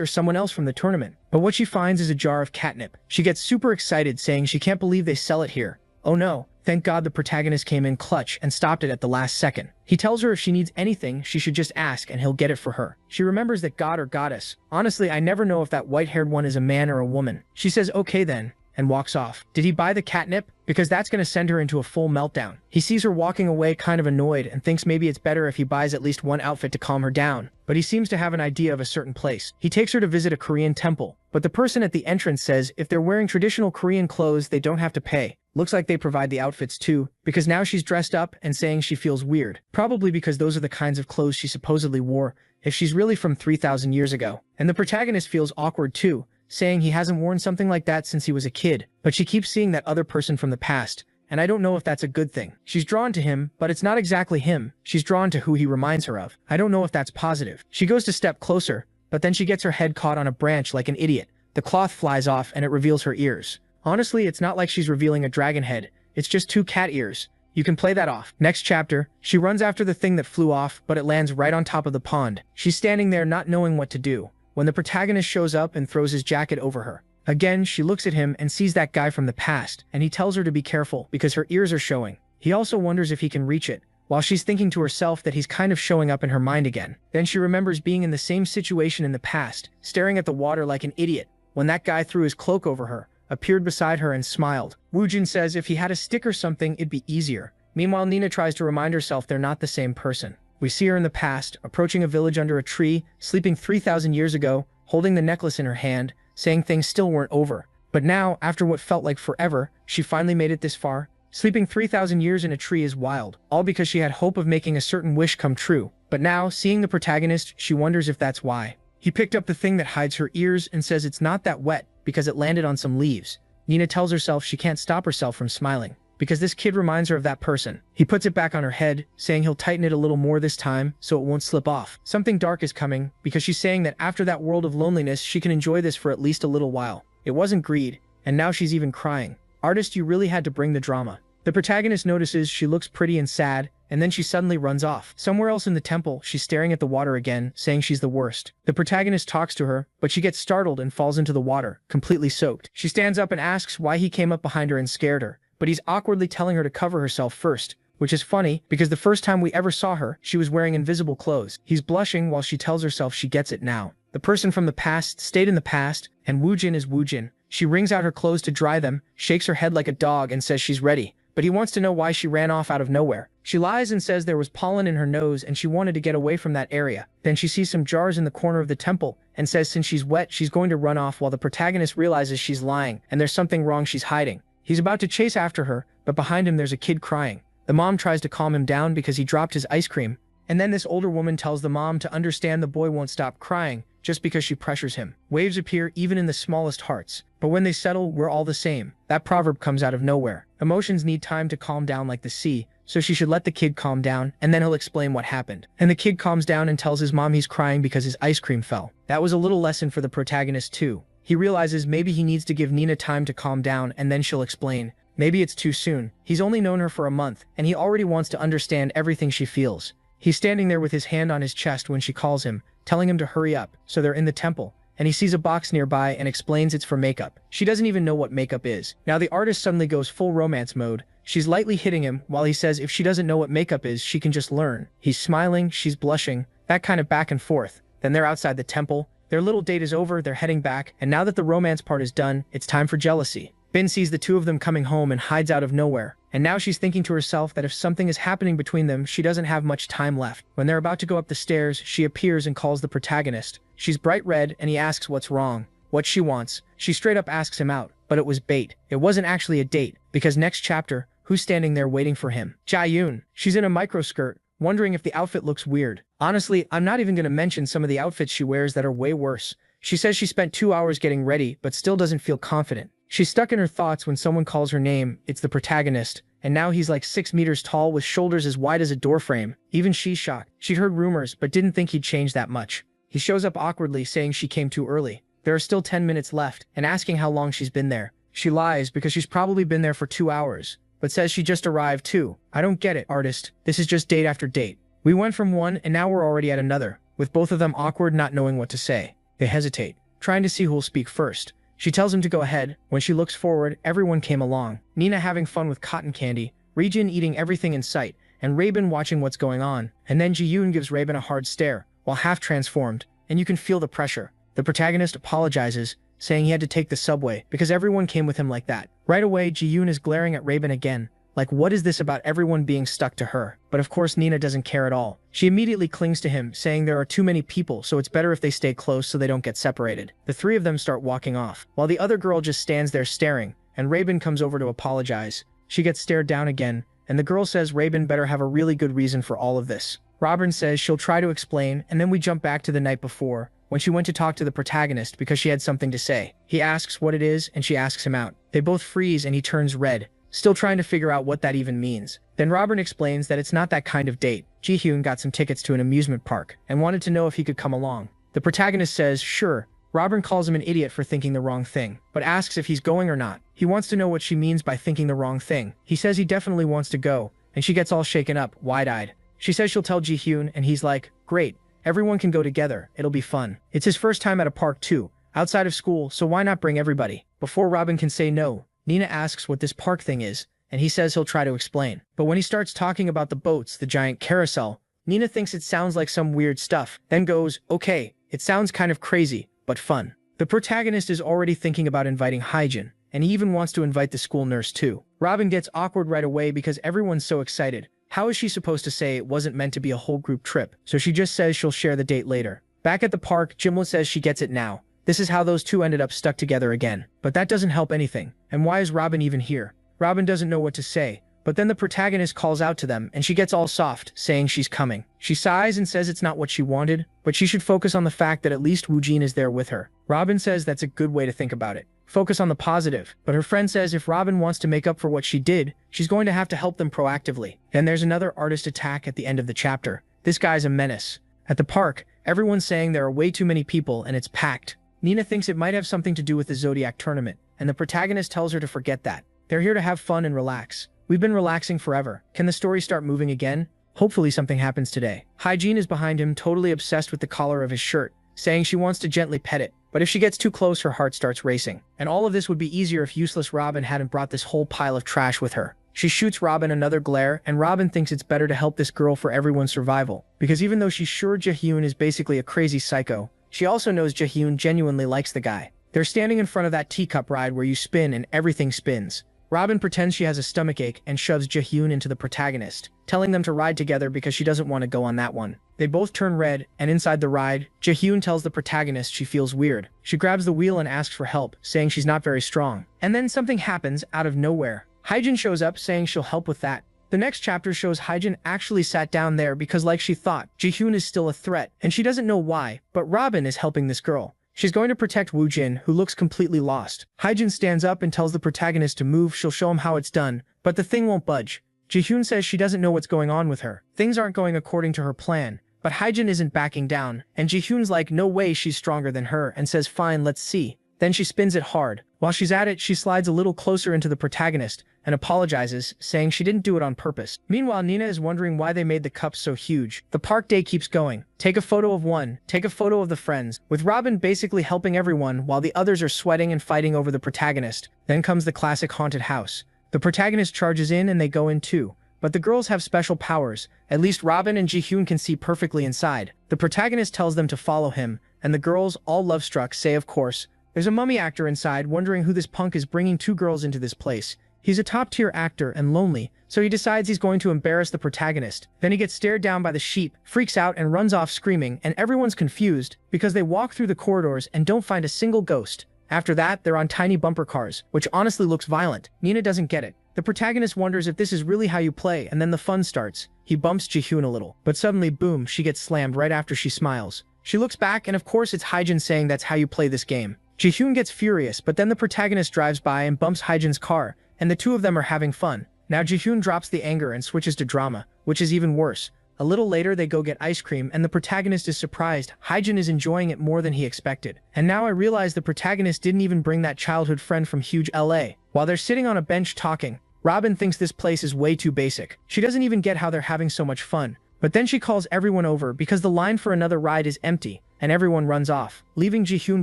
or someone else from the tournament. But what she finds is a jar of catnip. She gets super excited, saying she can't believe they sell it here. Oh no, Thank God the protagonist came in clutch and stopped it at the last second. He tells her if she needs anything, she should just ask and he'll get it for her. She remembers that god or goddess. Honestly, I never know if that white-haired one is a man or a woman. She says okay then, and walks off. Did he buy the catnip? Because that's gonna send her into a full meltdown. He sees her walking away kind of annoyed and thinks maybe it's better if he buys at least one outfit to calm her down. But he seems to have an idea of a certain place. He takes her to visit a Korean temple, but the person at the entrance says if they're wearing traditional Korean clothes, they don't have to pay. Looks like they provide the outfits too, because now she's dressed up and saying she feels weird. Probably because those are the kinds of clothes she supposedly wore if she's really from 3,000 years ago. And the protagonist feels awkward too, saying he hasn't worn something like that since he was a kid, but she keeps seeing that other person from the past, and I don't know if that's a good thing. She's drawn to him, but it's not exactly him. She's drawn to who he reminds her of. I don't know if that's positive. She goes to step closer, but then she gets her head caught on a branch like an idiot. The cloth flies off and it reveals her ears. Honestly, it's not like she's revealing a dragon head. It's just 2 cat ears. You can play that off. Next chapter, she runs after the thing that flew off, but it lands right on top of the pond. She's standing there not knowing what to do, when the protagonist shows up and throws his jacket over her. Again, she looks at him and sees that guy from the past, and he tells her to be careful because her ears are showing. He also wonders if he can reach it, while she's thinking to herself that he's kind of showing up in her mind again. Then she remembers being in the same situation in the past, staring at the water like an idiot, when that guy threw his cloak over her, appeared beside her and smiled. Woojin says if he had a stick or something, it'd be easier. Meanwhile, Nina tries to remind herself they're not the same person. We see her in the past, approaching a village under a tree, sleeping 3,000 years ago, holding the necklace in her hand, saying things still weren't over. But now, after what felt like forever, she finally made it this far. Sleeping 3,000 years in a tree is wild, all because she had hope of making a certain wish come true. But now, seeing the protagonist, she wonders if that's why. He picked up the thing that hides her ears and says it's not that wet because it landed on some leaves. Nina tells herself she can't stop herself from smiling, because this kid reminds her of that person. He puts it back on her head, saying he'll tighten it a little more this time so it won't slip off. Something dark is coming, because she's saying that after that world of loneliness, she can enjoy this for at least a little while. It wasn't greed, and now she's even crying. Artist, you really had to bring the drama. The protagonist notices she looks pretty and sad, and then she suddenly runs off. Somewhere else in the temple, she's staring at the water again, saying she's the worst. The protagonist talks to her, but she gets startled and falls into the water, completely soaked. She stands up and asks why he came up behind her and scared her, but he's awkwardly telling her to cover herself first, which is funny because the first time we ever saw her, she was wearing invisible clothes. He's blushing while she tells herself she gets it now. The person from the past stayed in the past, and Woojin is Woojin. She wrings out her clothes to dry them, shakes her head like a dog and says she's ready. But he wants to know why she ran off out of nowhere. She lies and says there was pollen in her nose and she wanted to get away from that area. Then she sees some jars in the corner of the temple and says since she's wet, she's going to run off while the protagonist realizes she's lying and there's something wrong she's hiding. He's about to chase after her, but behind him there's a kid crying. The mom tries to calm him down because he dropped his ice cream. And then this older woman tells the mom to understand the boy won't stop crying just because she pressures him. Waves appear even in the smallest hearts, but when they settle, we're all the same. That proverb comes out of nowhere. Emotions need time to calm down like the sea, so she should let the kid calm down, and then he'll explain what happened. And the kid calms down and tells his mom he's crying because his ice cream fell. That was a little lesson for the protagonist too. He realizes maybe he needs to give Nina time to calm down and then she'll explain. Maybe it's too soon. He's only known her for a month, and he already wants to understand everything she feels. He's standing there with his hand on his chest when she calls him, telling him to hurry up, so they're in the temple, and he sees a box nearby and explains it's for makeup. She doesn't even know what makeup is. Now the artist suddenly goes full romance mode. She's lightly hitting him while he says if she doesn't know what makeup is, she can just learn. He's smiling, she's blushing, that kind of back and forth. Then they're outside the temple. Their little date is over, they're heading back, and now that the romance part is done, it's time for jealousy. Bin sees the two of them coming home and hides out of nowhere. And now she's thinking to herself that if something is happening between them, she doesn't have much time left. When they're about to go up the stairs, she appears and calls the protagonist. She's bright red and he asks what's wrong, what she wants. She straight up asks him out, but it was bait. It wasn't actually a date, because next chapter, who's standing there waiting for him? Jae-yoon. She's in a microskirt, wondering if the outfit looks weird. Honestly, I'm not even gonna mention some of the outfits she wears that are way worse. She says she spent 2 hours getting ready, but still doesn't feel confident. She's stuck in her thoughts when someone calls her name. It's the protagonist, and now he's like 6 meters tall with shoulders as wide as a doorframe. Even she's shocked. She'd heard rumors, but didn't think he'd change that much. He shows up awkwardly, saying she came too early. There are still 10 minutes left, and asking how long she's been there. She lies because she's probably been there for 2 hours, but says she just arrived too. I don't get it, artist. This is just date after date. We went from one, and now we're already at another, with both of them awkward, not knowing what to say. They hesitate, trying to see who'll speak first. She tells him to go ahead. When she looks forward, everyone came along. Nina having fun with cotton candy, Reijin eating everything in sight, and Raven watching what's going on. And then Ji-yoon gives Raven a hard stare, while half transformed, and you can feel the pressure. The protagonist apologizes, saying he had to take the subway because everyone came with him like that. Right away, Ji-yoon is glaring at Raven again, like what is this about everyone being stuck to her? But of course Nina doesn't care at all. She immediately clings to him, saying there are too many people, so it's better if they stay close so they don't get separated. The three of them start walking off, while the other girl just stands there staring, and Raven comes over to apologize. She gets stared down again, and the girl says Raven better have a really good reason for all of this. Robin says she'll try to explain, and then we jump back to the night before, when she went to talk to the protagonist because she had something to say. He asks what it is, and she asks him out. They both freeze and he turns red, still trying to figure out what that even means. Then Robin explains that it's not that kind of date. Ji-hyun got some tickets to an amusement park and wanted to know if he could come along. The protagonist says, sure. Robin calls him an idiot for thinking the wrong thing, but asks if he's going or not. He wants to know what she means by thinking the wrong thing. He says he definitely wants to go, and she gets all shaken up, wide-eyed. She says she'll tell Ji-hyun, and he's like, great, everyone can go together, it'll be fun. It's his first time at a park too, outside of school, so why not bring everybody? Before Robin can say no, Nina asks what this park thing is, and he says he'll try to explain. But when he starts talking about the boats, the giant carousel, Nina thinks it sounds like some weird stuff, then goes, okay, it sounds kind of crazy, but fun. The protagonist is already thinking about inviting Hyjin, and he even wants to invite the school nurse too. Robin gets awkward right away because everyone's so excited. How is she supposed to say it wasn't meant to be a whole group trip? So she just says she'll share the date later. Back at the park, Jimla says she gets it now. This is how those two ended up stuck together again. But that doesn't help anything. And why is Robin even here? Robin doesn't know what to say. But then the protagonist calls out to them, and she gets all soft, saying she's coming. She sighs and says it's not what she wanted, but she should focus on the fact that at least Woojin is there with her. Robin says that's a good way to think about it. Focus on the positive. But her friend says if Robin wants to make up for what she did, she's going to have to help them proactively. Then there's another artist attack at the end of the chapter. This guy's a menace. At the park, everyone's saying there are way too many people and it's packed. Nina thinks it might have something to do with the Zodiac tournament, and the protagonist tells her to forget that. They're here to have fun and relax. We've been relaxing forever. Can the story start moving again? Hopefully something happens today. Hyjin is behind him, totally obsessed with the collar of his shirt, saying she wants to gently pet it. But if she gets too close, her heart starts racing. And all of this would be easier if useless Robin hadn't brought this whole pile of trash with her. She shoots Robin another glare, and Robin thinks it's better to help this girl for everyone's survival. Because even though she's sure Ji-hyun is basically a crazy psycho, she also knows Ji-hyun genuinely likes the guy. They're standing in front of that teacup ride where you spin and everything spins. Robin pretends she has a stomachache and shoves Ji-hyun into the protagonist, telling them to ride together because she doesn't want to go on that one. They both turn red, and inside the ride, Ji-hyun tells the protagonist she feels weird. She grabs the wheel and asks for help, saying she's not very strong. And then something happens out of nowhere. Hyjin shows up saying she'll help with that. The next chapter shows Hyjin actually sat down there because like she thought, Ji-hyun is still a threat, and she doesn't know why, but Robin is helping this girl. She's going to protect Woojin, who looks completely lost. Hyjin stands up and tells the protagonist to move. She'll show him how it's done, but the thing won't budge. Ji-hyun says she doesn't know what's going on with her. Things aren't going according to her plan, but Hyjin isn't backing down, and Ji-hyun's like, no way, she's stronger than her, and says fine, let's see. Then she spins it hard. While she's at it, she slides a little closer into the protagonist and apologizes, saying she didn't do it on purpose. Meanwhile, Nina is wondering why they made the cups so huge. The park day keeps going. Take a photo of one, take a photo of the friends, with Robin basically helping everyone while the others are sweating and fighting over the protagonist. Then comes the classic haunted house. The protagonist charges in and they go in too. But the girls have special powers. At least Robin and Ji-hyun can see perfectly inside. The protagonist tells them to follow him, and the girls, all love-struck, say of course. There's a mummy actor inside wondering who this punk is bringing two girls into this place. He's a top-tier actor and lonely, so he decides he's going to embarrass the protagonist. Then he gets stared down by the sheep, freaks out and runs off screaming, and everyone's confused because they walk through the corridors and don't find a single ghost. After that, they're on tiny bumper cars, which honestly looks violent. Nina doesn't get it. The protagonist wonders if this is really how you play, and then the fun starts. He bumps Ji-hyun a little, but suddenly, boom, she gets slammed right after she smiles. She looks back, and of course it's Hyjin saying that's how you play this game. Ji-hyun gets furious, but then the protagonist drives by and bumps Hyjin's car, and the two of them are having fun. Now Ji-hyun drops the anger and switches to drama, which is even worse. A little later they go get ice cream and the protagonist is surprised. Hyjin is enjoying it more than he expected. And now I realize the protagonist didn't even bring that childhood friend from huge LA. While they're sitting on a bench talking, Robin thinks this place is way too basic. She doesn't even get how they're having so much fun. But then she calls everyone over because the line for another ride is empty, and everyone runs off, leaving Ji-hyun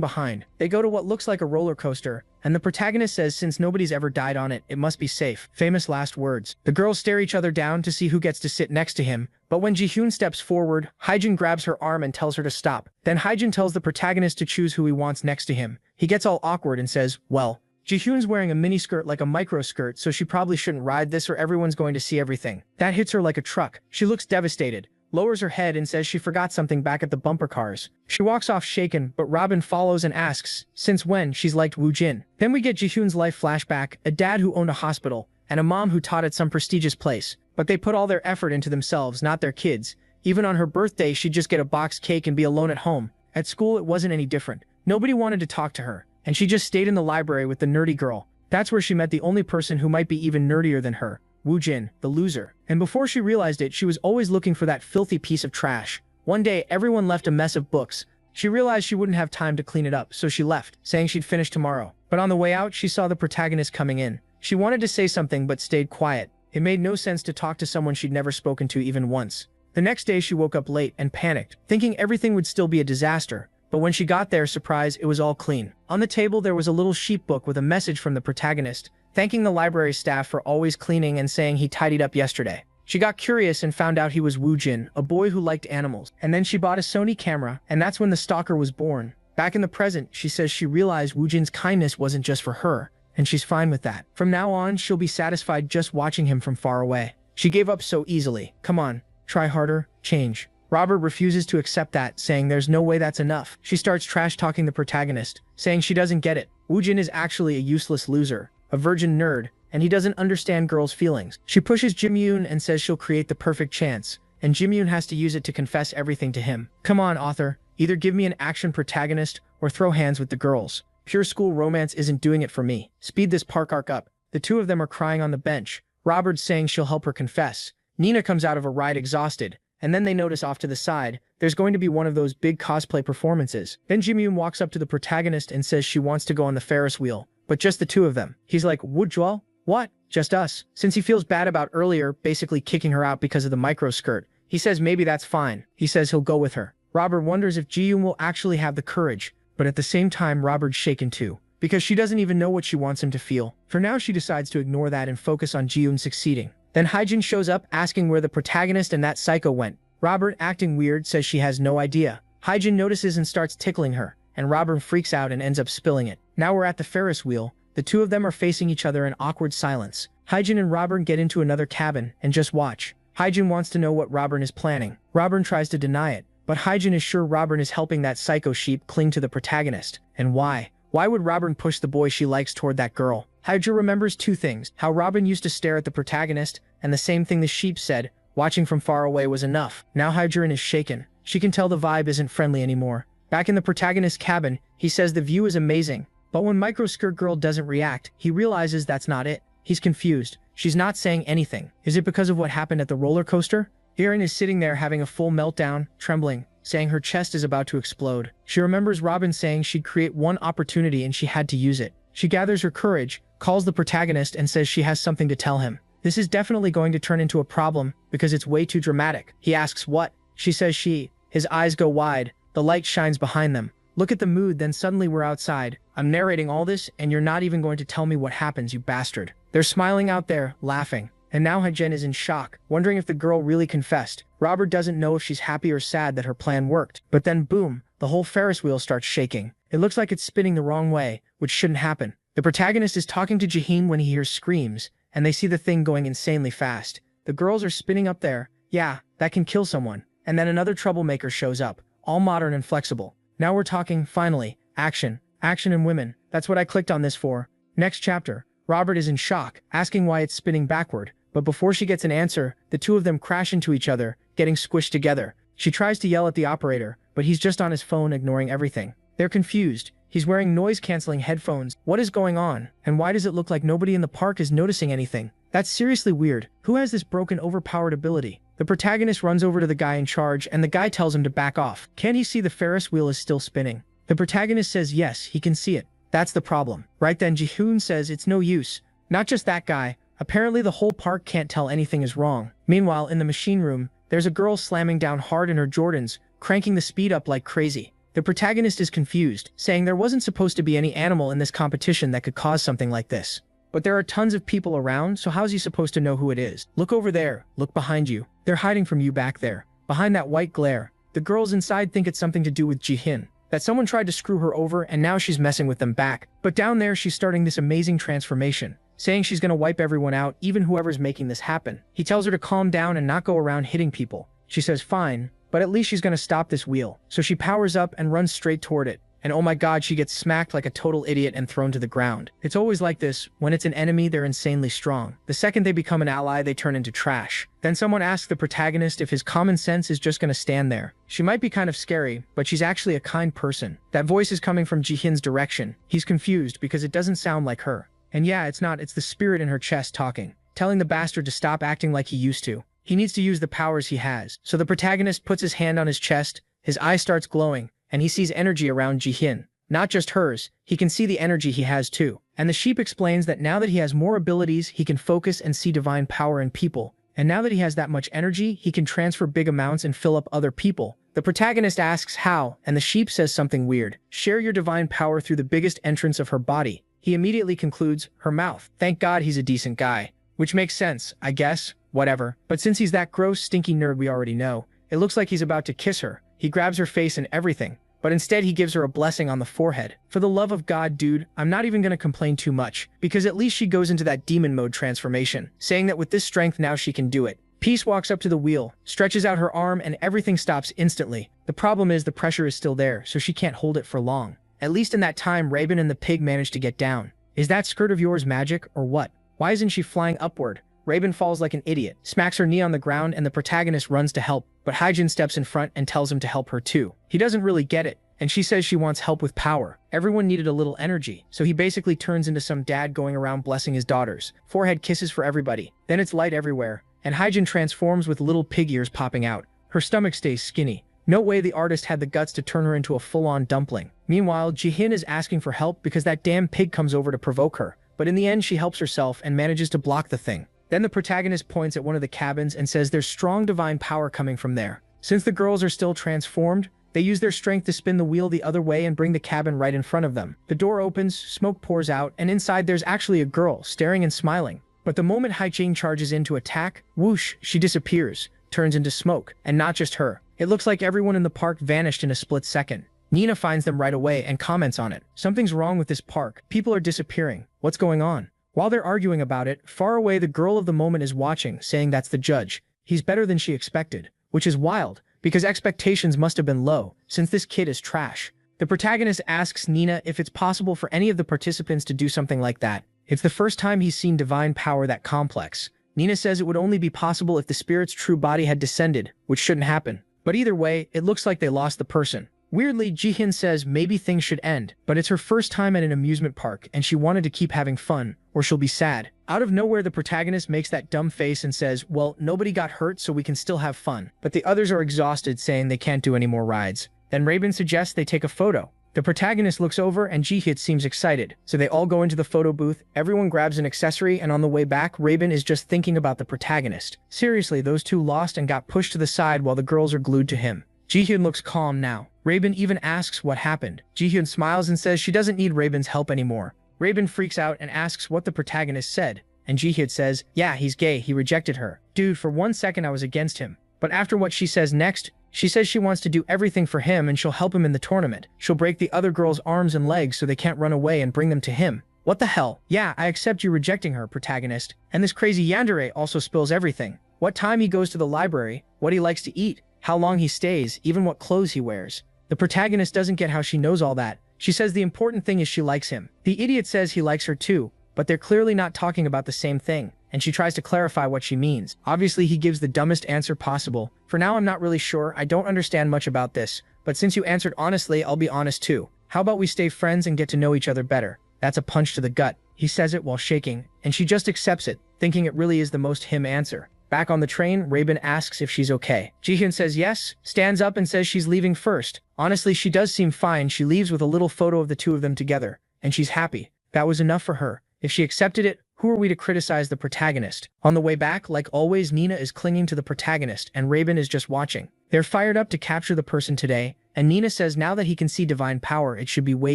behind. They go to what looks like a roller coaster, and the protagonist says since nobody's ever died on it, it must be safe. Famous last words. The girls stare each other down to see who gets to sit next to him, but when Ji-hyun steps forward, Haejin grabs her arm and tells her to stop. Then Haejin tells the protagonist to choose who he wants next to him. He gets all awkward and says, well, Ji-hyun's wearing a miniskirt like a micro-skirt, so she probably shouldn't ride this or everyone's going to see everything. That hits her like a truck. She looks devastated, lowers her head and says she forgot something back at the bumper cars. She walks off shaken, but Robin follows and asks, since when she's liked Woo-jin. Then we get Ji-hyun's life flashback, a dad who owned a hospital, and a mom who taught at some prestigious place. But they put all their effort into themselves, not their kids. Even on her birthday, she'd just get a boxed cake and be alone at home. At school, it wasn't any different. Nobody wanted to talk to her, and she just stayed in the library with the nerdy girl. That's where she met the only person who might be even nerdier than her, Woo-jin, the loser. And before she realized it, she was always looking for that filthy piece of trash. One day, everyone left a mess of books. She realized she wouldn't have time to clean it up, so she left, saying she'd finish tomorrow. But on the way out, she saw the protagonist coming in. She wanted to say something but stayed quiet. It made no sense to talk to someone she'd never spoken to even once. The next day, she woke up late and panicked, thinking everything would still be a disaster. But when she got there, surprise, it was all clean. On the table, there was a little sheep book with a message from the protagonist, thanking the library staff for always cleaning and saying he tidied up yesterday. She got curious and found out he was Woo-jin, a boy who liked animals. And then she bought a Sony camera, and that's when the stalker was born. Back in the present, she says she realized Woo-jin's kindness wasn't just for her, and she's fine with that. From now on, she'll be satisfied just watching him from far away. She gave up so easily. Come on, try harder, change. Robert refuses to accept that, saying there's no way that's enough. She starts trash-talking the protagonist, saying she doesn't get it. Woo-jin is actually a useless loser, a virgin nerd, and he doesn't understand girls' feelings. She pushes Ji-myun and says she'll create the perfect chance, and Ji-myun has to use it to confess everything to him. Come on, author, either give me an action protagonist or throw hands with the girls. Pure school romance isn't doing it for me. Speed this park arc up. The two of them are crying on the bench. Robert's saying she'll help her confess. Nina comes out of a ride exhausted, and then they notice off to the side, there's going to be one of those big cosplay performances. Then Ji-myun walks up to the protagonist and says she wants to go on the Ferris wheel, but just the two of them. He's like, Woojwal? What? Just us? Since he feels bad about earlier basically kicking her out because of the micro-skirt, he says maybe that's fine. He says he'll go with her. Robert wonders if Ji-yoon will actually have the courage, but at the same time Robert's shaken too, because she doesn't even know what she wants him to feel. For now, she decides to ignore that and focus on Ji-yoon succeeding. Then Haejin shows up asking where the protagonist and that psycho went. Robert, acting weird, says she has no idea. Haejin notices and starts tickling her, and Robert freaks out and ends up spilling it. Now we're at the Ferris wheel. The two of them are facing each other in awkward silence. Haejin and Robert get into another cabin and just watch. Haejin wants to know what Robert is planning. Robert tries to deny it, but Haejin is sure Robert is helping that psycho sheep cling to the protagonist. And why? Why would Robert push the boy she likes toward that girl? Haejin remembers two things: how Robin used to stare at the protagonist, and the same thing the sheep said, watching from far away was enough. Now Haejin is shaken. She can tell the vibe isn't friendly anymore. Back in the protagonist's cabin, he says the view is amazing, but when Microskirt Girl doesn't react, he realizes that's not it. He's confused. She's not saying anything. Is it because of what happened at the roller coaster? Erin is sitting there having a full meltdown, trembling, saying her chest is about to explode. She remembers Robin saying she'd create one opportunity and she had to use it. She gathers her courage, calls the protagonist and says she has something to tell him. This is definitely going to turn into a problem because it's way too dramatic. He asks what? She says she. His eyes go wide. The light shines behind them. Look at the mood, then suddenly we're outside. I'm narrating all this and you're not even going to tell me what happens, you bastard. They're smiling out there, laughing. And now Haejin is in shock, wondering if the girl really confessed. Robert doesn't know if she's happy or sad that her plan worked. But then boom, the whole Ferris wheel starts shaking. It looks like it's spinning the wrong way, which shouldn't happen. The protagonist is talking to Jaheim when he hears screams, and they see the thing going insanely fast. The girls are spinning up there. Yeah, that can kill someone. And then another troublemaker shows up, all modern and flexible. Now we're talking, finally, action. Action and women. That's what I clicked on this for. Next chapter. Robert is in shock, asking why it's spinning backward. But before she gets an answer, the two of them crash into each other, getting squished together. She tries to yell at the operator, but he's just on his phone ignoring everything. They're confused. He's wearing noise-canceling headphones. What is going on? And why does it look like nobody in the park is noticing anything? That's seriously weird. Who has this broken, overpowered ability? The protagonist runs over to the guy in charge, and the guy tells him to back off. Can he see the Ferris wheel is still spinning? The protagonist says yes, he can see it. That's the problem. Right then Ji-hoon says it's no use. Not just that guy. Apparently the whole park can't tell anything is wrong. Meanwhile, in the machine room, there's a girl slamming down hard in her Jordans, cranking the speed up like crazy. The protagonist is confused, saying there wasn't supposed to be any animal in this competition that could cause something like this. But there are tons of people around, so how's he supposed to know who it is? Look over there, look behind you. They're hiding from you back there. Behind that white glare. The girls inside think it's something to do with Jihin. That someone tried to screw her over and now she's messing with them back. But down there she's starting this amazing transformation, saying she's gonna wipe everyone out, even whoever's making this happen. He tells her to calm down and not go around hitting people. She says fine, but at least she's gonna stop this wheel. So she powers up and runs straight toward it. And oh my god, she gets smacked like a total idiot and thrown to the ground. It's always like this. When it's an enemy, they're insanely strong. The second they become an ally, they turn into trash. Then someone asks the protagonist if his common sense is just gonna stand there. She might be kind of scary, but she's actually a kind person. That voice is coming from Jihin's direction. He's confused because it doesn't sound like her. And yeah, it's not, it's the spirit in her chest talking, telling the bastard to stop acting like he used to. He needs to use the powers he has. So the protagonist puts his hand on his chest, his eye starts glowing, and he sees energy around Jihin. Not just hers, he can see the energy he has too. And the sheep explains that now that he has more abilities, he can focus and see divine power in people. And now that he has that much energy, he can transfer big amounts and fill up other people. The protagonist asks how, and the sheep says something weird. Share your divine power through the biggest entrance of her body. He immediately concludes, her mouth. Thank God he's a decent guy. Which makes sense, I guess. Whatever. But since he's that gross, stinky nerd we already know, it looks like he's about to kiss her. He grabs her face and everything, but instead he gives her a blessing on the forehead. For the love of God, dude, I'm not even gonna complain too much, because at least she goes into that demon mode transformation, saying that with this strength now she can do it. Peace walks up to the wheel, stretches out her arm, and everything stops instantly. The problem is the pressure is still there, so she can't hold it for long. At least in that time, Raven and the pig managed to get down. Is that skirt of yours magic, or what? Why isn't she flying upward? Raven falls like an idiot, smacks her knee on the ground, and the protagonist runs to help, but Hyjin steps in front and tells him to help her too. He doesn't really get it, and she says she wants help with power. Everyone needed a little energy, so he basically turns into some dad going around blessing his daughters. Forehead kisses for everybody. Then it's light everywhere, and Hyjin transforms with little pig ears popping out. Her stomach stays skinny. No way the artist had the guts to turn her into a full-on dumpling. Meanwhile, Jihin is asking for help because that damn pig comes over to provoke her, but in the end she helps herself and manages to block the thing. Then the protagonist points at one of the cabins and says there's strong divine power coming from there. Since the girls are still transformed, they use their strength to spin the wheel the other way and bring the cabin right in front of them. The door opens, smoke pours out, and inside there's actually a girl, staring and smiling. But the moment Haiching charges in to attack, whoosh, she disappears, turns into smoke. And not just her. It looks like everyone in the park vanished in a split second. Nina finds them right away and comments on it. Something's wrong with this park. People are disappearing. What's going on? While they're arguing about it, far away the girl of the moment is watching, saying that's the judge. He's better than she expected. Which is wild, because expectations must have been low, since this kid is trash. The protagonist asks Nina if it's possible for any of the participants to do something like that. It's the first time he's seen divine power that complex. Nina says it would only be possible if the spirit's true body had descended, which shouldn't happen. But either way, it looks like they lost the person. Weirdly, Jihin says maybe things should end, but it's her first time at an amusement park and she wanted to keep having fun, or she'll be sad. Out of nowhere, the protagonist makes that dumb face and says, well, nobody got hurt so we can still have fun. But the others are exhausted, saying they can't do any more rides. Then Raven suggests they take a photo. The protagonist looks over and Jihin seems excited, so they all go into the photo booth, everyone grabs an accessory, and on the way back, Raven is just thinking about the protagonist. Seriously, those two lost and got pushed to the side while the girls are glued to him. Jihyun looks calm now. Raven even asks what happened. Jihyun smiles and says she doesn't need Raven's help anymore. Raven freaks out and asks what the protagonist said, and Jihyun says, yeah, he's gay, he rejected her. Dude, for 1 second I was against him. But after what she says next, she says she wants to do everything for him and she'll help him in the tournament. She'll break the other girls' arms and legs so they can't run away and bring them to him. What the hell? Yeah, I accept you rejecting her, protagonist. And this crazy yandere also spills everything. What time he goes to the library, what he likes to eat, how long he stays, even what clothes he wears. The protagonist doesn't get how she knows all that. She says the important thing is she likes him. The idiot says he likes her too, but they're clearly not talking about the same thing, and she tries to clarify what she means. Obviously, he gives the dumbest answer possible. For now, I'm not really sure, I don't understand much about this, but since you answered honestly, I'll be honest too. How about we stay friends and get to know each other better? That's a punch to the gut. He says it while shaking, and she just accepts it, thinking it really is the most him answer. Back on the train, Raven asks if she's okay. Jihyun says yes, stands up and says she's leaving first. Honestly, she does seem fine. She leaves with a little photo of the two of them together, and she's happy. That was enough for her. If she accepted it, who are we to criticize the protagonist? On the way back, like always, Nina is clinging to the protagonist, and Raven is just watching. They're fired up to capture the person today, and Nina says now that he can see divine power, it should be way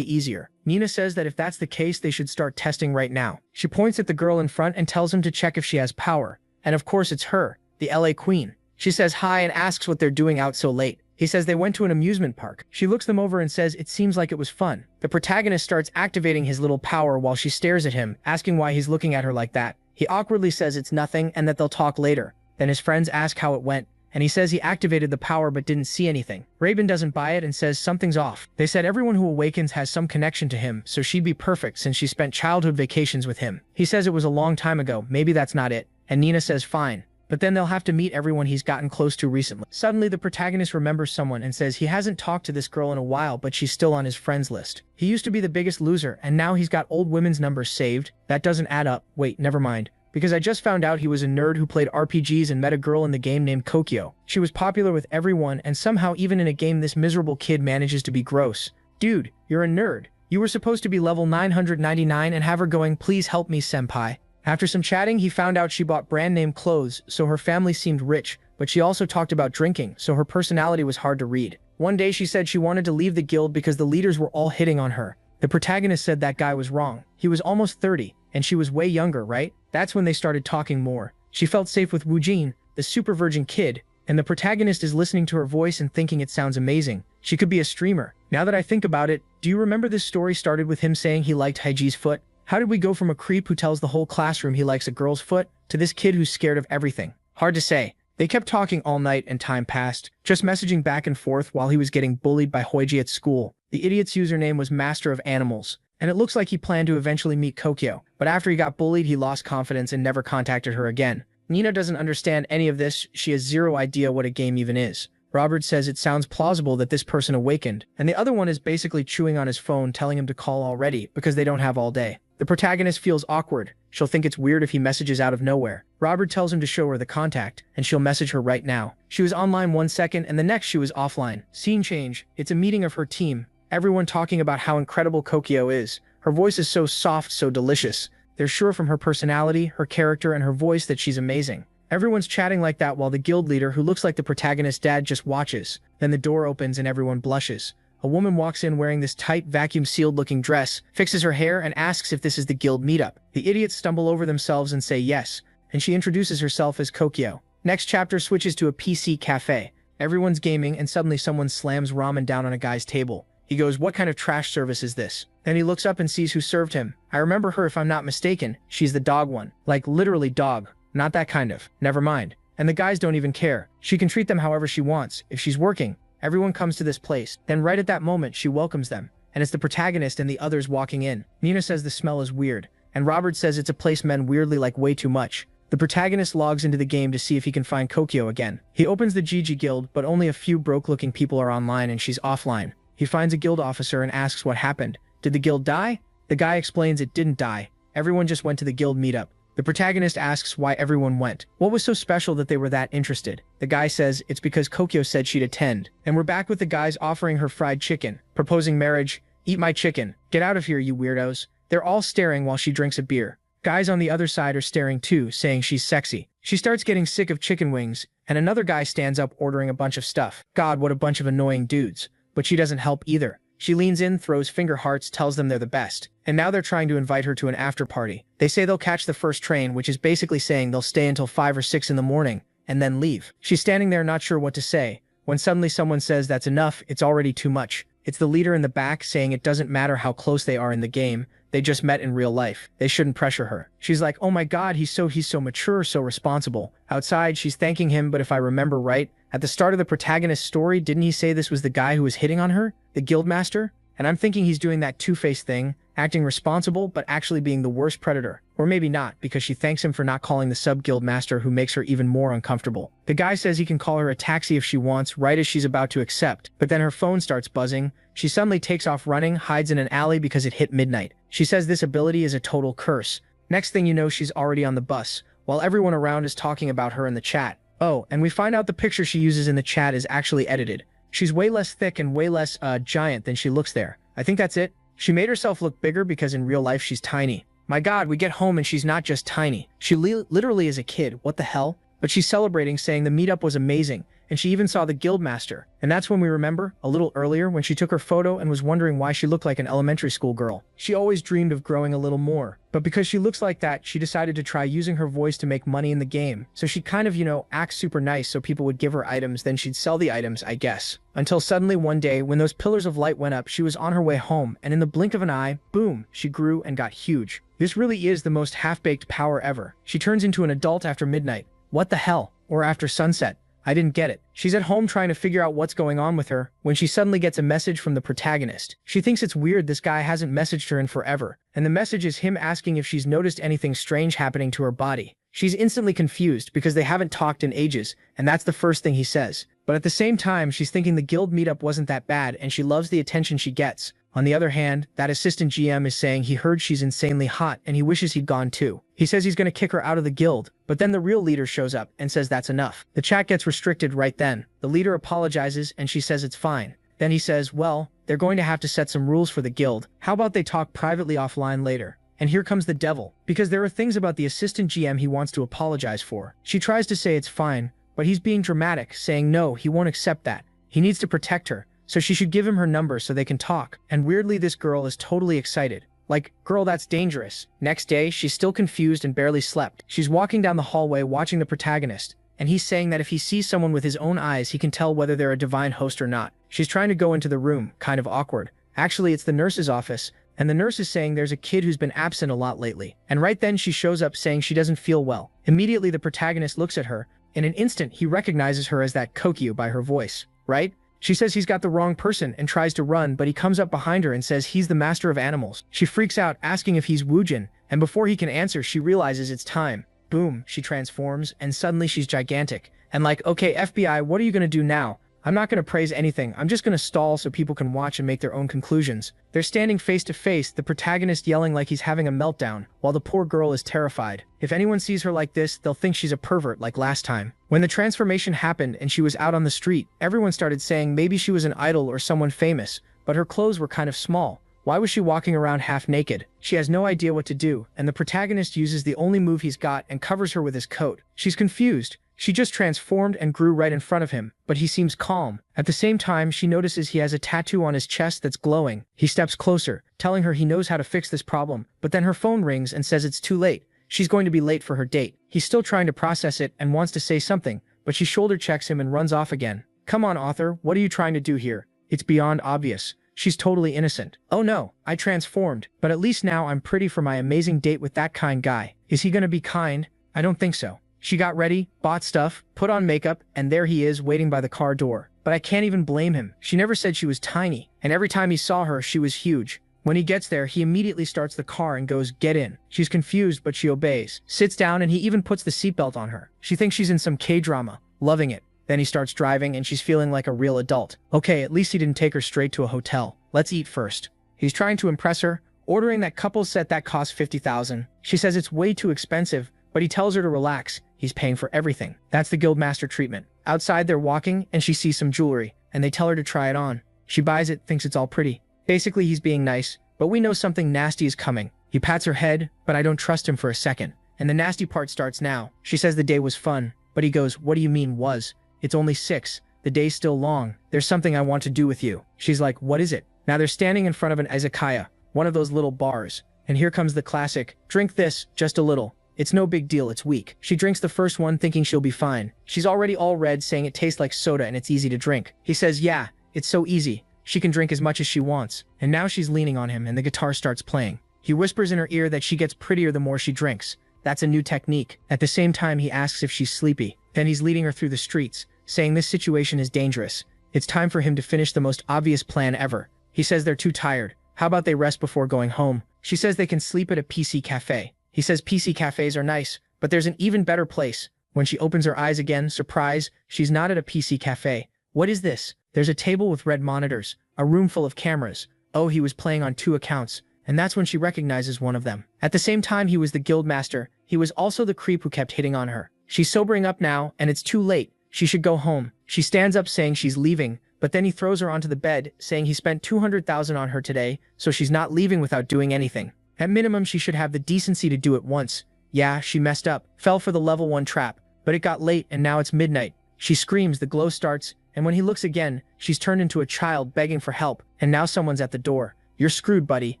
easier. Nina says that if that's the case, they should start testing right now. She points at the girl in front and tells him to check if she has power. And of course it's her, the LA Queen. She says hi and asks what they're doing out so late. He says they went to an amusement park. She looks them over and says it seems like it was fun. The protagonist starts activating his little power while she stares at him, asking why he's looking at her like that. He awkwardly says it's nothing and that they'll talk later. Then his friends ask how it went, and he says he activated the power but didn't see anything. Raven doesn't buy it and says something's off. They said everyone who awakens has some connection to him, so she'd be perfect since she spent childhood vacations with him. He says it was a long time ago, maybe that's not it. And Nina says fine. But then they'll have to meet everyone he's gotten close to recently. Suddenly, the protagonist remembers someone and says he hasn't talked to this girl in a while, but she's still on his friends list. He used to be the biggest loser, and now he's got old women's numbers saved. That doesn't add up. Wait, never mind. Because I just found out he was a nerd who played RPGs and met a girl in the game named Kokyo. She was popular with everyone, and somehow even in a game this miserable kid manages to be gross. Dude, you're a nerd. You were supposed to be level 999 and have her going, please help me, senpai. After some chatting, he found out she bought brand name clothes, so her family seemed rich, but she also talked about drinking, so her personality was hard to read. One day she said she wanted to leave the guild because the leaders were all hitting on her. The protagonist said that guy was wrong. He was almost 30, and she was way younger, right? That's when they started talking more. She felt safe with Woojin, the super virgin kid, and the protagonist is listening to her voice and thinking it sounds amazing. She could be a streamer. Now that I think about it, do you remember this story started with him saying he liked Haiji's foot? How did we go from a creep who tells the whole classroom he likes a girl's foot to this kid who's scared of everything? Hard to say. They kept talking all night and time passed, just messaging back and forth while he was getting bullied by Hoiji at school. The idiot's username was Master of Animals, and it looks like he planned to eventually meet Kokyo, but after he got bullied he lost confidence and never contacted her again. Nina doesn't understand any of this. She has zero idea what a game even is. Robert says it sounds plausible that this person awakened, and the other one is basically chewing on his phone telling him to call already because they don't have all day. The protagonist feels awkward. She'll think it's weird if he messages out of nowhere. Robert tells him to show her the contact, and she'll message her right now. She was online 1 second, and the next she was offline. Scene change. It's a meeting of her team. Everyone talking about how incredible Kokyo is. Her voice is so soft, so delicious. They're sure from her personality, her character, and her voice that she's amazing. Everyone's chatting like that while the guild leader, who looks like the protagonist's dad, just watches. Then the door opens and everyone blushes. A woman walks in wearing this tight, vacuum-sealed looking dress, fixes her hair, and asks if this is the guild meetup. The idiots stumble over themselves and say yes, and she introduces herself as Kokyo. Next chapter switches to a PC cafe. Everyone's gaming, and suddenly someone slams ramen down on a guy's table. He goes, "What kind of trash service is this?" Then he looks up and sees who served him. I remember her if I'm not mistaken. She's the dog one. Like literally dog. Not that kind of. Never mind. And the guys don't even care. She can treat them however she wants. If she's working, everyone comes to this place. Then right at that moment, she welcomes them. And it's the protagonist and the others walking in. Nina says the smell is weird. And Robert says it's a place men weirdly like way too much. The protagonist logs into the game to see if he can find Kokyo again. He opens the GG guild, but only a few broke-looking people are online and she's offline. He finds a guild officer and asks what happened. Did the guild die? The guy explains it didn't die. Everyone just went to the guild meetup. The protagonist asks why everyone went. What was so special that they were that interested? The guy says it's because Kokyo said she'd attend. And we're back with the guys offering her fried chicken, proposing marriage. Eat my chicken. Get out of here, you weirdos. They're all staring while she drinks a beer. Guys on the other side are staring too, saying she's sexy. She starts getting sick of chicken wings, and another guy stands up ordering a bunch of stuff. God, what a bunch of annoying dudes. But she doesn't help either. She leans in, throws finger hearts, tells them they're the best. And now they're trying to invite her to an after party. They say they'll catch the first train, which is basically saying they'll stay until 5 or 6 in the morning, and then leave. She's standing there not sure what to say, when suddenly someone says that's enough, it's already too much. It's the leader in the back saying it doesn't matter how close they are in the game, they just met in real life. They shouldn't pressure her. She's like, oh my god, he's so mature, so responsible. Outside, she's thanking him, but if I remember right, at the start of the protagonist's story, didn't he say this was the guy who was hitting on her? The guildmaster? And I'm thinking he's doing that two-faced thing, acting responsible but actually being the worst predator. Or maybe not, because she thanks him for not calling the sub-guildmaster, who makes her even more uncomfortable. The guy says he can call her a taxi if she wants, right as she's about to accept, but then her phone starts buzzing. She suddenly takes off running, hides in an alley because it hit midnight. She says this ability is a total curse. Next thing you know, she's already on the bus, while everyone around is talking about her in the chat. Oh, and we find out the picture she uses in the chat is actually edited. She's way less thick and way less, giant than she looks there. I think that's it. She made herself look bigger because in real life she's tiny. My god, we get home and she's not just tiny. She literally is a kid. What the hell? But she's celebrating, saying the meetup was amazing, and she even saw the guildmaster. And that's when we remember, a little earlier, when she took her photo and was wondering why she looked like an elementary school girl. She always dreamed of growing a little more. But because she looks like that, she decided to try using her voice to make money in the game. So she kind of, acts super nice so people would give her items, then she'd sell the items, I guess. Until suddenly one day, when those pillars of light went up, she was on her way home, and in the blink of an eye, boom, she grew and got huge. This really is the most half-baked power ever. She turns into an adult after midnight. What the hell? Or after sunset. I didn't get it. She's at home trying to figure out what's going on with her when she suddenly gets a message from the protagonist. She thinks it's weird this guy hasn't messaged her in forever, and the message is him asking if she's noticed anything strange happening to her body. She's instantly confused because they haven't talked in ages, and that's the first thing he says. But at the same time, she's thinking the guild meetup wasn't that bad and she loves the attention she gets. On the other hand, that assistant GM is saying he heard she's insanely hot and he wishes he'd gone too. He says he's going to kick her out of the guild, but then the real leader shows up and says that's enough. The chat gets restricted right then. The leader apologizes and she says it's fine. Then he says, well, they're going to have to set some rules for the guild. How about they talk privately offline later? And here comes the devil, because there are things about the assistant GM he wants to apologize for. She tries to say it's fine, but he's being dramatic, saying no, he won't accept that. He needs to protect her, so she should give him her number so they can talk. And weirdly, this girl is totally excited. Like, girl, that's dangerous. Next day, she's still confused and barely slept. She's walking down the hallway watching the protagonist, and he's saying that if he sees someone with his own eyes, he can tell whether they're a divine host or not. She's trying to go into the room, kind of awkward. Actually, it's the nurse's office, and the nurse is saying there's a kid who's been absent a lot lately. And right then she shows up saying she doesn't feel well. Immediately, the protagonist looks at her. In an instant, he recognizes her as that Kokyu by her voice, right? She says he's got the wrong person and tries to run, but he comes up behind her and says he's the master of animals. She freaks out, asking if he's Woojin, and before he can answer, she realizes it's time. Boom, she transforms, and suddenly she's gigantic. And like, okay, FBI, what are you gonna do now? I'm not gonna praise anything, I'm just gonna stall so people can watch and make their own conclusions. They're standing face to face, the protagonist yelling like he's having a meltdown, while the poor girl is terrified. If anyone sees her like this, they'll think she's a pervert like last time. When the transformation happened and she was out on the street, everyone started saying maybe she was an idol or someone famous, but her clothes were kind of small. Why was she walking around half naked? She has no idea what to do, and the protagonist uses the only move he's got and covers her with his coat. She's confused. She just transformed and grew right in front of him, but he seems calm. At the same time, she notices he has a tattoo on his chest that's glowing. He steps closer, telling her he knows how to fix this problem, but then her phone rings and says it's too late. She's going to be late for her date. He's still trying to process it and wants to say something, but she shoulder checks him and runs off again. Come on, author, what are you trying to do here? It's beyond obvious. She's totally innocent. Oh no, I transformed, but at least now I'm pretty for my amazing date with that kind guy. Is he gonna be kind? I don't think so. She got ready, bought stuff, put on makeup, and there he is waiting by the car door. But I can't even blame him. She never said she was tiny, and every time he saw her, she was huge. When he gets there, he immediately starts the car and goes, "Get in." She's confused, but she obeys. Sits down and he even puts the seatbelt on her. She thinks she's in some K-drama, loving it. Then he starts driving and she's feeling like a real adult. Okay, at least he didn't take her straight to a hotel. Let's eat first. He's trying to impress her, ordering that couple set that costs $50,000. She says it's way too expensive, but he tells her to relax. He's paying for everything. That's the guildmaster treatment. Outside, they're walking and she sees some jewelry, and they tell her to try it on. She buys it, thinks it's all pretty. Basically, he's being nice, but we know something nasty is coming. He pats her head, but I don't trust him for a second. And the nasty part starts now. She says the day was fun, but he goes, "What do you mean was? It's only 6. The day's still long. There's something I want to do with you." She's like, "What is it?" Now they're standing in front of an izakaya, one of those little bars. And here comes the classic, "Drink this, just a little. It's no big deal, it's weak." She drinks the first one thinking she'll be fine. She's already all red, saying it tastes like soda and it's easy to drink. He says, "Yeah, it's so easy. She can drink as much as she wants." And now she's leaning on him and the guitar starts playing. He whispers in her ear that she gets prettier the more she drinks. That's a new technique. At the same time, he asks if she's sleepy. Then he's leading her through the streets, saying this situation is dangerous. It's time for him to finish the most obvious plan ever. He says they're too tired. How about they rest before going home? She says they can sleep at a PC cafe. He says PC cafes are nice, but there's an even better place. When she opens her eyes again, surprise, she's not at a PC cafe. What is this? There's a table with red monitors, a room full of cameras. Oh, he was playing on 2 accounts, and that's when she recognizes one of them. At the same time he was the guildmaster, he was also the creep who kept hitting on her. She's sobering up now, and it's too late. She should go home. She stands up saying she's leaving, but then he throws her onto the bed, saying he spent $200,000 on her today, so she's not leaving without doing anything. At minimum, she should have the decency to do it once. Yeah, she messed up, fell for the level 1 trap, but it got late and now it's midnight. She screams, the glow starts, and when he looks again, she's turned into a child begging for help, and now someone's at the door. You're screwed, buddy.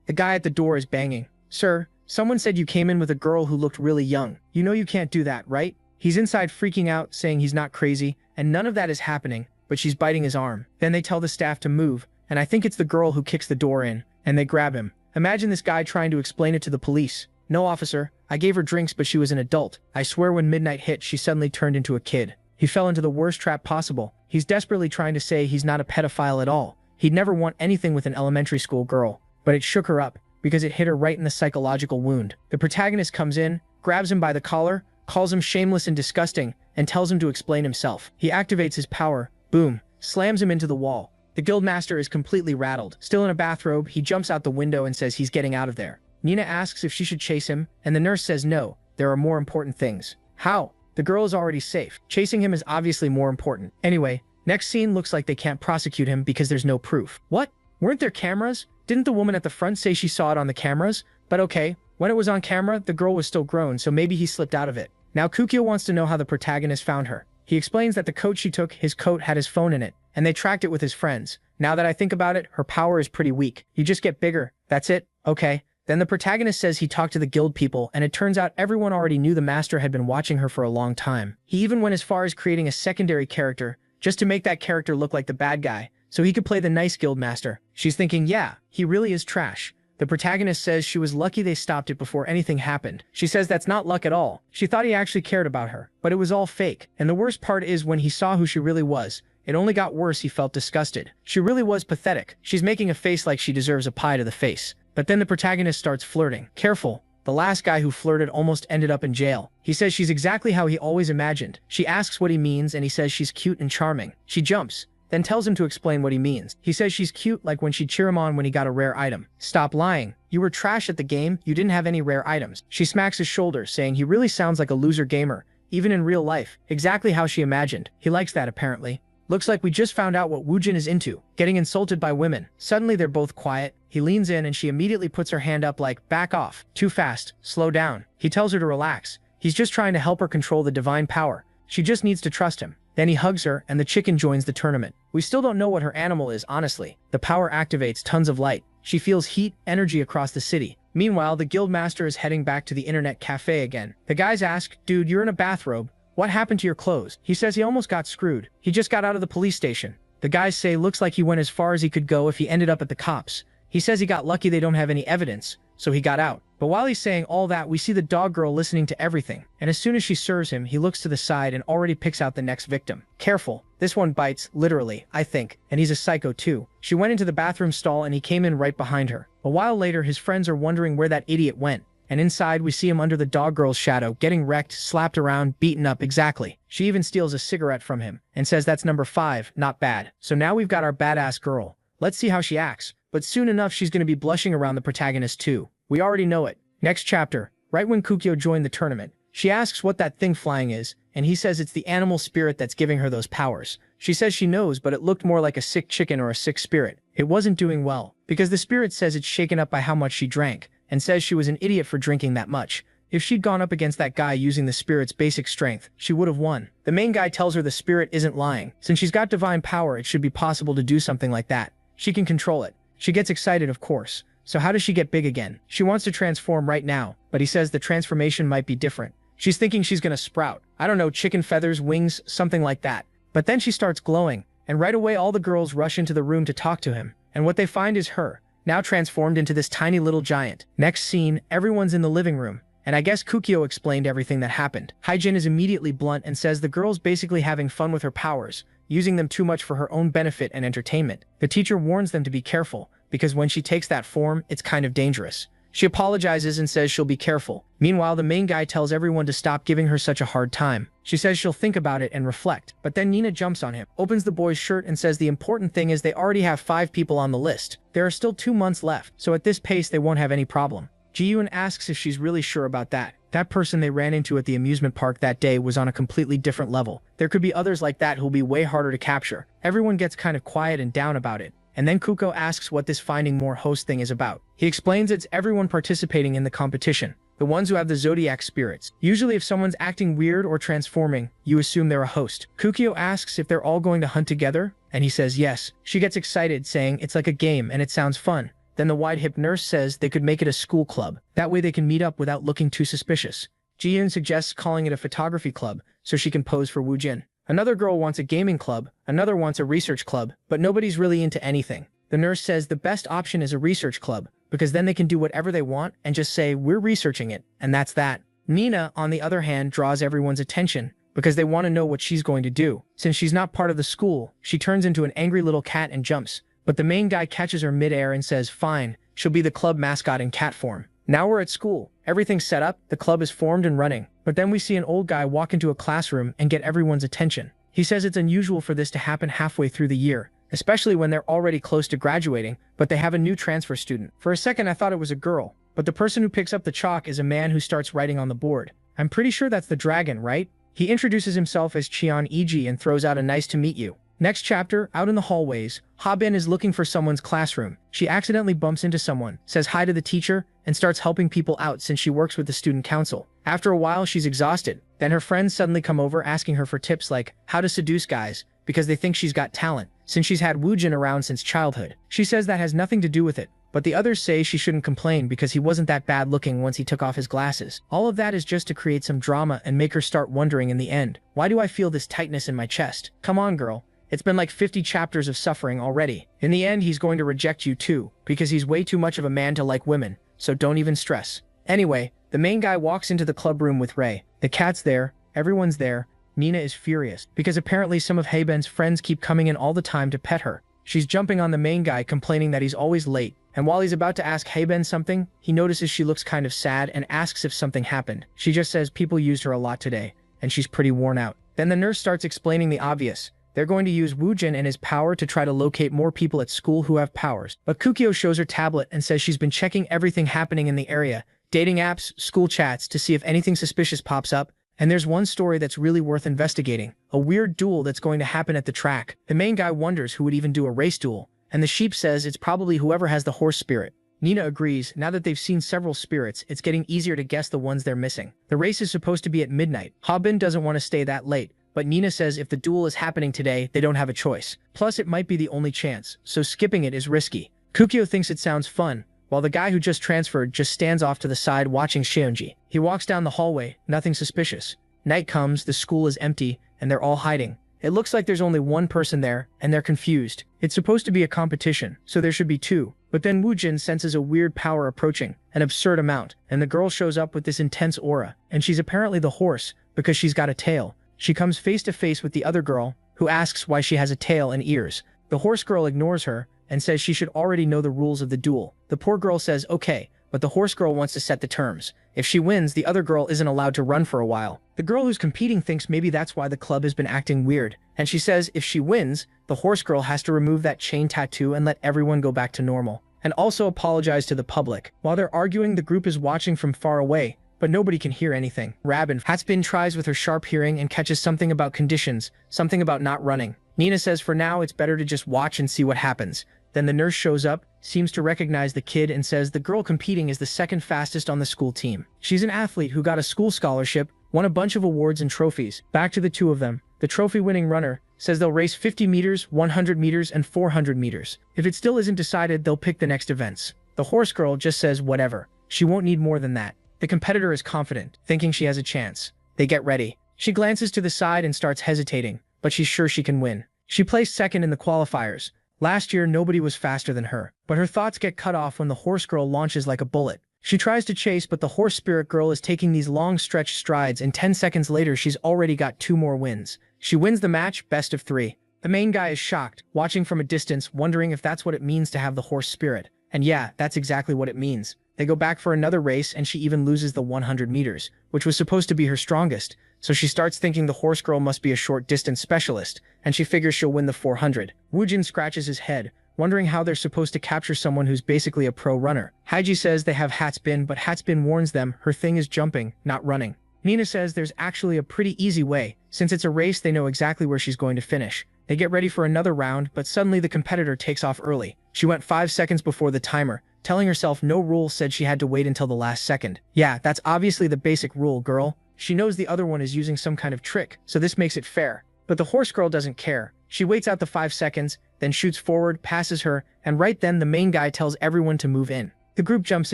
The guy at the door is banging. Sir, someone said you came in with a girl who looked really young. You know you can't do that, right? He's inside freaking out, saying he's not crazy, and none of that is happening, but she's biting his arm. Then they tell the staff to move, and I think it's the girl who kicks the door in, and they grab him. Imagine this guy trying to explain it to the police. No, officer, I gave her drinks, but she was an adult. I swear when midnight hit, she suddenly turned into a kid. He fell into the worst trap possible. He's desperately trying to say he's not a pedophile at all. He'd never want anything with an elementary school girl, but it shook her up because it hit her right in the psychological wound. The protagonist comes in, grabs him by the collar, calls him shameless and disgusting, and tells him to explain himself. He activates his power, boom, slams him into the wall. The guildmaster is completely rattled. Still in a bathrobe, he jumps out the window and says he's getting out of there. Nina asks if she should chase him, and the nurse says no, there are more important things. How? The girl is already safe. Chasing him is obviously more important. Anyway, next scene looks like they can't prosecute him because there's no proof. What? Weren't there cameras? Didn't the woman at the front say she saw it on the cameras? But okay, when it was on camera, the girl was still grown, so maybe he slipped out of it. Now Kukyo wants to know how the protagonist found her. He explains that the coat she took, his coat had his phone in it, and they tracked it with his friends. Now that I think about it, her power is pretty weak. You just get bigger. That's it? Okay. Then the protagonist says he talked to the guild people, and it turns out everyone already knew the master had been watching her for a long time. He even went as far as creating a secondary character, just to make that character look like the bad guy, so he could play the nice guild master. She's thinking, yeah, he really is trash. The protagonist says she was lucky they stopped it before anything happened. She says that's not luck at all. She thought he actually cared about her, but it was all fake. And the worst part is when he saw who she really was, it only got worse. He felt disgusted. She really was pathetic. She's making a face like she deserves a pie to the face. But then the protagonist starts flirting. Careful. The last guy who flirted almost ended up in jail. He says she's exactly how he always imagined. She asks what he means and he says she's cute and charming. She jumps, then tells him to explain what he means. He says she's cute like when she'd cheer him on when he got a rare item. Stop lying. You were trash at the game. You didn't have any rare items. She smacks his shoulder, saying he really sounds like a loser gamer, even in real life. Exactly how she imagined. He likes that apparently. Looks like we just found out what Woojin is into, getting insulted by women. Suddenly they're both quiet. He leans in and she immediately puts her hand up like, back off, too fast, slow down. He tells her to relax. He's just trying to help her control the divine power. She just needs to trust him. Then he hugs her and the chicken joins the tournament. We still don't know what her animal is, honestly. The power activates tons of light. She feels heat, energy across the city. Meanwhile, the guildmaster is heading back to the internet cafe again. The guys ask, dude, you're in a bathrobe. What happened to your clothes? He says he almost got screwed. He just got out of the police station. The guys say looks like he went as far as he could go if he ended up at the cops. He says he got lucky they don't have any evidence, so he got out. But while he's saying all that, we see the dog girl listening to everything. And as soon as she serves him, he looks to the side and already picks out the next victim. Careful. This one bites, literally, I think. And he's a psycho too. She went into the bathroom stall and he came in right behind her. A while later, his friends are wondering where that idiot went. And inside, we see him under the dog girl's shadow, getting wrecked, slapped around, beaten up exactly. She even steals a cigarette from him and says that's number 5, not bad. So now we've got our badass girl. Let's see how she acts. But soon enough, she's going to be blushing around the protagonist too. We already know it. Next chapter. Right when Kukyo joined the tournament, she asks what that thing flying is, and he says it's the animal spirit that's giving her those powers. She says she knows, but it looked more like a sick chicken or a sick spirit. It wasn't doing well, because the spirit says it's shaken up by how much she drank, and says she was an idiot for drinking that much. If she'd gone up against that guy using the spirit's basic strength, she would have won. The main guy tells her the spirit isn't lying. Since she's got divine power, it should be possible to do something like that. She can control it. She gets excited, of course. So how does she get big again? She wants to transform right now, but he says the transformation might be different. She's thinking she's gonna sprout. I don't know, chicken feathers, wings, something like that. But then she starts glowing, and right away all the girls rush into the room to talk to him. And what they find is her, now transformed into this tiny little giant. Next scene, everyone's in the living room. And I guess Kukyo explained everything that happened. Haijin is immediately blunt and says the girl's basically having fun with her powers, using them too much for her own benefit and entertainment. The teacher warns them to be careful, because when she takes that form, it's kind of dangerous. She apologizes and says she'll be careful. Meanwhile, the main guy tells everyone to stop giving her such a hard time. She says she'll think about it and reflect. But then Nina jumps on him, opens the boy's shirt and says the important thing is they already have 5 people on the list. There are still 2 months left, so at this pace they won't have any problem. Ji-yoon asks if she's really sure about that. That person they ran into at the amusement park that day was on a completely different level. There could be others like that who'll be way harder to capture. Everyone gets kind of quiet and down about it. And then Kuko asks what this finding more host thing is about. He explains it's everyone participating in the competition. the ones who have the zodiac spirits. Usually if someone's acting weird or transforming, you assume they're a host. Kukio asks if they're all going to hunt together, and he says yes. She gets excited, saying it's like a game and it sounds fun. Then the wide-hip nurse says they could make it a school club. That way they can meet up without looking too suspicious. Ji-yoon suggests calling it a photography club so she can pose for Woo-jin. Another girl wants a gaming club, another wants a research club, but nobody's really into anything. The nurse says the best option is a research club, because then they can do whatever they want and just say, we're researching it, and that's that. Nina, on the other hand, draws everyone's attention, because they want to know what she's going to do. Since she's not part of the school, she turns into an angry little cat and jumps. But the main guy catches her midair and says, fine, she'll be the club mascot in cat form. Now we're at school. Everything's set up, the club is formed and running. But then we see an old guy walk into a classroom and get everyone's attention. He says it's unusual for this to happen halfway through the year, especially when they're already close to graduating, but they have a new transfer student. For a second I thought it was a girl, but the person who picks up the chalk is a man who starts writing on the board. I'm pretty sure that's the dragon, right? He introduces himself as Cheon Iji and throws out a nice to meet you. Next chapter, out in the hallways, Ha-bin is looking for someone's classroom. She accidentally bumps into someone, says hi to the teacher, and starts helping people out since she works with the student council. After a while, she's exhausted. Then her friends suddenly come over asking her for tips like how to seduce guys, because they think she's got talent, since she's had Woo-jin around since childhood. She says that has nothing to do with it, but the others say she shouldn't complain because he wasn't that bad looking once he took off his glasses. All of that is just to create some drama and make her start wondering in the end, why do I feel this tightness in my chest? Come on, girl. It's been like 50 chapters of suffering already. In the end, he's going to reject you too, because he's way too much of a man to like women, so don't even stress. Anyway, the main guy walks into the club room with Ray. The cat's there, everyone's there. Nina is furious, because apparently some of Haeben's friends keep coming in all the time to pet her. She's jumping on the main guy, complaining that he's always late, and while he's about to ask Haeben something, he notices she looks kind of sad and asks if something happened. She just says people used her a lot today, and she's pretty worn out. Then the nurse starts explaining the obvious. They're going to use Woo-jin and his power to try to locate more people at school who have powers. But Kukio shows her tablet and says she's been checking everything happening in the area, dating apps, school chats, to see if anything suspicious pops up. And there's one story that's really worth investigating, a weird duel that's going to happen at the track. The main guy wonders who would even do a race duel, and the sheep says it's probably whoever has the horse spirit. Nina agrees. Now that they've seen several spirits, it's getting easier to guess the ones they're missing. The race is supposed to be at midnight. Ha-bin doesn't want to stay that late, but Nina says if the duel is happening today, they don't have a choice. Plus, it might be the only chance, so skipping it is risky. Kukio thinks it sounds fun, while the guy who just transferred just stands off to the side watching Seonji. He walks down the hallway, nothing suspicious. Night comes, the school is empty, and they're all hiding. It looks like there's only one person there, and they're confused. It's supposed to be a competition, so there should be two. But then Woo-jin senses a weird power approaching, an absurd amount, and the girl shows up with this intense aura, and she's apparently the horse, because she's got a tail. She comes face to face with the other girl, who asks why she has a tail and ears. The horse girl ignores her, and says she should already know the rules of the duel. The poor girl says okay, but the horse girl wants to set the terms. If she wins, the other girl isn't allowed to run for a while. The girl who's competing thinks maybe that's why the club has been acting weird, and she says if she wins, the horse girl has to remove that chain tattoo and let everyone go back to normal, and also apologize to the public. While they're arguing, the group is watching from far away, but nobody can hear anything. Rabin Hatsbin tries with her sharp hearing and catches something about conditions, something about not running. Nina says for now it's better to just watch and see what happens. Then the nurse shows up, seems to recognize the kid, and says the girl competing is the second fastest on the school team. She's an athlete who got a school scholarship, won a bunch of awards and trophies. Back to the two of them. The trophy-winning runner says they'll race 50 meters, 100 meters, and 400 meters. If it still isn't decided, they'll pick the next events. The horse girl just says whatever. She won't need more than that. The competitor is confident, thinking she has a chance. They get ready. She glances to the side and starts hesitating, but she's sure she can win. She placed second in the qualifiers. Last year, nobody was faster than her, but her thoughts get cut off when the horse girl launches like a bullet. She tries to chase, but the horse spirit girl is taking these long stretched strides, and 10 seconds later, she's already got 2 more wins. She wins the match, best of 3. The main guy is shocked, watching from a distance, wondering if that's what it means to have the horse spirit. And yeah, that's exactly what it means. They go back for another race, and she even loses the 100 meters, which was supposed to be her strongest, so she starts thinking the horse girl must be a short distance specialist, and she figures she'll win the 400. Woo-jin scratches his head, wondering how they're supposed to capture someone who's basically a pro runner. Haiji says they have Hatsbin, but Hatsbin warns them her thing is jumping, not running. Nina says there's actually a pretty easy way. Since it's a race, they know exactly where she's going to finish. They get ready for another round, but suddenly the competitor takes off early. She went 5 seconds before the timer, telling herself no rule said she had to wait until the last second. Yeah, that's obviously the basic rule, girl. She knows the other one is using some kind of trick, so this makes it fair. But the horse girl doesn't care. She waits out the 5 seconds, then shoots forward, passes her, and right then the main guy tells everyone to move in. The group jumps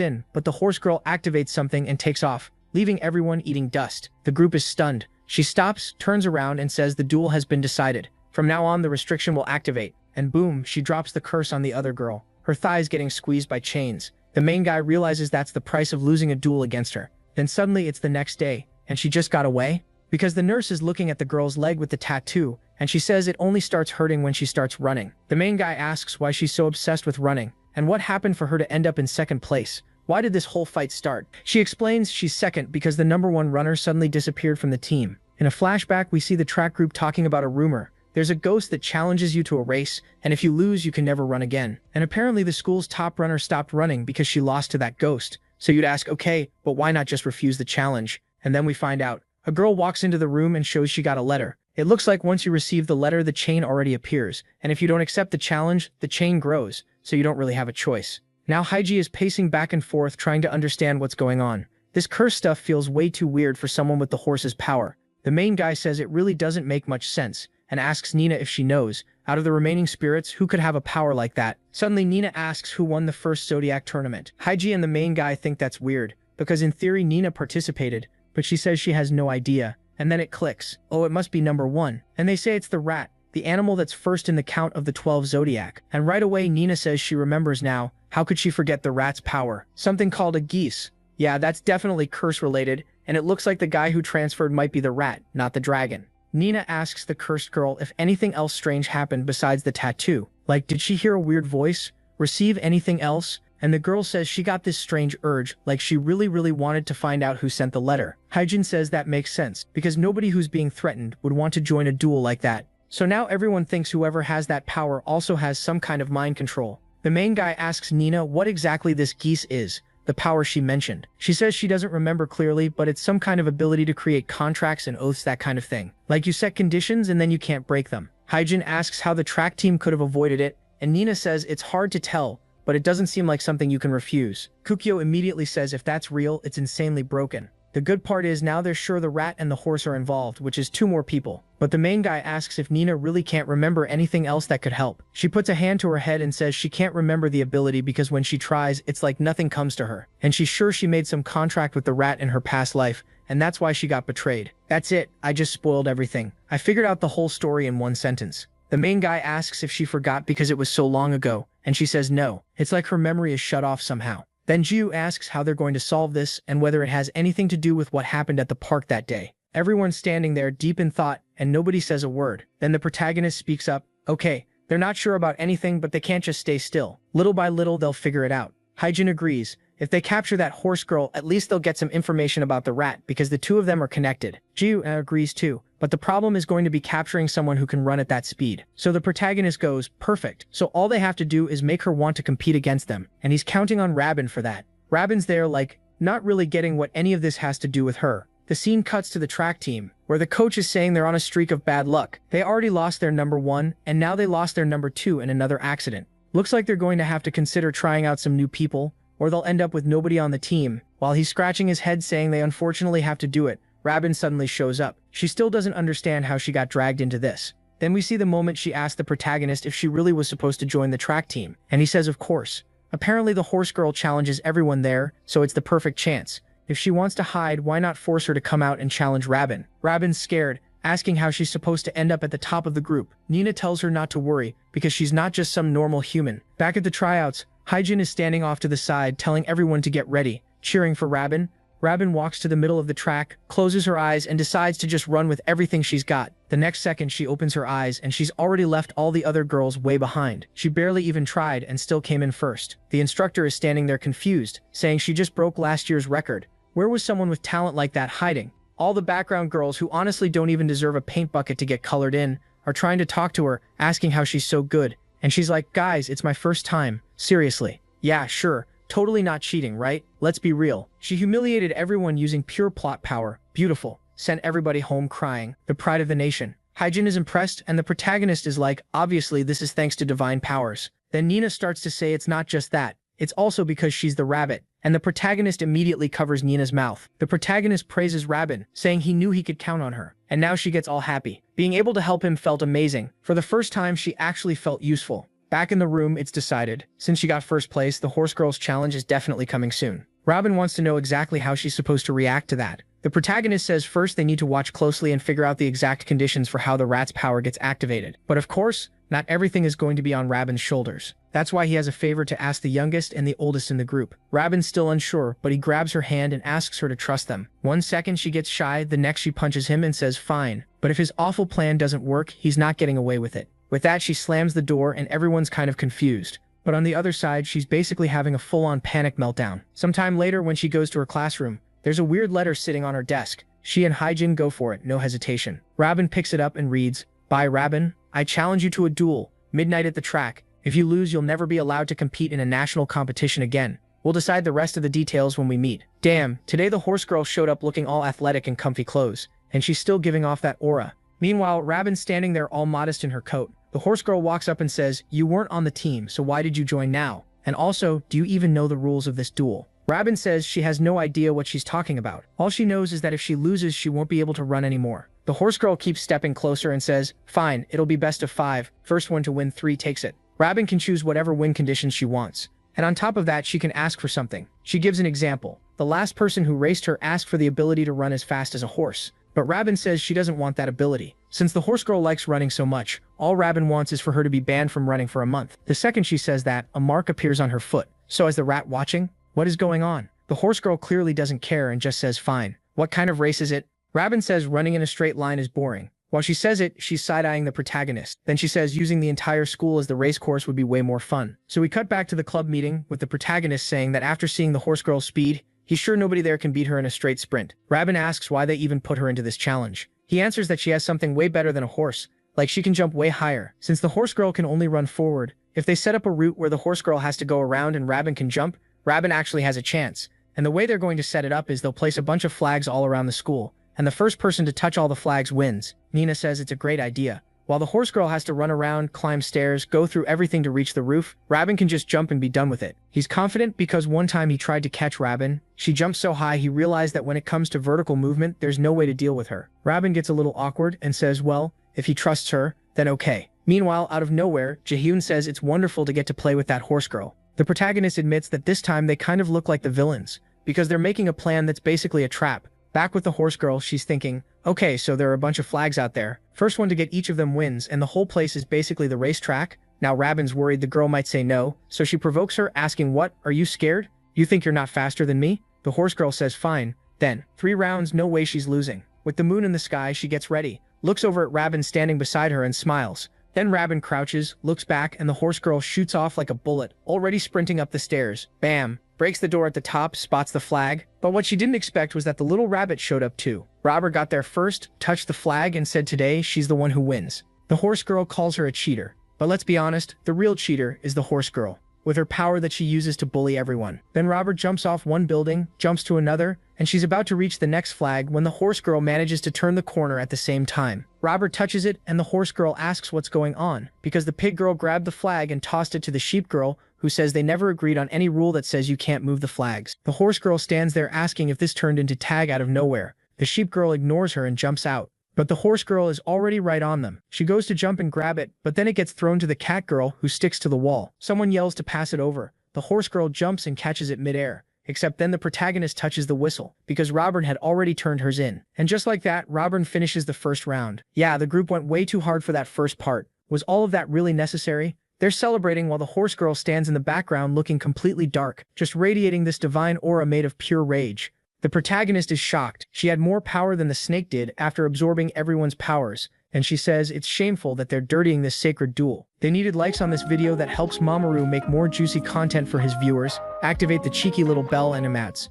in, but the horse girl activates something and takes off, leaving everyone eating dust. The group is stunned. She stops, turns around, and says the duel has been decided. From now on, the restriction will activate. And boom, she drops the curse on the other girl, her thighs getting squeezed by chains. The main guy realizes that's the price of losing a duel against her. Then suddenly it's the next day, and she just got away? Because the nurse is looking at the girl's leg with the tattoo, and she says it only starts hurting when she starts running. The main guy asks why she's so obsessed with running, and what happened for her to end up in second place. Why did this whole fight start? She explains she's second because the #1 runner suddenly disappeared from the team. In a flashback, we see the track group talking about a rumor. There's a ghost that challenges you to a race, and if you lose, you can never run again. And apparently the school's top runner stopped running because she lost to that ghost. So you'd ask, okay, but why not just refuse the challenge? And then we find out. A girl walks into the room and shows she got a letter. It looks like once you receive the letter, the chain already appears. And if you don't accept the challenge, the chain grows, so you don't really have a choice. Now Haiji is pacing back and forth trying to understand what's going on. This curse stuff feels way too weird for someone with the horse's power. The main guy says it really doesn't make much sense, and asks Nina if she knows, out of the remaining spirits, who could have a power like that. Suddenly Nina asks who won the first Zodiac tournament. Haiji and the main guy think that's weird, because in theory Nina participated, but she says she has no idea. And then it clicks. Oh, it must be #1. And they say it's the rat, the animal that's first in the count of the 12 Zodiac. And right away Nina says she remembers now. How could she forget the rat's power? Something called a geese. Yeah, that's definitely curse-related, and it looks like the guy who transferred might be the rat, not the dragon. Nina asks the cursed girl if anything else strange happened besides the tattoo. Like, did she hear a weird voice? Receive anything else? And the girl says she got this strange urge, like she really wanted to find out who sent the letter. Haijin says that makes sense, because nobody who's being threatened would want to join a duel like that. So now everyone thinks whoever has that power also has some kind of mind control. The main guy asks Nina what exactly this geese is, the power she mentioned. She says she doesn't remember clearly, but it's some kind of ability to create contracts and oaths, that kind of thing. Like you set conditions and then you can't break them. Haijin asks how the track team could have avoided it, and Nina says it's hard to tell, but it doesn't seem like something you can refuse. Kukyo immediately says if that's real, it's insanely broken. The good part is now they're sure the rat and the horse are involved, which is 2 more people. But the main guy asks if Nina really can't remember anything else that could help. She puts a hand to her head and says she can't remember the ability because when she tries, it's like nothing comes to her. And she's sure she made some contract with the rat in her past life, and that's why she got betrayed. That's it, I just spoiled everything. I figured out the whole story in 1 sentence. The main guy asks if she forgot because it was so long ago, and she says no. It's like her memory is shut off somehow. Then Jiu asks how they're going to solve this and whether it has anything to do with what happened at the park that day. Everyone's standing there deep in thought and nobody says a word. Then the protagonist speaks up. Okay, they're not sure about anything, but they can't just stay still. Little by little, they'll figure it out. Haijin agrees. If they capture that horse girl, at least they'll get some information about the rat because the 2 of them are connected. Jiu agrees too, but the problem is going to be capturing someone who can run at that speed. So the protagonist goes, perfect. So all they have to do is make her want to compete against them, and he's counting on Rabin for that. Rabin's there like, not really getting what any of this has to do with her. The scene cuts to the track team, where the coach is saying they're on a streak of bad luck. They already lost their #1, and now they lost their #2 in another accident. Looks like they're going to have to consider trying out some new people, or they'll end up with nobody on the team. While he's scratching his head saying they unfortunately have to do it, Rabin suddenly shows up. She still doesn't understand how she got dragged into this. Then we see the moment she asked the protagonist if she really was supposed to join the track team, and he says of course. Apparently the horse girl challenges everyone there, so it's the perfect chance. If she wants to hide, why not force her to come out and challenge Rabin? Rabin's scared, asking how she's supposed to end up at the top of the group. Nina tells her not to worry, because she's not just some normal human. Back at the tryouts, Haijin is standing off to the side telling everyone to get ready, cheering for Rabin. Rabin walks to the middle of the track, closes her eyes, and decides to just run with everything she's got. The next second she opens her eyes and she's already left all the other girls way behind. She barely even tried and still came in first. The instructor is standing there confused, saying she just broke last year's record. Where was someone with talent like that hiding? All the background girls who honestly don't even deserve a paint bucket to get colored in are trying to talk to her, asking how she's so good. And she's like, guys, it's my first time. Seriously. Yeah, sure. Totally not cheating, right? Let's be real. She humiliated everyone using pure plot power. Beautiful. Sent everybody home crying. The pride of the nation. Haijin is impressed, and the protagonist is like, obviously this is thanks to divine powers. Then Nina starts to say it's not just that. it's also because she's the rabbit. And the protagonist immediately covers Nina's mouth. The protagonist praises Rabin, saying he knew he could count on her. And now she gets all happy. Being able to help him felt amazing. For the first time, she actually felt useful. Back in the room, it's decided. Since she got first place, the Horse Girl's challenge is definitely coming soon. Robin wants to know exactly how she's supposed to react to that. The protagonist says first they need to watch closely and figure out the exact conditions for how the rat's power gets activated. But of course, not everything is going to be on Rabin's shoulders. That's why he has a favor to ask the youngest and the oldest in the group. Rabin's still unsure, but he grabs her hand and asks her to trust them. 1 second she gets shy, the next she punches him and says fine. But if his awful plan doesn't work, he's not getting away with it. With that, she slams the door and everyone's kind of confused. But on the other side, she's basically having a full-on panic meltdown. Sometime later, when she goes to her classroom, there's a weird letter sitting on her desk. She and Haijin go for it, no hesitation. Rabin picks it up and reads, "By Rabin, I challenge you to a duel, midnight at the track. If you lose, you'll never be allowed to compete in a national competition again. We'll decide the rest of the details when we meet." Damn, today the horse girl showed up looking all athletic in comfy clothes, and she's still giving off that aura. Meanwhile, Rabin's standing there all modest in her coat. The horse girl walks up and says, "You weren't on the team, so why did you join now? And also, do you even know the rules of this duel?" Rabin says she has no idea what she's talking about. All she knows is that if she loses, she won't be able to run anymore. The horse girl keeps stepping closer and says, "Fine, it'll be best of 5. First one to win 3 takes it." Rabin can choose whatever win conditions she wants. And on top of that, she can ask for something. She gives an example. The last person who raced her asked for the ability to run as fast as a horse. But Rabin says she doesn't want that ability. Since the horse girl likes running so much, all Rabin wants is for her to be banned from running for a month. The second she says that, a mark appears on her foot. So is the rat watching? What is going on? The horse girl clearly doesn't care and just says fine. What kind of race is it? Rabin says running in a straight line is boring. While she says it, she's side-eyeing the protagonist. Then she says using the entire school as the race course would be way more fun. So we cut back to the club meeting, with the protagonist saying that after seeing the horse girl's speed, he's sure nobody there can beat her in a straight sprint. Rabin asks why they even put her into this challenge. He answers that she has something way better than a horse, like she can jump way higher. Since the horse girl can only run forward, if they set up a route where the horse girl has to go around and Rabin can jump, Rabin actually has a chance. And the way they're going to set it up is they'll place a bunch of flags all around the school, and the first person to touch all the flags wins. Nina says it's a great idea. While the horse girl has to run around, climb stairs, go through everything to reach the roof, Rabin can just jump and be done with it. He's confident because one time he tried to catch Rabin. She jumped so high he realized that when it comes to vertical movement, there's no way to deal with her. Rabin gets a little awkward and says, well, if he trusts her, then okay. Meanwhile, out of nowhere, Jaehyun says it's wonderful to get to play with that horse girl. The protagonist admits that this time they kind of look like the villains, because they're making a plan that's basically a trap. Back with the horse girl, she's thinking, okay, so there are a bunch of flags out there. First one to get each of them wins, and the whole place is basically the racetrack. Now Rabin's worried the girl might say no, so she provokes her, asking, what, are you scared? You think you're not faster than me? The horse girl says fine. Then, 3 rounds, no way she's losing. With the moon in the sky, she gets ready, looks over at Rabin standing beside her and smiles. Then Rabin crouches, looks back, and the horse girl shoots off like a bullet, already sprinting up the stairs. Bam! Breaks the door at the top, spots the flag. But what she didn't expect was that the little rabbit showed up too. Robert got there first, touched the flag, and said today she's the one who wins. The horse girl calls her a cheater. But let's be honest, the real cheater is the horse girl, with her power that she uses to bully everyone. Then Robert jumps off one building, jumps to another, and she's about to reach the next flag when the horse girl manages to turn the corner at the same time. Robert touches it, and the horse girl asks what's going on, because the pig girl grabbed the flag and tossed it to the sheep girl, who says they never agreed on any rule that says you can't move the flags. The horse girl stands there asking if this turned into tag out of nowhere. The sheep girl ignores her and jumps out. But the horse girl is already right on them. She goes to jump and grab it, but then it gets thrown to the cat girl, who sticks to the wall. Someone yells to pass it over. The horse girl jumps and catches it midair. Except then the protagonist touches the whistle, because Robin had already turned hers in. And just like that, Robin finishes the first round. Yeah, the group went way too hard for that first part. Was all of that really necessary? They're celebrating while the horse girl stands in the background looking completely dark, just radiating this divine aura made of pure rage. The protagonist is shocked. She had more power than the snake did after absorbing everyone's powers, and she says it's shameful that they're dirtying this sacred duel. They needed likes on this video that helps Mamoru make more juicy content for his viewers. Activate the cheeky little bell, animats.